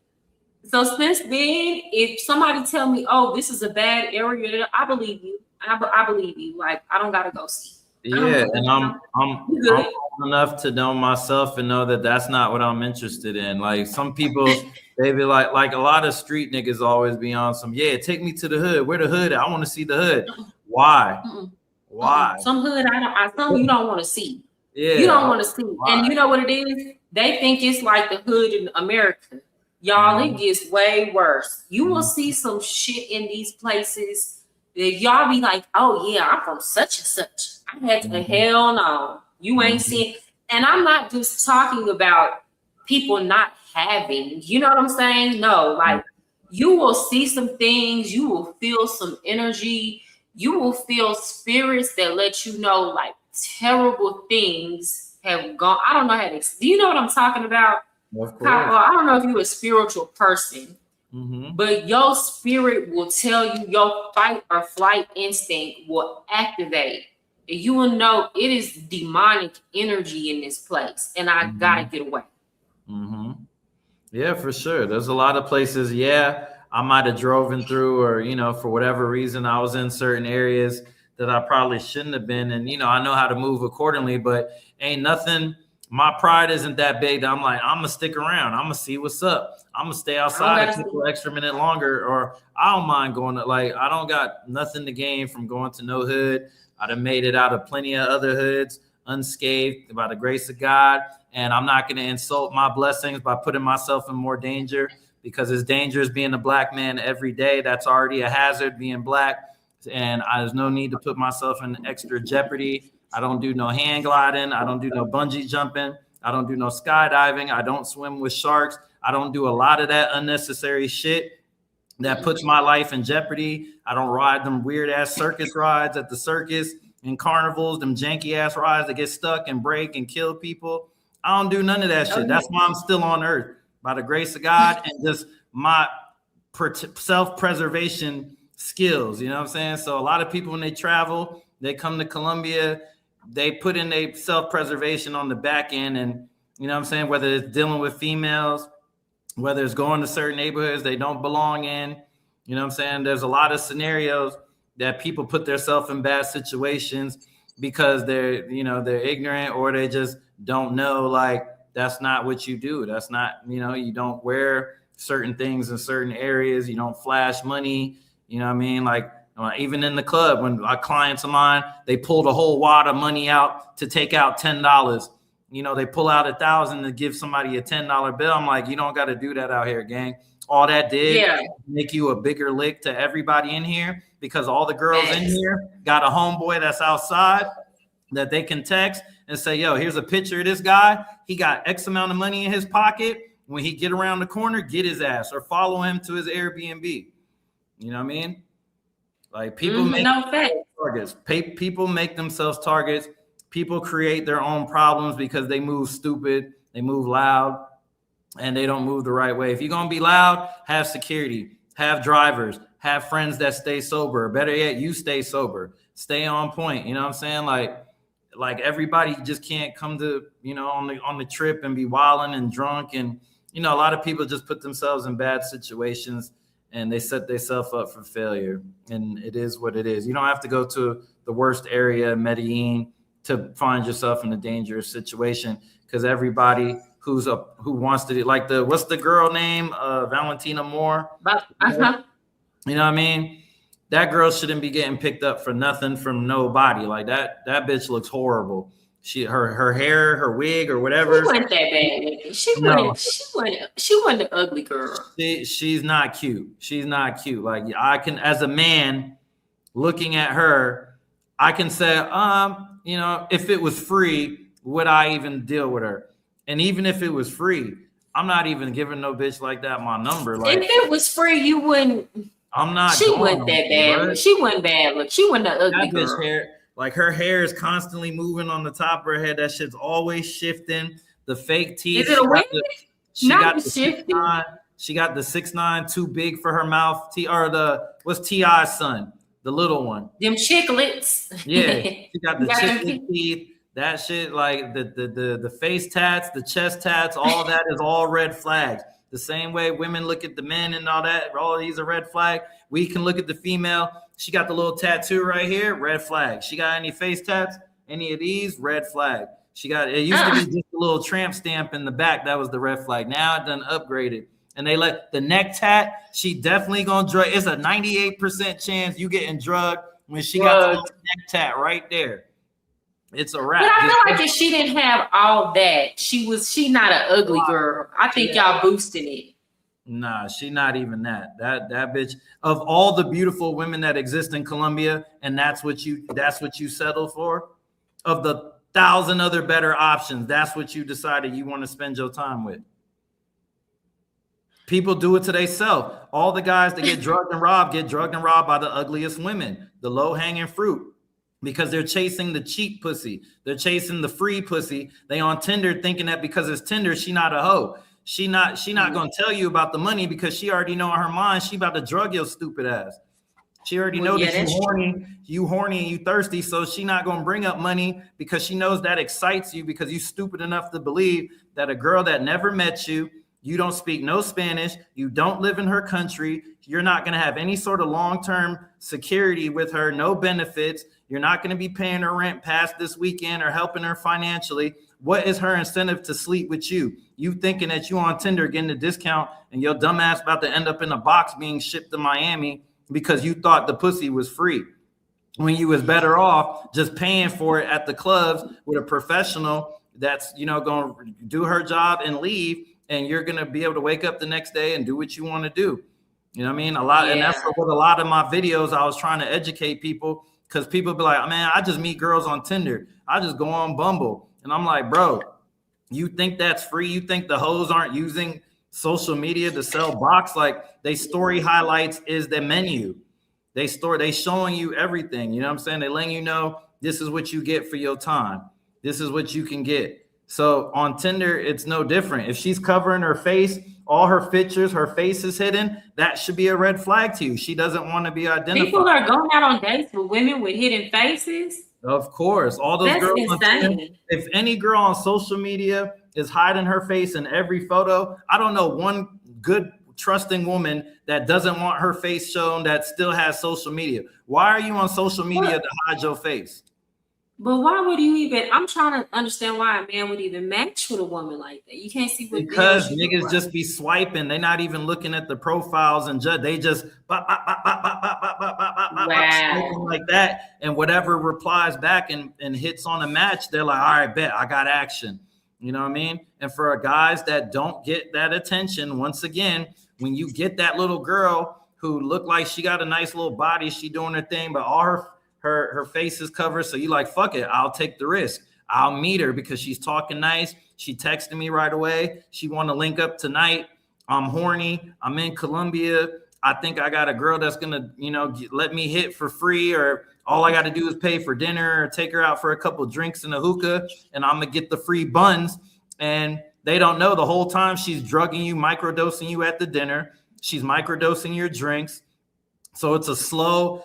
So since then, if somebody tell me, "Oh, this is a bad area," I believe you. I believe you. Like I don't gotta go see. I don't Yeah, know. and You know, you I'm good. old enough to know myself and know that that's not what I'm interested in. Like some people, they be like a lot of street niggas always be on some. Yeah, take me to the hood. Where the hood at? I want to see the hood. Why? Mm-mm, Why? some hood I don't. Some you don't want to see. You Yeah, don't want to see. And why? you know what it is? They think it's like the hood in America. Y'all, it Mhm. gets way worse. You will Mhm. see some shit in these places that y'all be like, "Oh yeah, I'm from such and such." I had to, Mhm. hell no. You ain't Mhm. seen. And I'm not just talking about people not having. You know what I'm saying? No, like you will see some things. You will feel some energy. You will feel spirits that let you know like terrible things have gone. I don't know how to. Do you know what I'm talking about? Of Kyle, course. I don't know if you're a spiritual person, Mhm. but your spirit will tell you your fight or flight instinct will activate. And you will know it is demonic energy in this place, and I gotta Mhm. get away. Mhm. Yeah, for sure. There's a lot of places, yeah, I might have driven through or, for whatever reason I was in certain areas that I probably shouldn't have been. And, I know how to move accordingly, but ain't nothing. My pride isn't that big that I'm like, I'm gonna stick around. I'm gonna see what's up. I'm gonna stay I don't outside a gotta see. couple extra minute longer, or I don't mind going to I don't got nothing to gain from going to no hood. I'd have made it out of plenty of other hoods unscathed by the grace of God. And I'm not going to insult my blessings by putting myself in more danger because it's dangerous being a black man every day. That's already a hazard being black. And there's no need to put myself in extra jeopardy. I don't do no hand gliding. I don't do no bungee jumping. I don't do no skydiving. I don't swim with sharks. I don't do a lot of that unnecessary shit that puts my life in jeopardy. I don't ride them weird ass circus rides at the circus and carnivals, them janky ass rides that get stuck and break and kill people. I don't do none of that Oh shit. yeah. That's why I'm still on earth by the grace of God and just my self-preservation skills. You know what I'm saying? So a lot of people when they travel, they come to Colombia, they put in their self-preservation on the back end, and you know what I'm saying, whether it's dealing with females, whether it's going to certain neighborhoods they don't belong in. You know what I'm saying? There's a lot of scenarios that people put themselves in bad situations because they're ignorant or they just don't know, like, that's not what you do. That's not, you don't wear certain things in certain areas. You don't flash money. You know what I mean? Like, even in the club, when our clients of mine, they pulled a whole wad of money out to take out $10. They pull out 1,000 to give somebody a $10 bill. I'm like, you don't got to do that out here, gang. All that did Yeah. make you a bigger lick to everybody in here because all the girls in Facts. here got a homeboy that's outside that they can text and say, yo, here's a picture of this guy. He got X amount of money in his pocket. When he get around the corner, get his ass or follow him to his Airbnb. You know what I mean? Like people make No facts. targets. People make themselves targets. People create their own problems because they move stupid, they move loud, and they don't move the right way. If you're gonna be loud, have security, have drivers, have friends that stay sober. Better yet, you stay sober, stay on point. You know what I'm saying? Like everybody just can't come to on the trip and be wilding and drunk, and a lot of people just put themselves in bad situations and they set themselves up for failure. And it is what it is. You don't have to go to the worst area, Medellin, to find yourself in a dangerous situation because everybody who wants to like what's the girl name? Valentina Moore. But You know what I mean? That girl shouldn't be getting picked up for nothing from nobody. Like that bitch looks horrible. Her hair, her wig or she whatever. wasn't that bad. She No, wasn't. She wasn't an ugly girl. she's not cute. She's not cute. Like I can, as a man, looking at her, I can say, you know, if it was free, would I even deal with her? And even if it was free, I'm not even giving no bitch like that my number. Like, if it was free, you wouldn't. I'm not. She wasn't that bad. She wasn't bad. Look, she wasn't an ugly girl. Hair, like her hair is constantly moving on the top of her head. That shit's always shifting. The fake teeth. Is it a wig? She Not got the 6'9". She got the 6'9", too big for her mouth. What's T.I.'s son? The little one. Them chiclets. Yeah, she got the chiclet teeth. That shit, like the face tats, the chest tats, all that is all red flags. The same way women look at the men and all that, all these are red flag. We can look at the female. She got the little tattoo right here, red flag. She got any face tats? Any of these? Red flag. She got, it used to be just a little tramp stamp in the back. That was the red flag. Now it done upgraded. And they let the neck tat, she definitely gonna drug. It's a 98% chance you getting drugged when she got the little neck tat right there. It's a wrap. But I feel like if she didn't have all that, she not an ugly girl. I think y'all boosting it. Nah, she not even that. That bitch, of all the beautiful women that exist in Colombia, and that's what you settle for. Of the 1,000 other better options, that's what you decided you want to spend your time with. People do it to themselves. All the guys that get drugged and robbed by the ugliest women, the low-hanging fruit. Because they're chasing the cheap pussy. They're chasing the free pussy. They on Tinder thinking that because it's Tinder, she not a hoe. She not gonna tell you about the money because she already know in her mind she about to drug your stupid ass. She already know that you horny and you thirsty, so she not gonna bring up money because she knows that excites you because you stupid enough to believe that a girl that never met you, you don't speak no Spanish, you don't live in her country, you're not gonna have any sort of long-term security with her, no benefits. You're not going to be paying her rent past this weekend or helping her financially. What is her incentive to sleep with you? You thinking that you on Tinder getting a discount and your dumb ass about to end up in a box being shipped to Miami because you thought the pussy was free when you was better off just paying for it at the clubs with a professional that's, you know, going to do her job and leave, and you're going to be able to wake up the next day and do what you want to do. You know what I mean? And that's what a lot of my videos I was trying to educate people. Because people be like, man, I just meet girls on Tinder. I just go on Bumble. And I'm like, bro, you think that's free? You think the hoes aren't using social media to sell box? Like, they story highlights is the menu. They showing you everything. You know what I'm saying? They letting you know this is what you get for your time. This is what you can get. So on Tinder, it's no different. If she's covering her face, all her features, her face is hidden, that should be a red flag to you. She doesn't want to be identified. People are going out on dates with women with hidden faces. Of course. All those girls. If any girl on social media is hiding her face in every photo, I don't know one good, trusting woman that doesn't want her face shown that still has social media. Why are you on social media to hide your face? But why would you even? I'm trying to understand why a man would even match with a woman like that. You can't see what because niggas just be swiping. They're not even looking at the profiles and judge. They just swiping like that, and whatever replies back and hits on a match, they're like, all right, bet I got action. You know what I mean? And for guys that don't get that attention, once again, when you get that little girl who looked like she got a nice little body, she doing her thing, but all her face is covered. So you like, fuck it. I'll take the risk. I'll meet her because she's talking nice. She texted me right away. She want to link up tonight. I'm horny. I'm in Colombia. I think I got a girl that's going to, you know, let me hit for free, or all I got to do is pay for dinner or take her out for a couple of drinks in a hookah, and I'm going to get the free buns. And they don't know the whole time she's drugging you, microdosing you at the dinner. She's microdosing your drinks. So it's a slow,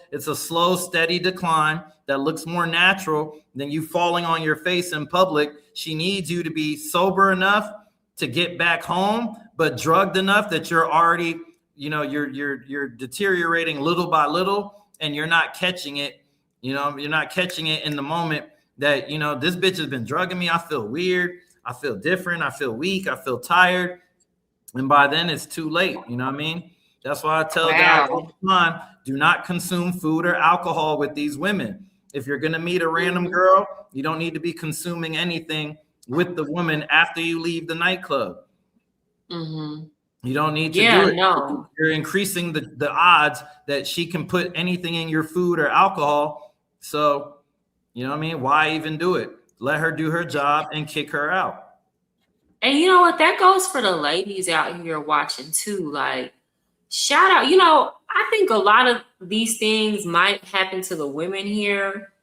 steady decline that looks more natural than you falling on your face in public. She needs you to be sober enough to get back home, but drugged enough that you're already, you know, you're deteriorating little by little, and you're not catching it. You know, you're not catching it in the moment that, you know, this bitch has been drugging me. I feel weird. I feel different. I feel weak. I feel tired. And by then it's too late. You know what I mean? That's why I tell guys all the time, do not consume food or alcohol with these women. If you're going to meet a random girl, you don't need to be consuming anything with the woman after you leave the nightclub. Mm-hmm. You don't need to do Yeah, it. no. You're increasing the odds that she can put anything in your food or alcohol. So, you know what I mean? Why even do it? Let her do her job and kick her out. And you know what? That goes for the ladies out here watching too. Like, shout out. You know, I think a lot of these things might happen to the women here,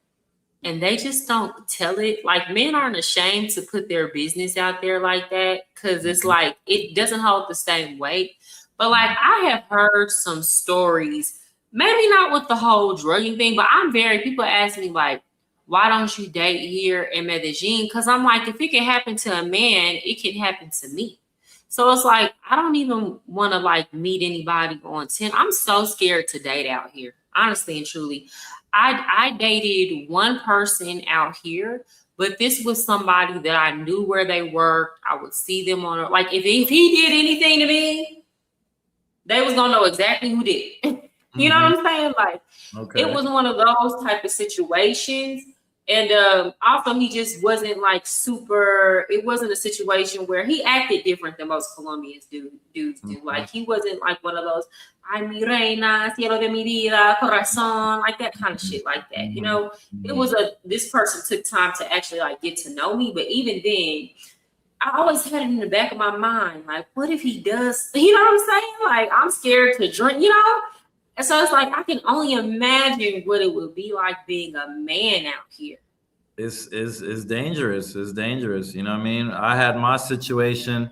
and they just don't tell it. Like, men aren't ashamed to put their business out there like that because it's Mhm. like it doesn't hold the same weight. But like, I have heard some stories, maybe not with the whole drugging thing, but people ask me like, why don't you date here in Medellin? Because I'm like, if it can happen to a man, it can happen to me. So it's like I don't even want to like meet anybody on 10. I'm so scared to date out here, honestly and truly. I dated one person out here, but this was somebody that I knew where they worked. I would see them on like if he did anything to me, they was gonna know exactly who did. You know Mhm. what I'm saying? Like it Okay. was one of those type of situations. And also he just wasn't like super, it wasn't a situation where he acted different than most Colombians dudes do. Mhm. Like he wasn't like one of those, ay mi reina, cielo de mi vida, corazon, like that kind of shit like that. You Mhm. know, it Mhm. was this person took time to actually like get to know me. But even then, I always had it in the back of my mind, like, what if he does? You know what I'm saying? Like, I'm scared to drink, you know? And so it's like, I can only imagine what it would be like being a man out here. It's dangerous. It's dangerous. You know what I mean? I had my situation,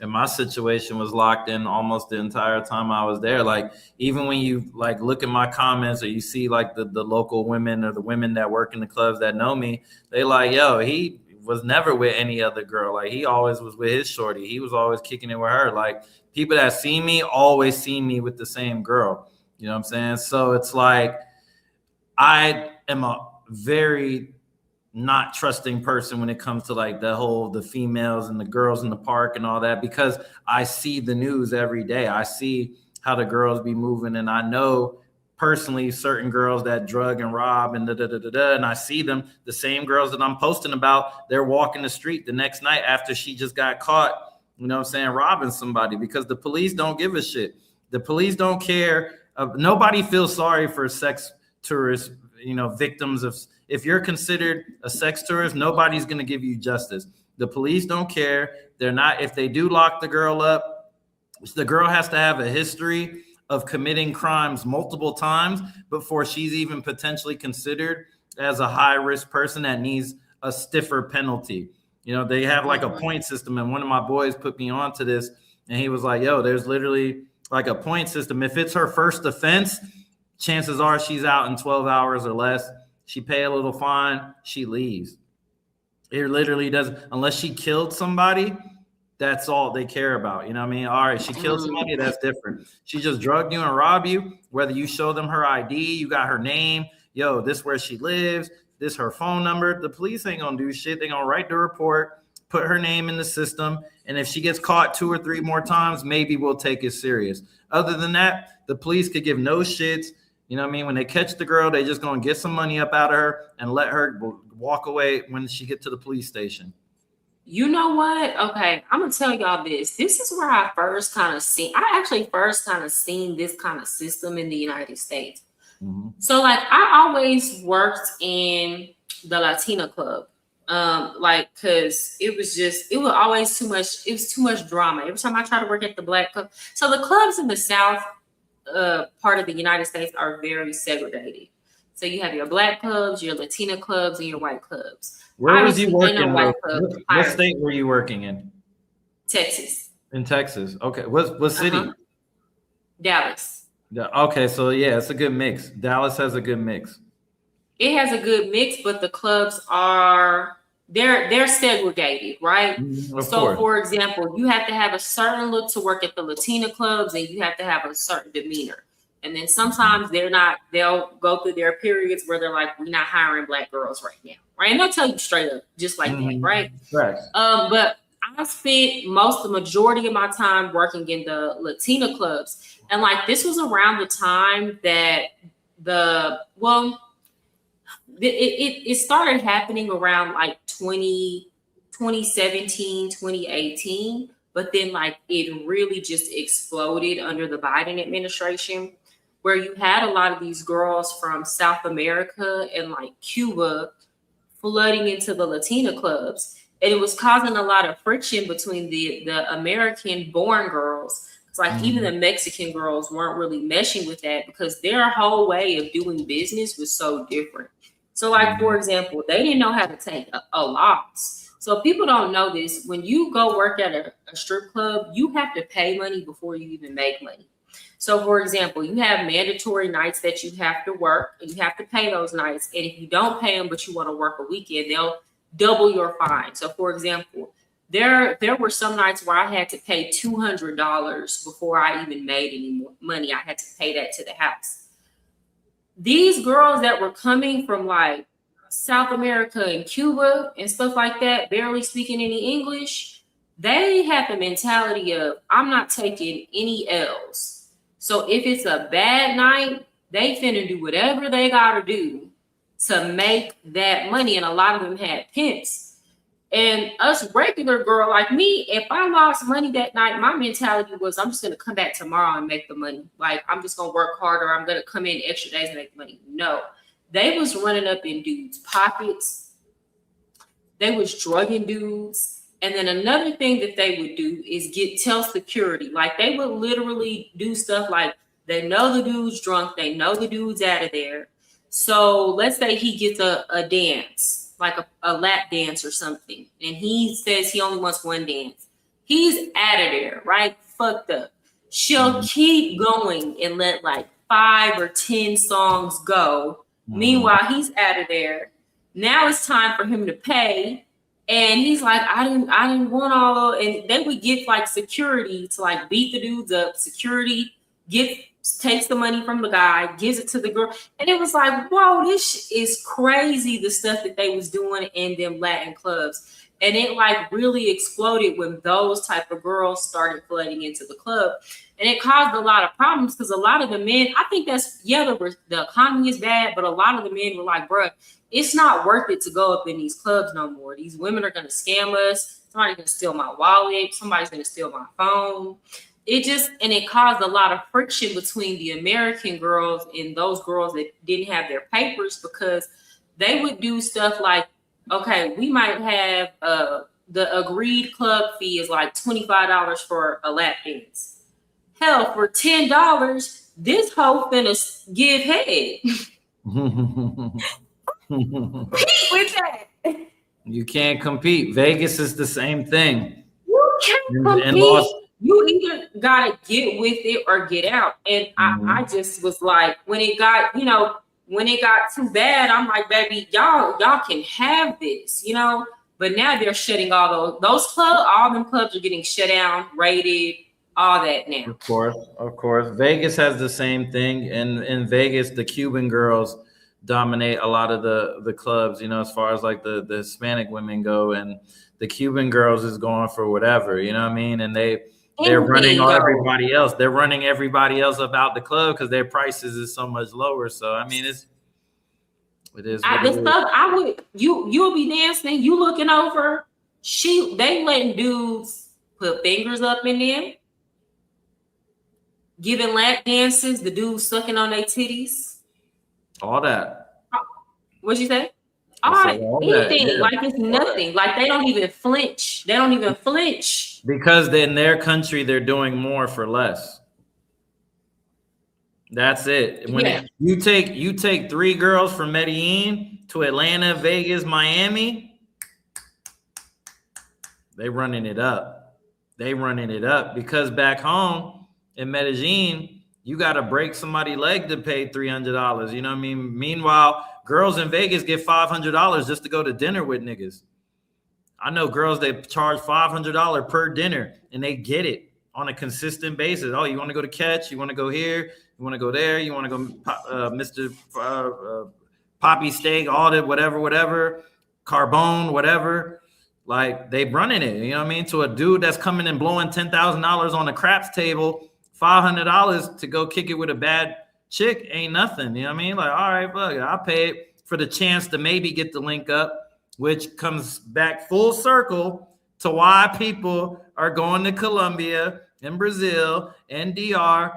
and my situation was locked in almost the entire time I was there. Like even when you like look at my comments or you see like the local women or the women that work in the clubs that know me, they like, yo, he was never with any other girl. Like he always was with his shorty. He was always kicking it with her. Like people that see me always see me with the same girl. You know what I'm saying? So it's like I am a very not trusting person when it comes to like the females and the girls in the park and all that, because I see the news every day. I see how the girls be moving, and I know personally certain girls that drug and rob and da da da da da, and I see them, the same girls that I'm posting about, they're walking the street the next night after she just got caught, you know what I'm saying, robbing somebody, because the police don't give a shit. The police don't care. Nobody feels sorry for sex tourists, you know, victims of, if you're considered a sex tourist, nobody's going to give you justice. The police don't care. They're not, if they do lock the girl up, the girl has to have a history of committing crimes multiple times before she's even potentially considered as a high risk person that needs a stiffer penalty. You know, they have like a Mhm. point system, and one of my boys put me onto this, and he was like, yo, there's literally like a point system. If it's her first offense, chances are she's out in 12 hours or less. She pay a little fine, she leaves. It literally does, unless she killed somebody, that's all they care about. You know what I mean? All right, she killed Mm. somebody, that's different. She just drugged you and robbed you, whether you show them her ID, you got her name, yo, this where she lives, this her phone number. The police ain't gonna do shit. They gonna write the report, put her name in the system, and if she gets caught 2 or 3 more times, maybe we'll take it serious. Other than that, the police could give no shits. You know what I mean? When they catch the girl, they just gonna get some money up out of her and let her walk away when she get to the police station. You know what? Okay, I'm gonna tell y'all this. This is where I first kind of seen. I actually first kind of seen this kind of system in the United States. Mhm. So like I always worked in the Latina club. Like cause it was always too much, it was too much drama. Every time I try to work at the black club. So the clubs in the South part of the United States are very segregated. So you have your black clubs, your Latina clubs, and your white clubs. Where was you Obviously, ain't no working white though? club What higher state were you working in? Texas. In Texas. Okay. What Uh-huh. city? Dallas. Yeah, okay, so yeah, it's a good mix. Dallas has a good mix. It has a good mix, but the clubs are they're segregated, right? Mhm, of So course. for example, you have to have a certain look to work at the Latina clubs and you have to have a certain demeanor. And then sometimes they'll go through their periods where they're like, we're not hiring black girls right now. Right. And they'll tell you straight up, just like that, right? Facts. But I spent the majority of my time working in the Latina clubs. And like this was around the time that the well, it started happening around like 2017, 2018, but then like it really just exploded under the Biden administration, where you had a lot of these girls from South America and like Cuba flooding into the Latina clubs. And it was causing a lot of friction between the American born girls. It's like even the Mexican girls weren't really meshing with that because their whole way of doing business was so different. So, like, for example, they didn't know how to take a loss. So people don't know this. When you go work at a strip club, you have to pay money before you even make money. So, for example, you have mandatory nights that you have to work, and you have to pay those nights. And if you don't pay them, but you want to work a weekend, they'll double your fine. So, for example, there were some nights where I had to pay $200 before I even made any more money. I had to pay that to the house. These girls that were coming from like South America and Cuba and stuff like that, barely speaking any English, they had the mentality of, I'm not taking any L's. So if it's a bad night, they finna do whatever they gotta do to make that money. And a lot of them had pimps. And us regular girl like me, if I lost money that night, my mentality was, I'm just gonna come back tomorrow and make the money. Like, I'm just gonna work harder. I'm gonna come in extra days and make money. No, they was running up in dudes' pockets. They was drugging dudes. And then another thing that they would do is tell security. Like, they would literally do stuff like, they know the dude's drunk, they know the dude's out of there. So let's say he gets a dance, like a lap dance or something, and he says he only wants one dance. He's out of there, right? Fucked up. She'll keep going and let like 5 or 10 songs go. Meanwhile, he's out of there. Now it's time for him to pay. And he's like, I didn't want all of, and they would get like security to like beat the dudes up. Security takes the money from the guy, gives it to the girl. And it was like, whoa, this is crazy, the stuff that they was doing in them Latin clubs. And it like really exploded when those type of girls started flooding into the club. And it caused a lot of problems because a lot of the men, I think that's, the economy is bad, but a lot of the men were like, bruh, it's not worth it to go up in these clubs no more. These women are going to scam us. Somebody's going to steal my wallet. Somebody's going to steal my phone. It caused a lot of friction between the American girls and those girls that didn't have their papers, because they would do stuff like, okay, we might have the agreed club fee is like $25 for a lap dance. Hell, for $10, this hoe finna give head. Compete with that. You can't compete. Vegas is the same thing. You can't compete. You either gotta get with it or get out. And I just was like, when it got too bad, I'm like, baby, y'all can have this, But now they're shutting all those clubs. All them clubs are getting shut down, raided, all that now. Of course. Vegas has the same thing. And in Vegas, the Cuban girls dominate a lot of the clubs, as far as like the Hispanic women go, and the Cuban girls is going for whatever, you know what I mean? And they're running on everybody else. They're running everybody else about the club because their prices is so much lower. So I mean, it is. You'll be dancing, you looking over. They letting dudes put fingers up in them, giving lap dances. The dudes sucking on their titties. All that. What'd you say? Anything. That, yeah. Like it's nothing. Like they don't even flinch. Because in their country, they're doing more for less. That's it. When you take 3 girls from Medellin to Atlanta, Vegas, Miami, they running it up. Because back home in Medellin, you got to break somebody's leg to pay $300. You know what I mean? Meanwhile, girls in Vegas get $500 just to go to dinner with niggas. I know girls that charge $500 per dinner, and they get it on a consistent basis. Oh, you want to go to Catch? You want to go here? You want to go there? You want to go Mr. Poppy Steak, all that, whatever, Carbone, whatever. Like, they running it, you know what I mean? To a dude that's coming and blowing $10,000 on a craps table, $500 to go kick it with a bad chick ain't nothing. You know what I mean? Like, all right, fuck, I'll pay it for the chance to maybe get the link up, which comes back full circle to why people are going to Colombia and Brazil and DR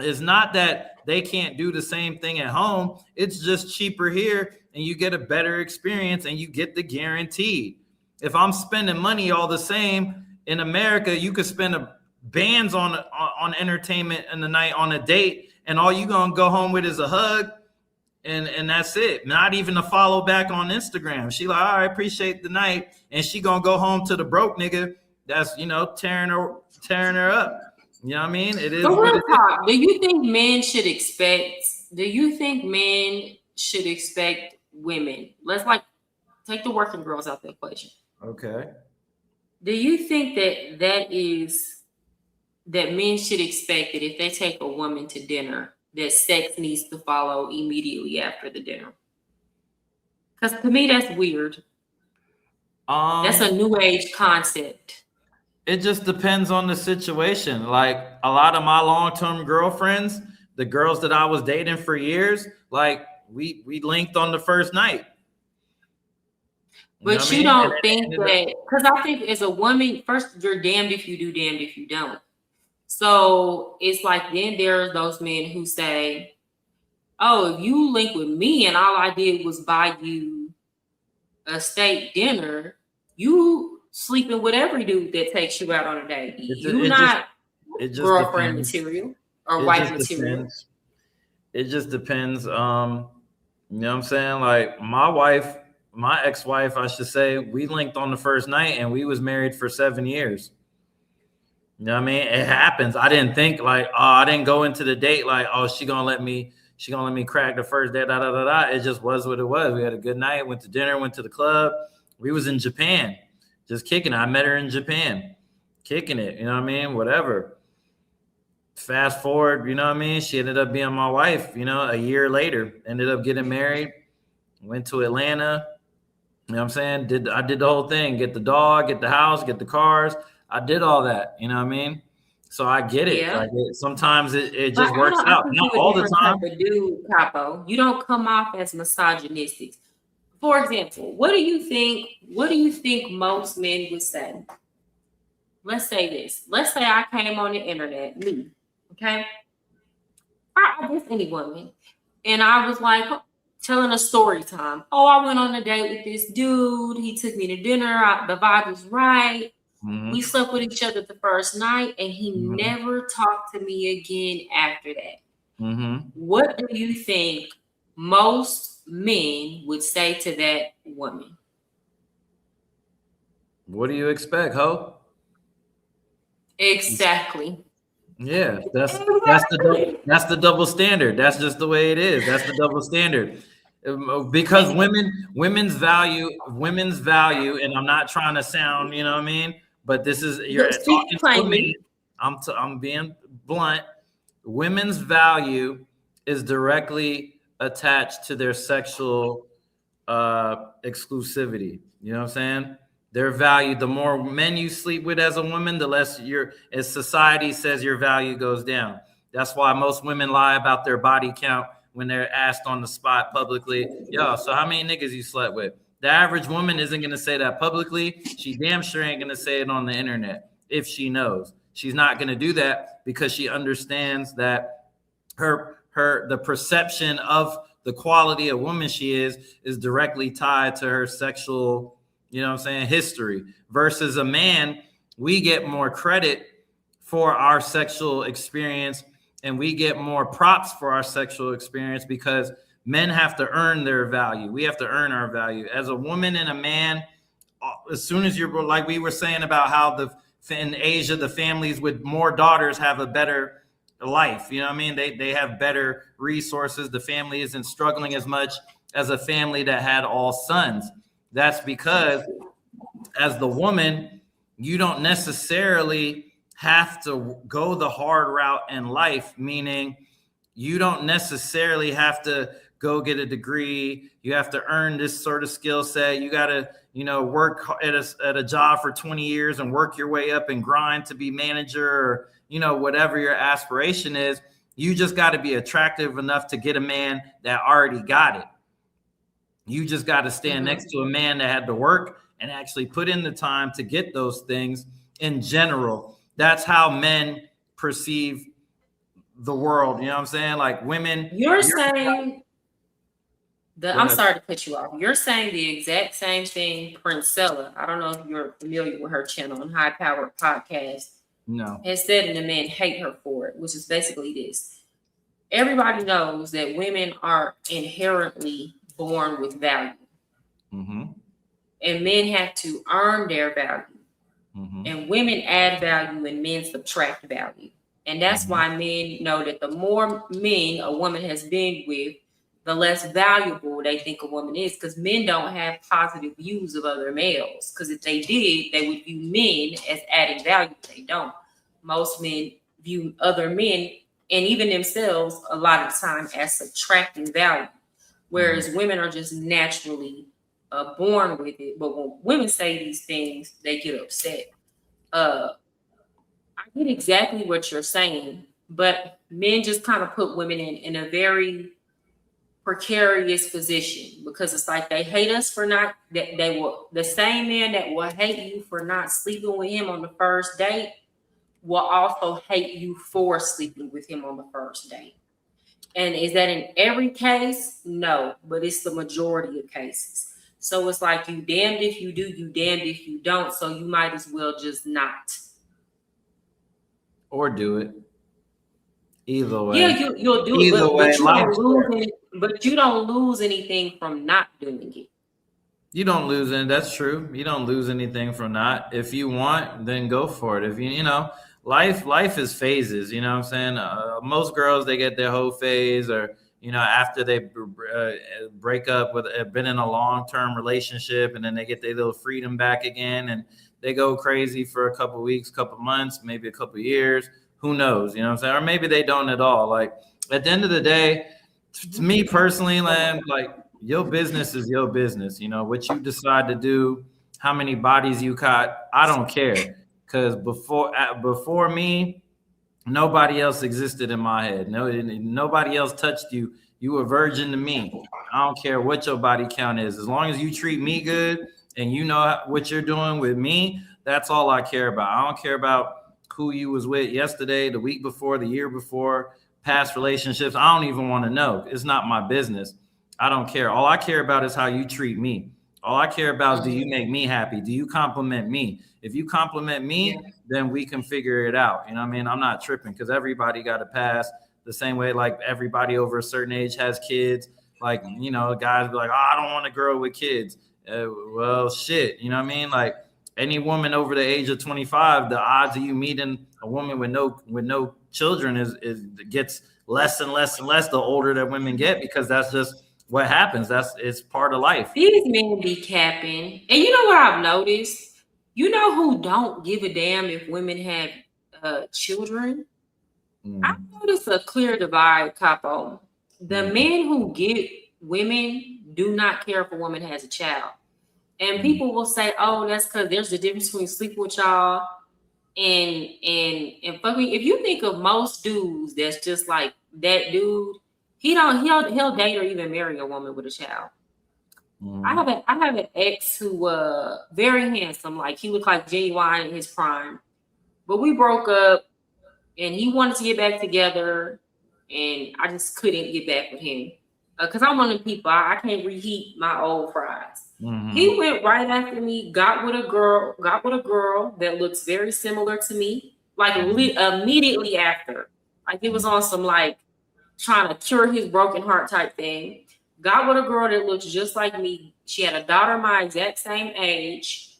is not that they can't do the same thing at home. It's just cheaper here and you get a better experience and you get the guaranteed. If I'm spending money all the same in America, you could spend bands on entertainment in the night on a date, and all you gonna go home with is a hug, and that's it. Not even a follow back on Instagram. She like, all right, appreciate the night, and she gonna go home to the broke nigga that's tearing her up. You know what I mean? It is. But real talk, do you think men should expect? Do you think men should expect women? Let's take the working girls out the equation. Okay. Do you think that men should expect that if they take a woman to dinner, that sex needs to follow immediately after the dinner? Because to me, that's weird. That's a new age concept. It just depends on the situation. Like a lot of my long-term girlfriends, the girls that I was dating for years, like we linked on the first night. But you don't think that, because I think as a woman, first, you're damned if you do, damned if you don't. So it's like, then there's those men who say, oh, if you link with me and all I did was buy you a steak dinner, you sleeping with every dude that takes you out on a date. You're not girlfriend material or wife material. It just depends. You know what I'm saying? Like my ex-wife, I should say, we linked on the first night and we was married for 7 years. You know what I mean? It happens. I didn't think I didn't go into the date like, oh, she gonna let me crack the first day, It just was what it was. We had a good night, went to dinner, went to the club. We was in Japan, just kicking it. I met her in Japan, kicking it. You know what I mean? Whatever. Fast forward, you know what I mean? She ended up being my wife, a year later, ended up getting married, went to Atlanta. You know what I'm saying? I did the whole thing, get the dog, get the house, get the cars. I did all that, you know what I mean? So I get it. Yeah. Sometimes it just works out. Not all the time. Type of dude, Capo. You don't come off as misogynistic. For example, what do you think most men would say? Let's say this. Let's say I came on the internet, me, okay? I guess any woman. And I was like, telling a story time. Oh, I went on a date with this dude. He took me to dinner. The vibe was right. Mm-hmm. We slept with each other the first night, and he never talked to me again after that. Mm-hmm. What do you think most men would say to that woman? What do you expect, ho? Exactly. Yeah, that's the double standard. That's just the way it is. That's the double standard. Because women's value, and I'm not trying to sound, you know what I mean? But this is, you're talking to me. I'm being blunt. Women's value is directly attached to their sexual exclusivity. You know what I'm saying? Their value, the more men you sleep with as a woman, the less as society says, your value goes down. That's why most women lie about their body count when they're asked on the spot publicly. Yo, so how many niggas you slept with? The average woman isn't going to say that publicly. She damn sure ain't going to say it on the internet if she knows. She's not going to do that because she understands that the perception of the quality of woman she is directly tied to her sexual, you know what I'm saying, history. Versus a man, we get more credit for our sexual experience and we get more props for our sexual experience because men have to earn their value. We have to earn our value. As a woman and a man, as soon as you're, like we were saying about how in Asia, the families with more daughters have a better life. You know what I mean? They have better resources. The family isn't struggling as much as a family that had all sons. That's because as the woman, you don't necessarily have to go the hard route in life, meaning you don't necessarily have to go get a degree. You have to earn this sort of skill set. You got to, work at a job for 20 years and work your way up and grind to be manager or, whatever your aspiration is. You just got to be attractive enough to get a man that already got it. You just got to stand next to a man that had to work and actually put in the time to get those things in general. That's how men perceive the world. You know what I'm saying? Like women. You're saying I'm ahead. sorry to cut you off. You're saying the exact same thing Princella, I don't know if you're familiar with her channel on High Powered Podcast, No. has said, and the men hate her for it, which is basically this. Everybody knows that women are inherently born with value. Mm-hmm. And men have to earn their value. Mm-hmm. And women add value and men subtract value. And that's why men know that the more men a woman has been with, the less valuable they think a woman is, because men don't have positive views of other males. Because if they did, they would view men as adding value. They don't. Most men view other men and even themselves a lot of the time as subtracting value, whereas women are just naturally born with it. But when women say these things, they get upset. I get exactly what you're saying, but men just kind of put women in a very precarious position, because it's like they hate us for not, that they will, the same man that will hate you for not sleeping with him on the first date will also hate you for sleeping with him on the first date. And is that in every case? No, but it's the majority of cases. So it's like, you damned if you do, you damned if you don't. So you might as well just not. Or do it. Either way. Yeah, you'll do it, but you don't lose anything from not doing it. You don't lose anything. That's true. You don't lose anything from not. If you want, then go for it. If you know, life is phases. You know what I'm saying? Most girls, they get their whole phase, or after they break up with, been in a long-term relationship, and then they get their little freedom back again, and they go crazy for a couple weeks, couple months, maybe a couple years. Who knows? You know what I'm saying? Or maybe they don't at all. Like at the end of the day, to me personally, Lamb, like, your business is your business. What you decide to do, how many bodies you caught, I don't care. Because before me, nobody else existed in my head. Nobody else touched you. You were virgin to me. I don't care what your body count is. As long as you treat me good and you know what you're doing with me, that's all I care about. I don't care about who you was with yesterday, the week before, the year before, past relationships. I don't even want to know. It's not my business. I don't care. All I care about is how you treat me. All I care about is, do you make me happy? Do you compliment me? If you compliment me, then we can figure it out. You know what I mean? I'm not tripping, because everybody got a pass the same way. Like everybody over a certain age has kids. Like, guys be like, oh, I don't want a girl with kids. Well, shit. You know what I mean? Like any woman over the age of 25, the odds of you meeting a woman with no children is gets less and less and less the older that women get, because that's just what happens. It's part of life. These men be capping. And you know what I've noticed? You know who don't give a damn if women have children? I've noticed a clear divide, Capo. The men who get women do not care if a woman has a child. And people will say, oh, that's because there's a difference between sleeping with y'all and fucking. If you think of most dudes that's just like that dude, he'll date or even marry a woman with a child. I have an ex who very handsome, like he looked like Genuine in his prime, but we broke up and he wanted to get back together, and I just couldn't get back with him because I'm one of the people, I can't reheat my old fries. He went right after me, got with a girl that looks very similar to me, like immediately after. Like it was on some like trying to cure his broken heart type thing. Got with a girl that looks just like me. She had a daughter my exact same age,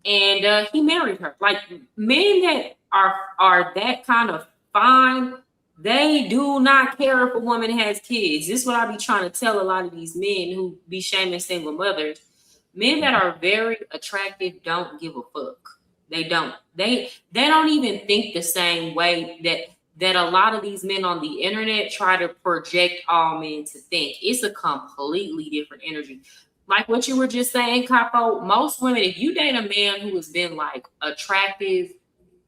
and he married her. Like men that are that kind of fine, they do not care if a woman has kids. This is what I be trying to tell a lot of these men who be shaming single mothers. Men that are very attractive don't give a fuck. They don't. They don't even think the same way that a lot of these men on the internet try to project all men to think. It's a completely different energy. Like what you were just saying, Capo, most women, if you date a man who has been like attractive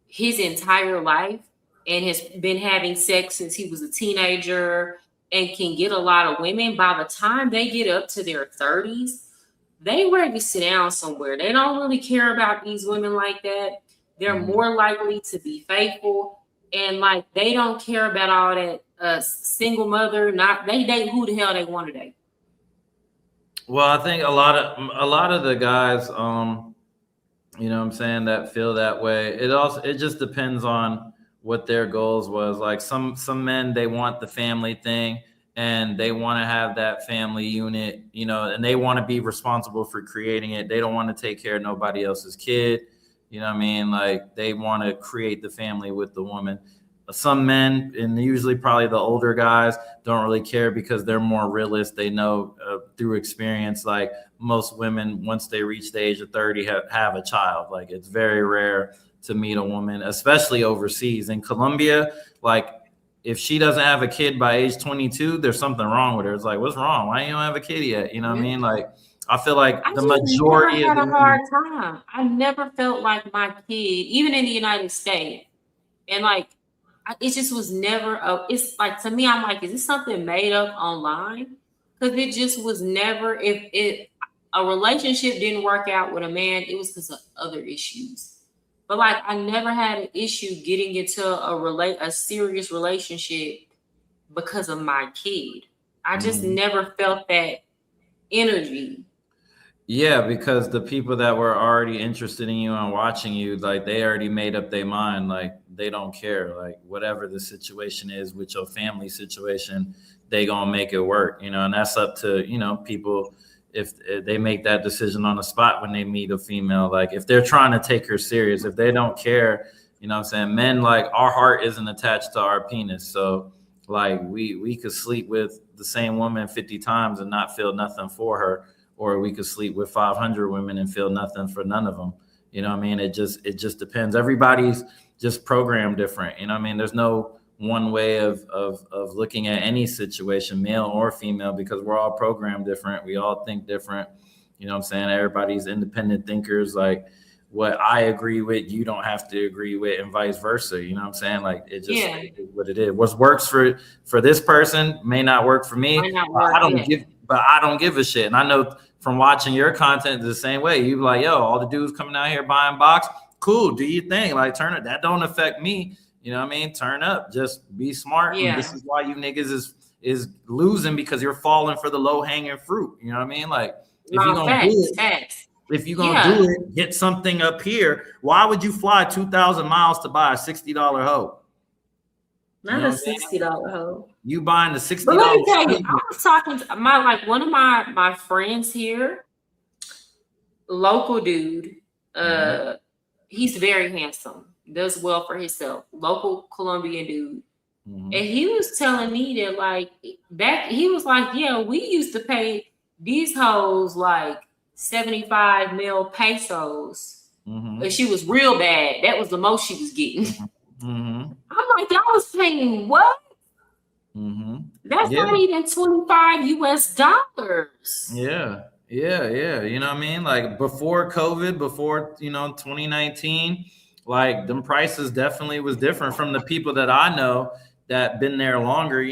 his entire life and has been having sex since he was a teenager and can get a lot of women, by the time they get up to their 30s, they ready to sit down somewhere. They don't really care about these women like that. They're more likely to be faithful, and like they don't care about all that single mother. Not they date who the hell they want to date. Well, I think a lot of the guys, you know what I'm saying, that feel that way. It just depends on what their goals was. Like some men, they want the family thing and they want to have that family unit, you know, and they want to be responsible for creating it. They don't want to take care of nobody else's kid. You know what I mean? Like they want to create the family with the woman. Some men, and usually probably the older guys, don't really care because they're more realist. They know through experience, like most women, once they reach the age of 30, have a child. Like it's very rare to meet a woman, especially overseas. In Colombia, like if she doesn't have a kid by age 22, there's something wrong with her. It's like, what's wrong? Why you don't have a kid yet? You know what I mean? Like I feel like I the just never majority of had the a women. hard time. I never felt like my kid, even in the United States, and like it just was never a. It's like to me, I'm like, is this something made up online? Because it just was never. If it a relationship didn't work out with a man, it was because of other issues. But like, I never had an issue getting into a serious relationship because of my kid. I just Mhm. never felt that energy. Yeah, because the people that were already interested in you and watching you, like they already made up their mind. Like they don't care. Like whatever the situation is with your family situation, they gonna make it work. You know, and that's up to people if they make that decision on the spot when they meet a female. Like if they're trying to take her serious, if they don't care, you know what I'm saying? Men, like our heart isn't attached to our penis, so like we could sleep with the same woman 50 times and not feel nothing for her, or we could sleep with 500 women and feel nothing for none of them. You know what I mean? It just depends. Everybody's just programmed different. You know what I mean? There's no one way of looking at any situation, male or female, because we're all programmed different. We all think different. You know what I'm saying? Everybody's independent thinkers. Like what I agree with, you don't have to agree with, and vice versa. You know what I'm saying? Like Yeah, it is what it is. What works for this person may not work for me. might not But I work. don't Yeah. give but I don't give a shit. And I know from watching your content the same way. You like, yo, all the dudes coming out here buying box, cool. Do your thing. Like turn it. That don't affect me. You know what I mean? Turn up. Just be smart. And this Yeah. is why you niggas is losing, because you're falling for the low hanging fruit. You know what I mean? Like if you're No, gonna do facts, it, facts. if you're gonna do Yeah. it, get something up here. Why would you fly 2,000 miles to buy a $60 hoe? You Not know a what I'm saying? $60 hoe. You buying the But $60 let me tell you, I sneaker. was talking to my like one of my friends here, local dude. Mhm, Uh he's very handsome, does well for himself. Local Colombian dude. mhm, And he was telling me that like back he was like, yeah, we used to pay these hoes like 75 mil pesos. And mhm, she was real bad. That was the most she was getting. mhm, mhm, I'm like, y'all was paying what? mhm. That's Yeah. not even 25 US dollars. Yeah, yeah. You know what I mean? Like before COVID, before 2019, like them prices definitely was different from the people that I know that been there longer,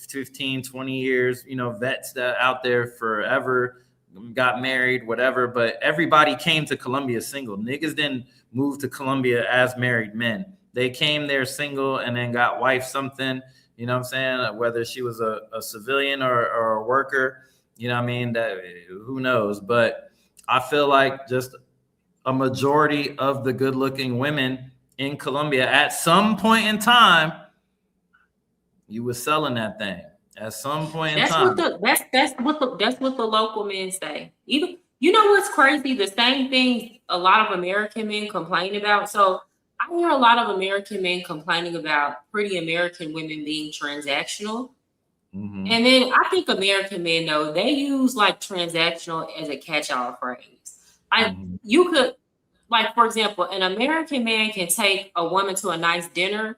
15, 20 years, vets that out there forever, got married, whatever. But everybody came to Colombia single. Niggas didn't move to Colombia as married men. They came there single and then got wife something, you know what I'm saying? Whether she was a civilian or a worker, you know what I mean? That who knows? But I feel like just a majority of the good looking women in Colombia at some point in time, you was selling that thing. At some point in That's what time. the that's what the local men say. Even you know what's crazy? The same thing a lot of American men complain about. So I hear a lot of American men complaining about pretty American women being transactional. Mm-hmm. And then I think American men though, they use like transactional as a catch-all phrase. Like Mm-hmm. you could like for example, an American man can take a woman to a nice dinner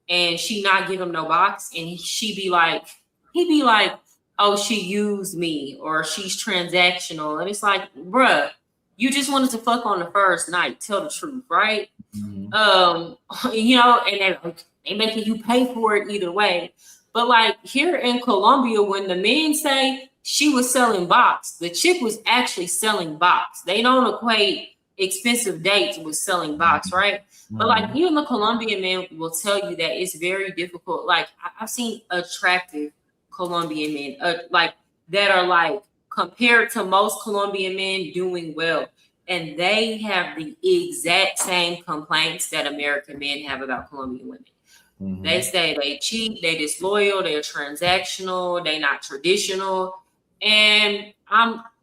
and she not give him no box, and he'd be like, oh, she used me or she's transactional, and it's like, bruh, you just wanted to fuck on the first night. Tell the truth, right? Mm-hmm. Um, and they making you pay for it either way. But like here in Colombia, when the men say she was selling box. The chick was actually selling box. They don't equate expensive dates with selling box, right? But like even the Colombian men will tell you that it's very difficult. Like I've seen attractive Colombian men, like that are like compared to most Colombian men doing well, and they have the exact same complaints that American men have about Colombian women. They say they cheat, they disloyal, they're transactional, they not traditional. And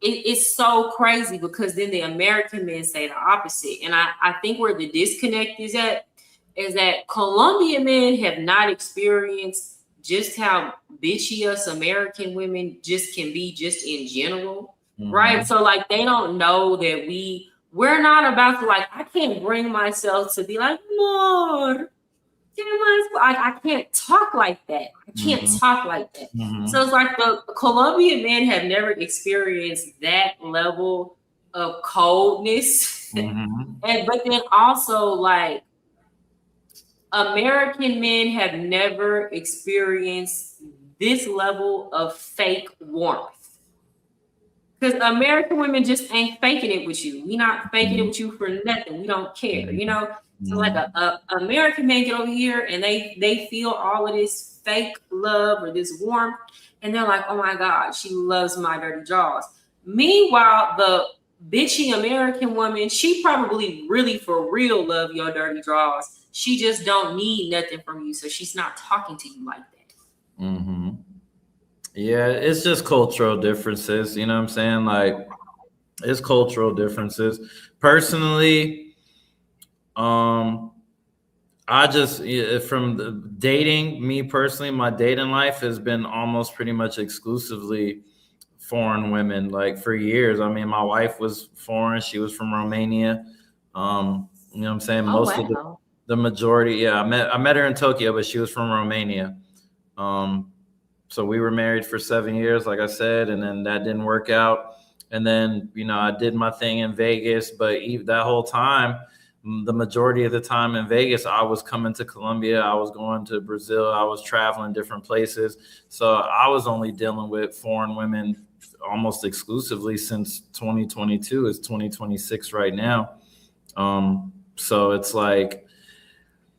it's so crazy because then the American men say the opposite. And I think where the disconnect is at is that Colombian men have not experienced just how bitchy us American women just can be just in general. Right. So like they don't know that we're not about to, like, I can't bring myself to be like, more. I can't talk like that. I can't talk like that. So it's like the Colombian men have never experienced that level of coldness. But then also like American men have never experienced this level of fake warmth. Because American women just ain't faking it with you. We not faking it with you for nothing. We don't care, you know? So like a American man get over here and they feel all of this fake love or this warmth, and they're like, oh my God, she loves my dirty jaws. Meanwhile, the bitchy American woman, she probably really for real love your dirty draws. She just don't need nothing from you, so she's not talking to you like that. Yeah, it's just cultural differences. You know what I'm saying? Like, it's cultural differences. Personally, I just from the dating, me personally, my dating life has been almost pretty much exclusively foreign women. Like for years, I mean, my wife was foreign; she was from Romania. You know what I'm saying? Most of the majority, yeah. I met her in Tokyo, but she was from Romania. So we were married for 7 years, like I said, and then that didn't work out. And then, you know, I did my thing in Vegas, but that whole time, the majority of the time in Vegas, I was coming to Colombia, I was going to Brazil, I was traveling different places. So I was only dealing with foreign women almost exclusively since 2022. It's 2026 right now. So it's like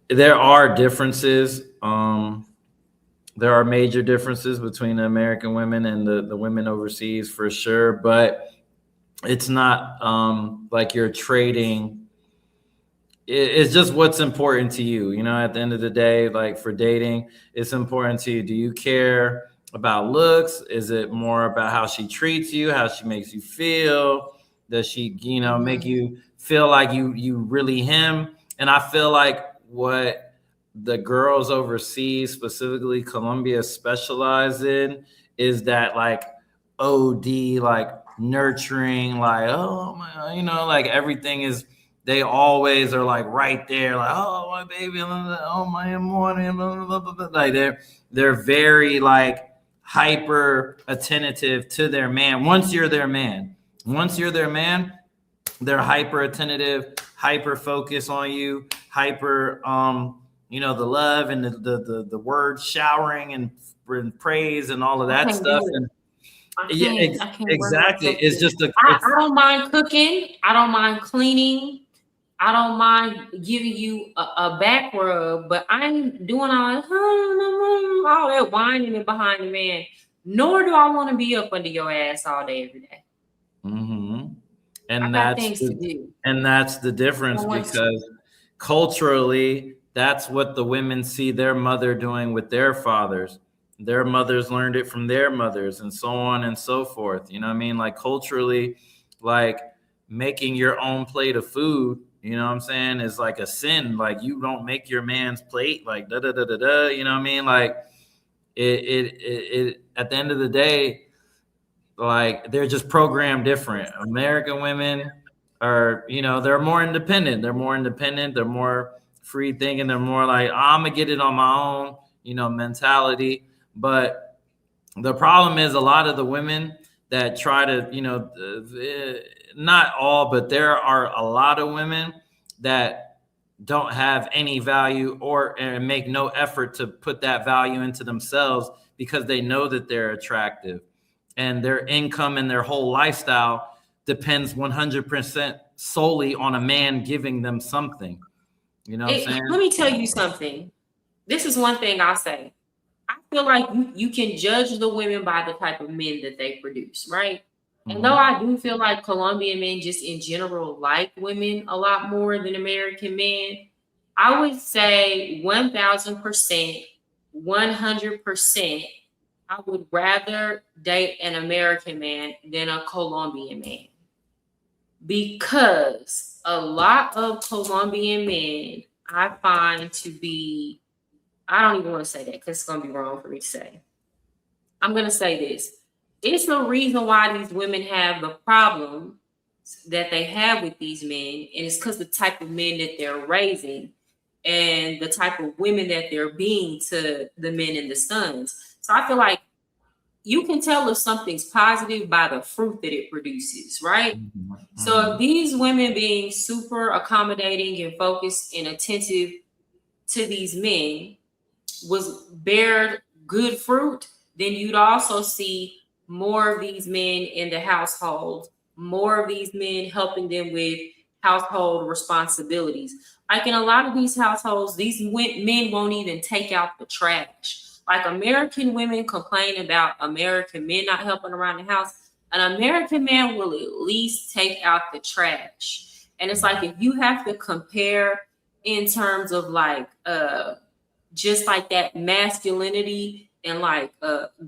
there are differences. There are major differences between the American women and the women overseas for sure, but it's not like you're trading. It's just what's important to you. You know, at the end of the day, like for dating, it's important to you. Do you care about looks? Is it more about how she treats you, how she makes you feel? Does she, you know, make you feel like you really him? And I feel like what the girls overseas, specifically Colombia, specialize in is that like OD, like nurturing, like, oh my, you know, like everything is, they always are like right there, like, oh my baby, oh my morning, like they're very like hyper attentive to their man. Once you're their man, they're hyper attentive, hyper focus on you, hyper you know, the love and the word showering and praise and all of that stuff. And exactly. It's just I don't mind cooking. I don't mind cleaning. I don't mind giving you a back rub, but I ain't doing all that whining and behind the man. Nor do I want to be up under your ass all day, every day. And I got things to do. And that's the difference, because culturally, that's what the women see their mother doing with their fathers. Their mothers learned it from their mothers, and so on and so forth. You know what I mean? Like culturally, like making your own plate of food, you know what I'm saying, is like a sin. Like you don't make your man's plate, like da da da da da. You know what I mean? Like it at the end of the day, like they're just programmed different. American women are, you know, they're more independent. They're more free thinking. They're more like, I'm gonna get it on my own, you know, mentality. But the problem is a lot of the women that try to, you know, not all, but there are a lot of women that don't have any value and make no effort to put that value into themselves because they know that they're attractive. and their income and their whole lifestyle depends 100% solely on a man giving them something. You know what I'm saying? Let me tell you something. This is one thing I'll say. I feel like you can judge the women by the type of men that they produce, right? And though I do feel like Colombian men just in general like women a lot more than American men, I would say 1000%, 100%, I would rather date an American man than a Colombian man. Because a lot of Colombian men I find to be, I don't even want to say that because it's going to be wrong for me to say. I'm going to say this. It's the reason why these women have the problem that they have with these men, and it's because the type of men that they're raising and the type of women that they're being to the men and the sons. So I feel like you can tell if something's positive by the fruit that it produces, right? So if these women being super accommodating and focused and attentive to these men was bear good fruit, then you'd also see more of these men in the household, more of these men helping them with household responsibilities. Like in a lot of these households, these men won't even take out the trash. Like American women complain about American men not helping around the house. An American man will at least take out the trash. And it's like if you have to compare in terms of like just like that masculinity and like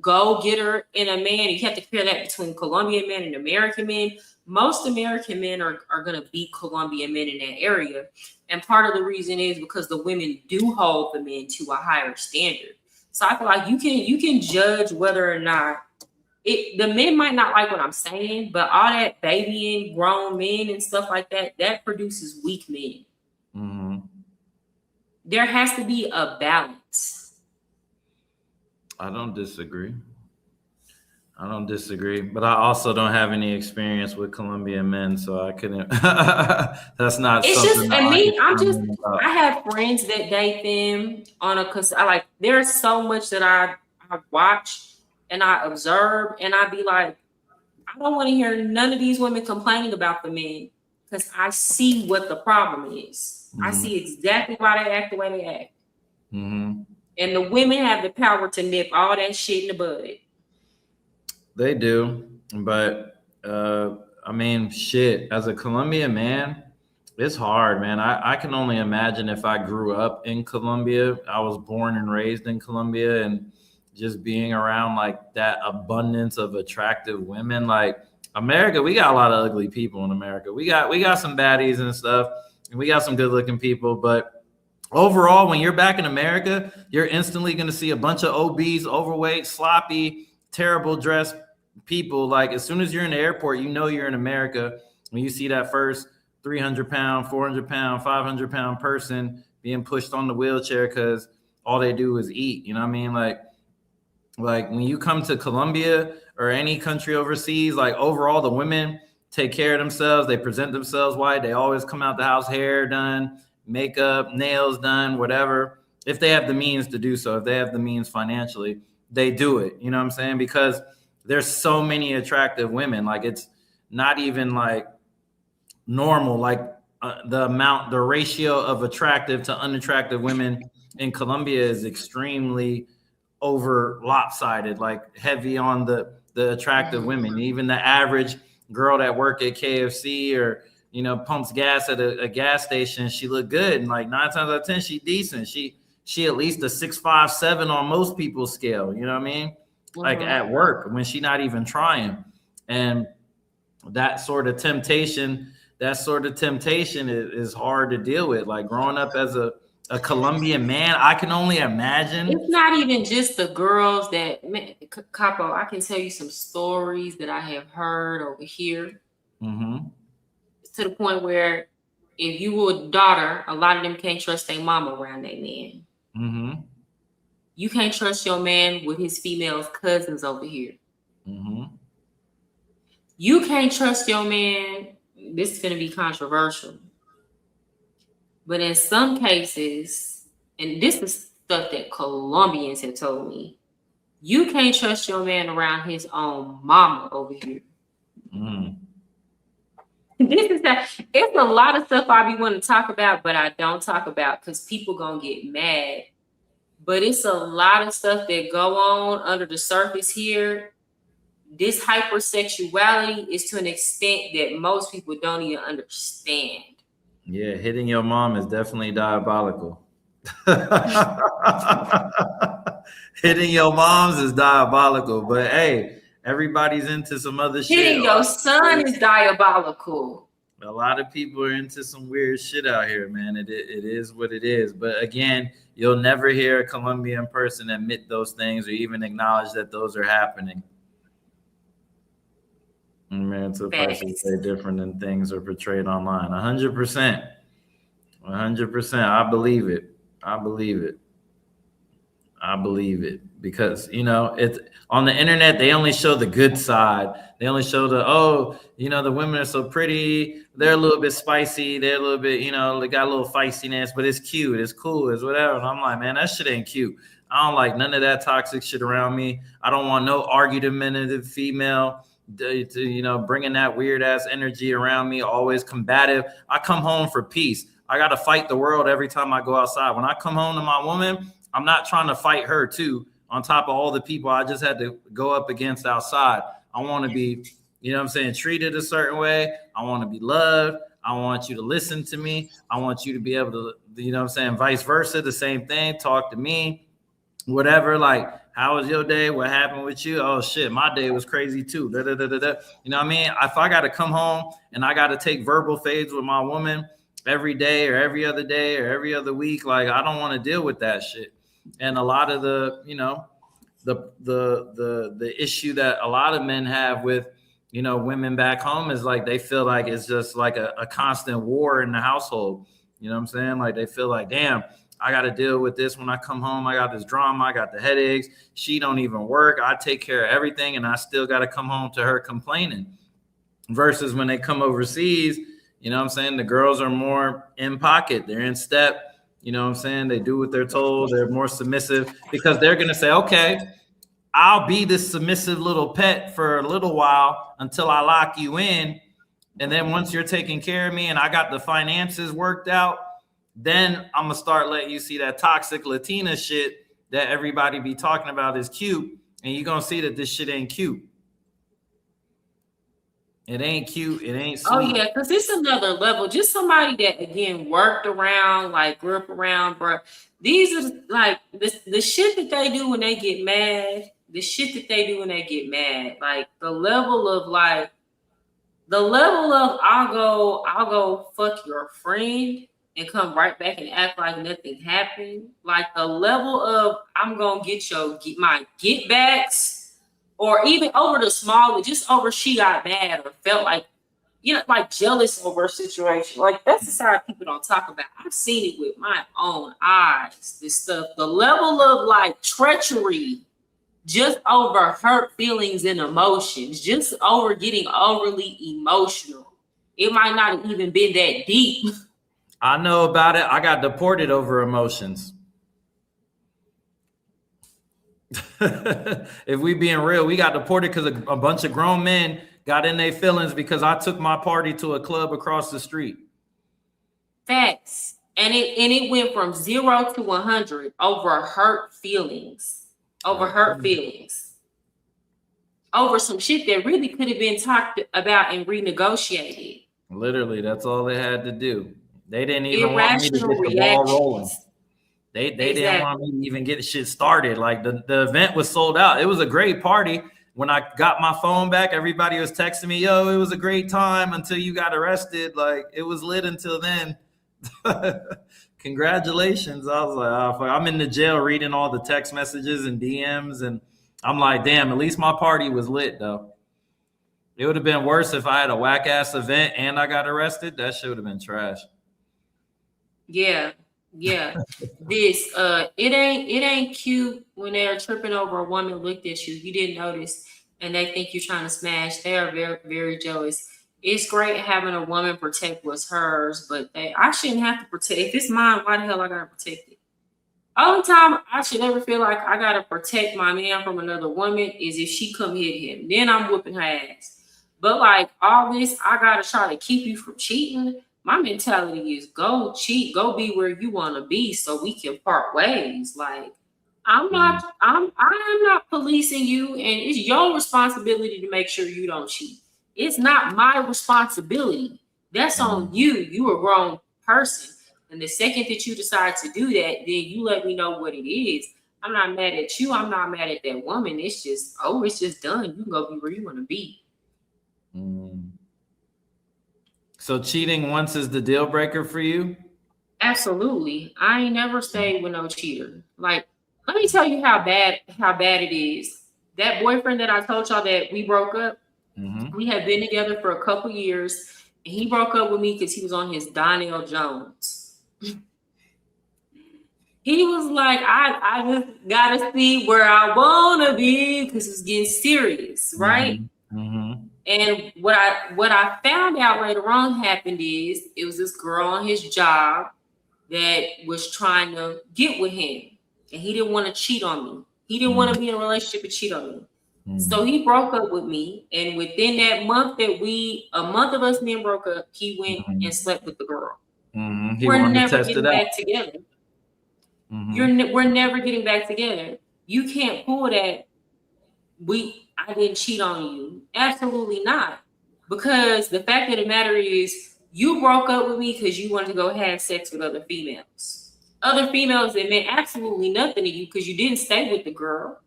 go-getter in a man, you have to compare that between Colombian men and American men. Most American men are going to beat Colombian men in that area. And part of the reason is because the women do hold the men to a higher standard. So I feel like you can judge whether or not the men might not like what I'm saying, but all that babying grown men and stuff like that produces weak men. There has to be a balance. I don't disagree, but I also don't have any experience with Colombian men, so I couldn't. That's not. It's just, and me. I have friends that date them cause I like. There's so much that I watch and I observe, and I be like, I don't want to hear none of these women complaining about the men, because I see what the problem is. I see exactly why they act the way they act. And the women have the power to nip all that shit in the bud. They do, but I mean, shit. As a Colombian man, it's hard, man. I can only imagine if I grew up in Colombia. I was born and raised in Colombia, and just being around like that abundance of attractive women. Like America, we got a lot of ugly people in America. We got some baddies and stuff, and we got some good looking people, but overall, when you're back in America, you're instantly going to see a bunch of obese, overweight, sloppy, terrible dressed people. Like as soon as you're in the airport, you know you're in America when you see that first 300-pound, 400-pound, 500-pound person being pushed on the wheelchair because all they do is eat. You know what I mean? Like when you come to Colombia or any country overseas, like overall, the women take care of themselves. They present themselves white. They always come out the house, hair done, makeup, nails done, whatever. If they have the means to do so, if they have the means financially, they do it. You know what I'm saying? Because there's so many attractive women. Like it's not even like normal. Like the ratio of attractive to unattractive women in Colombia is extremely over lopsided, like heavy on the attractive women. Even the average girl that work at KFC or pumps gas at a gas station, she look good, and like 9 times out of 10 she decent. She at least a 6'5", 7 on most people's scale. You know what I mean? Like at work when she not even trying. And that sort of temptation is hard to deal with. Like growing up as a Colombian man, I can only imagine. It's not even just the girls that, Capo, I can tell you some stories that I have heard over here. To the point where if you were a daughter, a lot of them can't trust their mama around their man. You can't trust your man with his female cousins over here. You can't trust your man. This is going to be controversial. But in some cases, and this is stuff that Colombians have told me, You can't trust your man around his own mama over here. Mm. This is that. It's a lot of stuff I be wanting to talk about, but I don't talk about because people gonna get mad. But it's a lot of stuff that go on under the surface here. This hypersexuality is to an extent that most people don't even understand. Yeah, hitting your mom is definitely diabolical. Hitting your moms is diabolical, but hey, everybody's into some other shit. Hitting your son is diabolical. A lot of people are into some weird shit out here, man. It is what it is. But again, you'll never hear a Colombian person admit those things or even acknowledge that those are happening. Man, suffice to say, different than things are portrayed online. 100%. 100%. I believe it. I believe it. I believe it because it's on the internet. They only show the good side. They only show the women are so pretty. They're a little bit spicy. They're a little bit, they got a little feistiness, but it's cute. It's cool. It's whatever. And I'm like, man, that shit ain't cute. I don't like none of that toxic shit around me. I don't want no argumentative female to bringing that weird ass energy around me. Always combative. I come home for peace. I got to fight the world every time I go outside. When I come home to my woman, I'm not trying to fight her too, on top of all the people I just had to go up against outside. I want to be, treated a certain way. I want to be loved. I want you to listen to me. I want you to be able to, vice versa, the same thing. Talk to me, whatever. Like, how was your day? What happened with you? Oh shit, my day was crazy too. Da, da, da, da, da. You know what I mean? If I got to come home and I got to take verbal fades with my woman every day or every other day or every other week, like I don't want to deal with that shit. And a lot of the issue that a lot of men have with women back home is like they feel like it's just like a constant war in the household. You know what I'm saying? Like they feel like, damn, I got to deal with this when I come home. I got this drama. I got the headaches. She don't even work. I take care of everything, and I still got to come home to her complaining. Versus when they come overseas, the girls are more in pocket. They're in step. They do what they're told. They're more submissive because they're going to say, okay, I'll be this submissive little pet for a little while until I lock you in. And then once you're taking care of me and I got the finances worked out, then I'm going to start letting you see that toxic Latina shit that everybody be talking about is cute. And you're going to see that this shit ain't cute. It ain't cute. It ain't sweet. Oh yeah, because it's another level. Just somebody that again worked around, like grew up around, bro. These are like the shit that they do when they get mad. The shit that they do when they get mad. Like the level of I'll go fuck your friend and come right back and act like nothing happened. Like the level of I'm gonna get my get backs. Or even over the small, just over she got mad or felt like, like jealous over a situation. Like that's the side people don't talk about. I've seen it with my own eyes. This stuff, the level of like treachery, just over hurt feelings and emotions, just over getting overly emotional. It might not have even been that deep. I know about it. I got deported over emotions. If we being real, we got deported because a bunch of grown men got in their feelings because I took my party to a club across the street. Facts. And it went from 0 to 100 over hurt feelings. Over hurt feelings. Over some shit that really could have been talked about and renegotiated. Literally, that's all they had to do. They didn't even want me to get the ball rolling. They didn't want me to even get shit started. Like the event was sold out. It was a great party. When I got my phone back, everybody was texting me, yo, it was a great time until you got arrested. Like it was lit until then. Congratulations. I was like, oh, I'm in the jail reading all the text messages and DMs. And I'm like, damn, at least my party was lit though. It would have been worse if I had a whack ass event and I got arrested. That shit would have been trash. Yeah. This it ain't cute when they're tripping over a woman looked at you. You didn't notice and they think you're trying to smash. They are very, very jealous. It's great having a woman protect what's hers, but I shouldn't have to protect. If it's mine, why the hell I gotta protect it? Only time I should ever feel like I gotta protect my man from another woman is if she come hit him. Then I'm whooping her ass. But like all this, I gotta try to keep you from cheating. My mentality is go cheat, go be where you want to be, so we can part ways. Like I am not policing you, and it's your responsibility to make sure you don't cheat. It's not my responsibility. That's on you. You a grown person. And the second that you decide to do that, then you let me know what it is. I'm not mad at you. I'm not mad at that woman. It's just, it's just done. You can go be where you want to be. So cheating once is the deal breaker for you? Absolutely. I ain't never stayed with no cheater. Like, let me tell you how bad it is. That boyfriend that I told y'all that we broke up, we had been together for a couple years, and he broke up with me because he was on his Donnell Jones. He was like, I just gotta see where I wanna be because it's getting serious, right? And what I found out later on happened is it was this girl on his job that was trying to get with him, and he didn't want to cheat on me. He didn't want to be in a relationship and cheat on me. So he broke up with me, and within that month a month of us men broke up, he went and slept with the girl. We're never getting back together. We're never getting back together. You can't pull that. I didn't cheat on you. Absolutely not. Because the fact of the matter is, you broke up with me because you wanted to go have sex with other females. Other females that meant absolutely nothing to you because you didn't stay with the girl.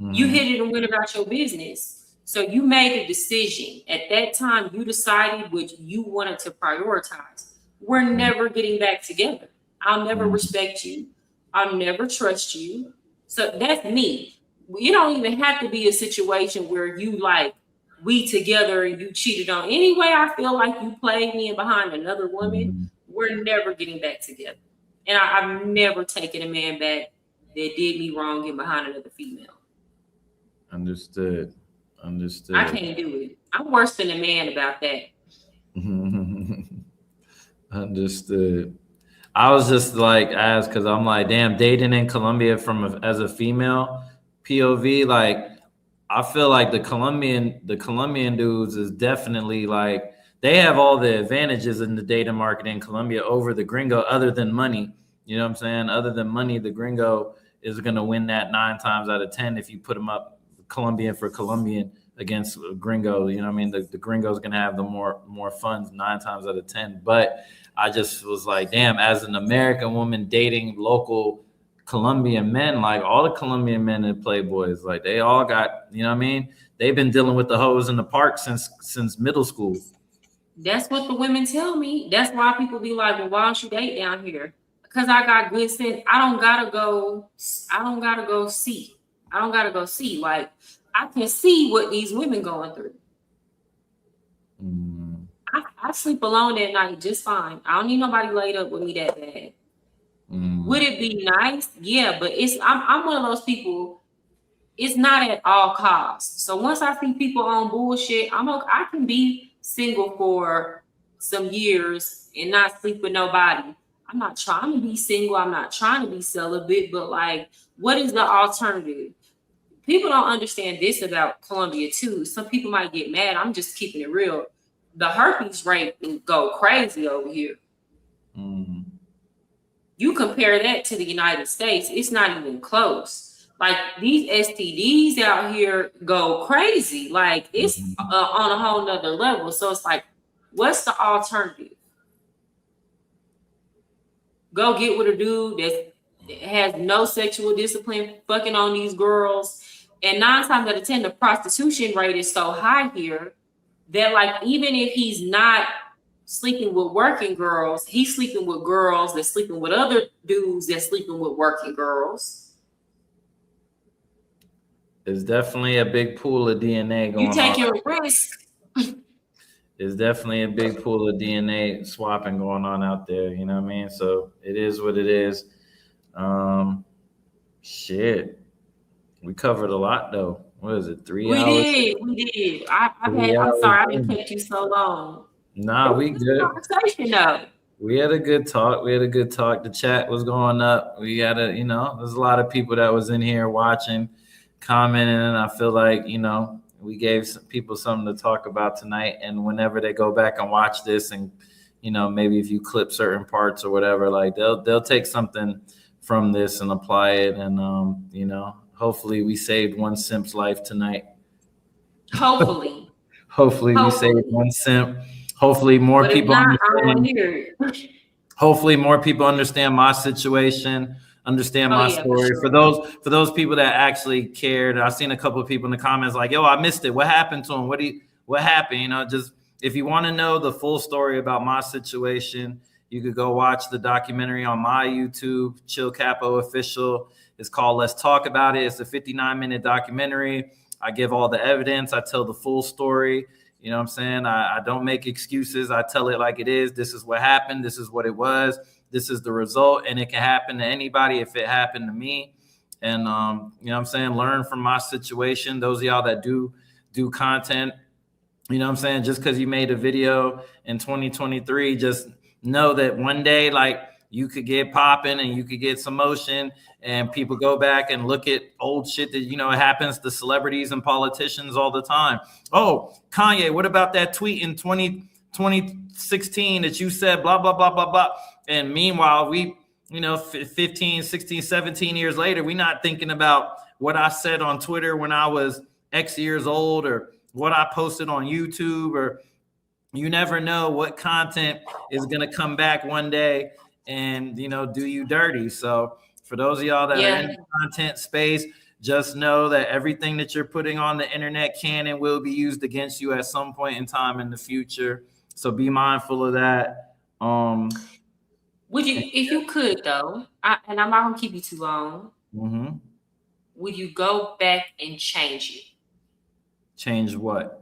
You hit it and went about your business. So you made a decision. At that time, you decided what you wanted to prioritize. We're never getting back together. I'll never respect you. I'll never trust you. So that's me. You don't even have to be a situation where you like we together and you cheated on. Anyway, I feel like you played me in behind another woman. We're never getting back together. And I've never taken a man back that did me wrong in behind another female. Understood. I can't do it. I'm worse than a man about that. Understood. I was just like asked because I'm like, damn, dating in Colombia as a female POV, like I feel like the Colombian dudes is definitely like they have all the advantages in the dating market in Colombia over the gringo, other than money. You know what I'm saying? Other than money, the gringo is gonna win that 9 times out of 10 if you put them up Colombian for Colombian against gringo. You know what I mean? The gringo's gonna have the more funds 9 times out of 10. But I just was like, damn, as an American woman dating local Colombian men, like all the Colombian men and playboys, like they all got, you know what I mean? They've been dealing with the hoes in the park since middle school. That's what the women tell me. That's why people be like, well, why don't you date down here? Because I got good sense. I don't gotta go see. Like I can see what these women going through. I sleep alone at night just fine. I don't need nobody laid up with me that bad. Would it be nice? Yeah, but I'm one of those people. It's not at all costs. So once I see people on bullshit, I can be single for some years and not sleep with nobody. I'm not trying to be single. I'm not trying to be celibate. But like, what is the alternative? People don't understand this about Colombia too. Some people might get mad. I'm just keeping it real. The herpes rate go crazy over here. You compare that to the United States, it's not even close. Like these STDs out here go crazy. Like it's on a whole nother level. So it's like, what's the alternative? Go get with a dude that has no sexual discipline, fucking on these girls. And 9 times out of 10, the prostitution rate is so high here that like even if he's not sleeping with working girls, he's sleeping with girls that's sleeping with other dudes that's sleeping with working girls. There's definitely a big pool of DNA going on. You take your risk. There's definitely a big pool of DNA swapping going on out there. You know what I mean? So it is what it is. Shit. We covered a lot though. What is it? 3 hours? We did. I'm sorry I didn't keep you so long. Nah, we good. Conversation though. We had a good talk. The chat was going up. We had there's a lot of people that was in here watching, commenting, and I feel like, we gave some people something to talk about tonight. And whenever they go back and watch this, and maybe if you clip certain parts or whatever, like they'll take something from this and apply it. And hopefully we saved one simp's life tonight. Hopefully. Hopefully we saved one simp. Hopefully more people understand. Hopefully more people understand my situation, understand my story. For those people that actually cared, I've seen a couple of people in the comments like, "Yo, I missed it. What happened to him? What happened?" Just if you want to know the full story about my situation, you could go watch the documentary on my YouTube, Chill Capo Official. It's called Let's Talk About It. It's a 59-minute documentary. I give all the evidence. I tell the full story. You know what I'm saying? I don't make excuses. I tell it like it is. This is what happened. This is what it was. This is the result. And it can happen to anybody if it happened to me. And, you know what I'm saying? Learn from my situation. Those of y'all that do content, you know what I'm saying? Just because you made a video in 2023, just know that one day, like, you could get popping and you could get some motion, and people go back and look at old shit that, it happens to celebrities and politicians all the time. Oh, Kanye, what about that tweet in 2016 that you said blah, blah, blah, blah, blah. And meanwhile, we, 15, 16, 17 years later, we're not thinking about what I said on Twitter when I was X years old, or what I posted on YouTube, or you never know what content is going to come back one day and do you dirty. So for those of y'all that are in the content space, just know that everything that you're putting on the internet can and will be used against you at some point in time in the future. So be mindful of that. Would you, if you could though, and I'm not gonna keep you too long, would you go back and change it? Change what?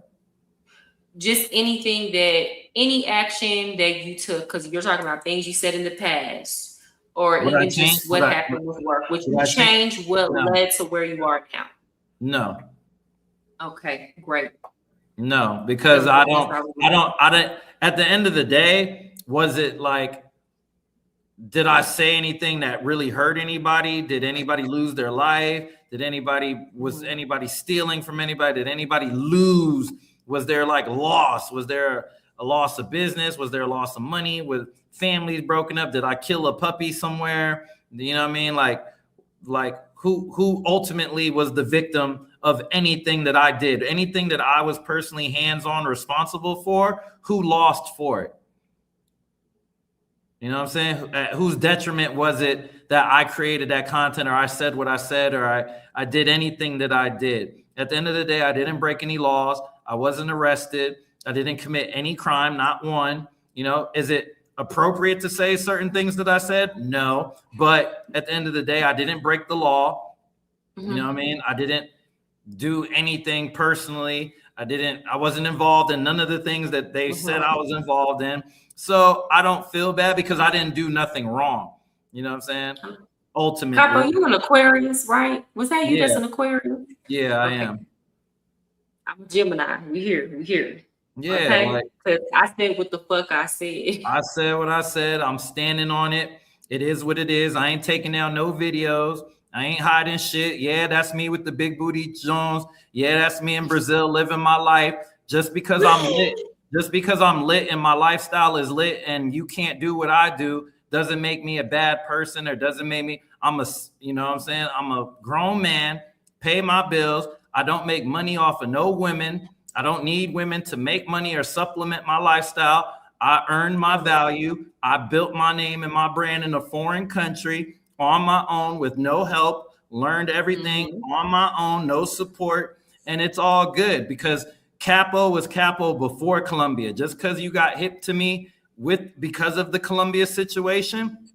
Just any action that you took, because you're talking about things you said in the past, or even just what happened with work. Would you change what led to where you are now? No. Okay, great. No, because I don't. At the end of the day, was it like, did I say anything that really hurt anybody? Did anybody lose their life? Was anybody stealing from anybody? Did anybody lose? Was there like loss? Was there a loss of business? Was there a loss of money? Was families broken up? Did I kill a puppy somewhere? You know what I mean? Like who ultimately was the victim of anything that I did? Anything that I was personally hands-on responsible for? Who lost for it? You know what I'm saying? At whose detriment was it that I created that content, or I said what I said, or I did anything that I did? At the end of the day, I didn't break any laws. I wasn't arrested. I didn't commit any crime, not one. Is it appropriate to say certain things that I said? No. But at the end of the day, I didn't break the law. You know what I mean? I didn't do anything personally. I wasn't involved in none of the things that they said I was involved in. So I don't feel bad because I didn't do nothing wrong. You know what I'm saying? Ultimately. Capo, you an Aquarius, right? Was that you that's an Aquarius? Yeah, I am. I'm a Gemini. We here. Yeah. Okay? Because I said what the fuck I said. I said what I said. I'm standing on it. It is what it is. I ain't taking down no videos. I ain't hiding shit. Yeah, that's me with the big booty Jones. Yeah, that's me in Brazil living my life. Just because I'm lit and my lifestyle is lit and you can't do what I do doesn't make me a bad person, or doesn't make me, you know what I'm saying? I'm a grown man, pay my bills. I don't make money off of no women. I don't need women to make money or supplement my lifestyle. I earned my value. I built my name and my brand in a foreign country on my own with no help, learned everything on my own, no support. And it's all good because Capo was Capo before Colombia. Just because you got hip to me because of the Colombia situation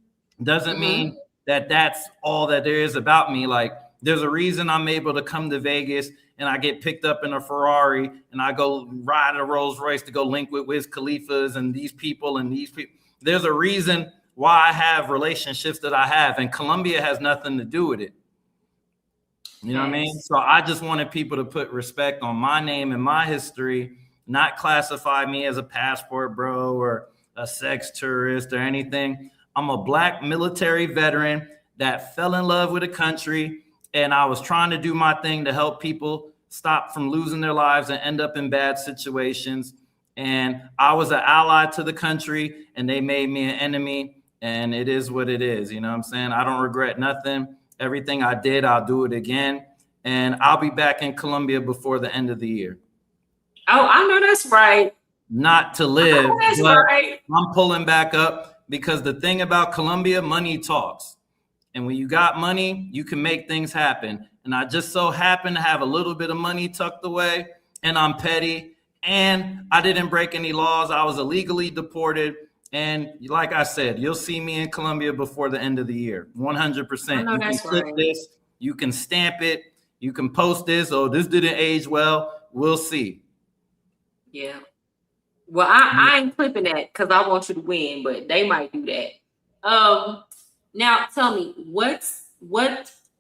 doesn't mean that that's all that there is about me. Like, there's a reason I'm able to come to Vegas and I get picked up in a Ferrari and I go ride a Rolls Royce to go link with Wiz Khalifa's and these people and these people. There's a reason why I have relationships that I have, and Colombia has nothing to do with it. You know what I mean? So I just wanted people to put respect on my name and my history, not classify me as a passport bro or a sex tourist or anything. I'm a Black military veteran that fell in love with a country, and I was trying to do my thing to help people stop from losing their lives and end up in bad situations. And I was an ally to the country, and they made me an enemy. And it is what it is. You know what I'm saying? I don't regret nothing. Everything I did, I'll do it again. And I'll be back in Colombia before the end of the year. Oh, I know that's right. Not to live, That's but right. I'm pulling back up because the thing about Colombia, money talks. And when you got money, you can make things happen. And I just so happen to have a little bit of money tucked away, and I'm petty, and I didn't break any laws. I was illegally deported. And like I said, you'll see me in Colombia before the end of the year, 100%. I know You can that's click right. this, you can stamp it, you can post this. Oh, this didn't age well. We'll see. Yeah. Well, I ain't clipping that because I want you to win, but they might do that. Now tell me, what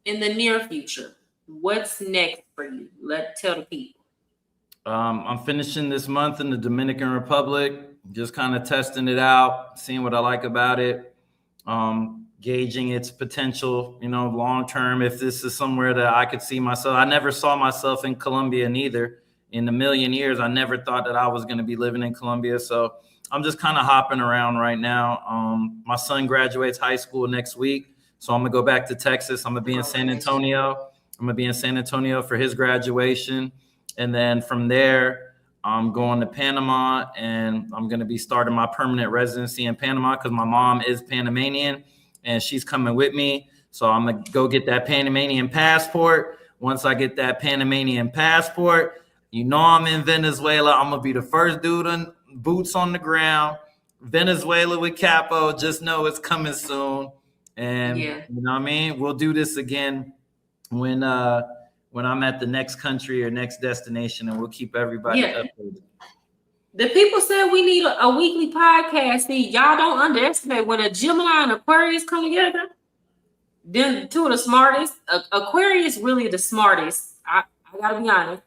in the near future? What's next for you? Tell the people. I'm finishing this month in the Dominican Republic, just kind of testing it out, seeing what I like about it, gauging its potential, long term. If this is somewhere that I could see myself, I never saw myself in Colombia neither. In a million years, I never thought that I was going to be living in Colombia. So I'm just kind of hopping around right now. My son graduates high school next week, so I'm going to go back to Texas. I'm going to be in San Antonio. I'm going to be in San Antonio for his graduation. And then from there, I'm going to Panama, and I'm going to be starting my permanent residency in Panama because my mom is Panamanian, and she's coming with me. So I'm going to go get that Panamanian passport. Once I get that Panamanian passport, I'm in Venezuela. I'm going to be the first dude on boots on the ground. Venezuela with Capo. Just know it's coming soon. And Yeah. you know what I mean? We'll do this again when I'm at the next country or next destination, and we'll keep everybody updated. The people said we need a weekly podcast. See, y'all don't underestimate when a Gemini and Aquarius come together. Then two of the smartest. Aquarius really the smartest. I gotta be honest.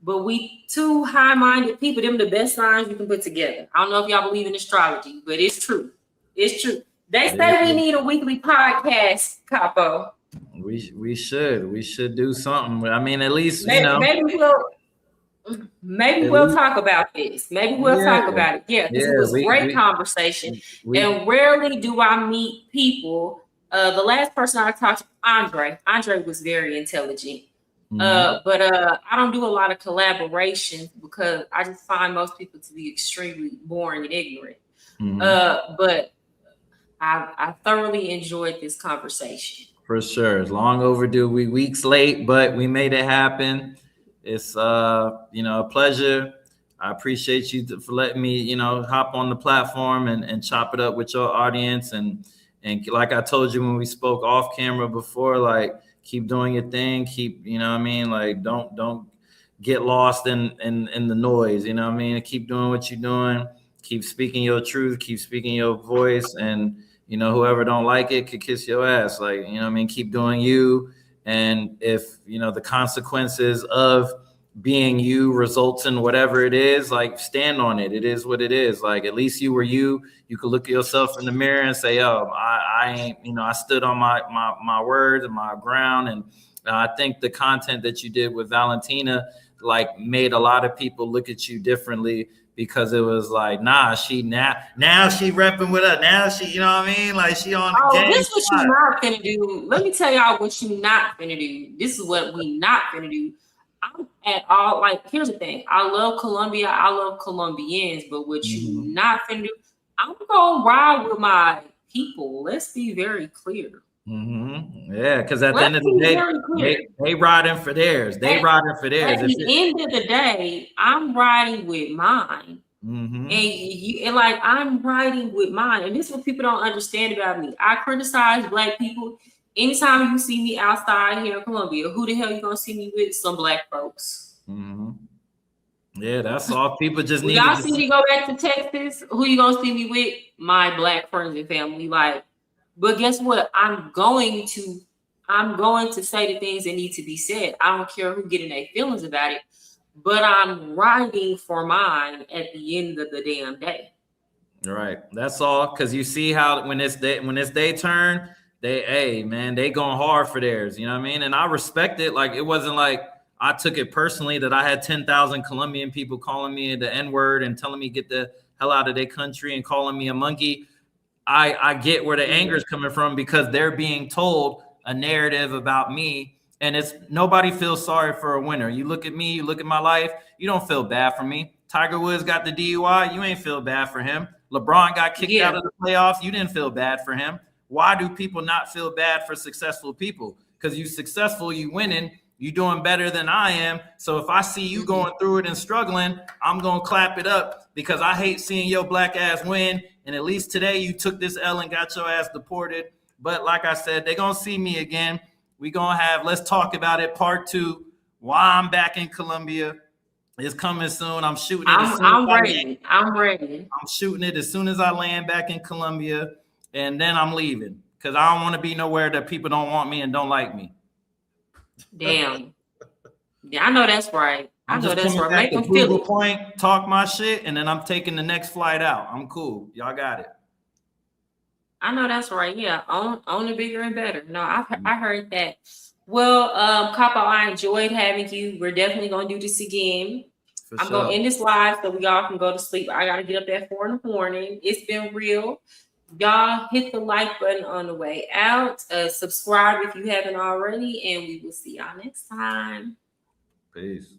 But we two high-minded people, them the best signs you can put together. I don't know if y'all believe in astrology, but it's true. It's true. They say we need a weekly podcast, Capo. We should do something. I mean, at least maybe we'll talk about this. Maybe we'll talk about it. Yeah, because it was great conversation. And rarely do I meet people. The last person I talked to, Andre was very intelligent. But I don't do a lot of collaboration because I just find most people to be extremely boring and ignorant. But I thoroughly enjoyed this conversation. For sure. It's long overdue. We weeks late, but we made it happen. It's a pleasure. I appreciate you for letting me, hop on the platform and chop it up with your audience. And like I told you when we spoke off camera before, like, keep doing your thing. Keep, like, don't get lost in the noise. You know what I mean? Keep doing what you're doing. Keep speaking your truth. Keep speaking your voice. And, whoever don't like it could kiss your ass. Like, keep doing you. And if, the consequences of being you results in whatever it is, like, stand on it. It is what it is. Like, at least you were you. You could look at yourself in the mirror and say, oh, I ain't, I stood on my words and my ground. And I think the content that you did with Valentina, like, made a lot of people look at you differently, because it was like, now she repping with us. Now she, you know what I mean? Like, she on the game. This is what you're not gonna do. Let me tell y'all what you're not gonna do. This is what we not gonna do. I'm at all, like, here's the thing. I love Colombia. I love Colombians, but what you not gonna do, I'm gonna ride with my people. Let's be very clear. Yeah, because at the end of the day, they riding for theirs. At the end of the day, I'm riding with mine. And like, I'm riding with mine. And this is what people don't understand about me. I criticize Black people. Anytime you see me outside here in Colombia, who the hell you gonna see me with? Some Black folks. Yeah, that's all. People just need. Y'all see me go back to Texas? Who you gonna see me with? My Black friends and family. Like, but guess what? I'm going to say the things that need to be said. I don't care who getting their feelings about it, but I'm riding for mine at the end of the damn day. All right. That's all. Cause you see how when it's day turn, hey man, they going hard for theirs. You know what I mean? And I respect it. Like it wasn't like I took it personally that I had 10,000 Colombian people calling me the N-word and telling me get the hell out of their country and calling me a monkey. I get where the anger is coming from because they're being told a narrative about me, and it's nobody feels sorry for a winner. You look at me, you look at my life, you don't feel bad for me. Tiger Woods got the DUI, you ain't feel bad for him. LeBron got kicked out of the playoffs, you didn't feel bad for him. Why do people not feel bad for successful people? Because you successful, you winning, you doing better than I am. So if I see you going through it and struggling, I'm gonna clap it up because I hate seeing your black ass win. And at least today you took this L and got your ass deported. But like I said, they're gonna see me again. We gonna have Let's Talk About It Part 2. Why I'm back in Colombia. It's coming soon. I'm shooting it. I'm ready. I'm shooting it as soon as I land back in Colombia, and then I'm leaving because I don't want to be nowhere that people don't want me and don't like me. Damn. Yeah, I know that's right. I'm just coming back to prove a point, talk my shit, and then I'm taking the next flight out. I'm cool. Y'all got it. I know that's right. Yeah, own it bigger and better. No, I heard that. Well, Capo, I enjoyed having you. We're definitely gonna do this again. I'm gonna end this live so we all can go to sleep. I gotta get up at 4 in the morning. It's been real. Y'all hit the like button on the way out. Subscribe if you haven't already, and we will see y'all next time. Peace.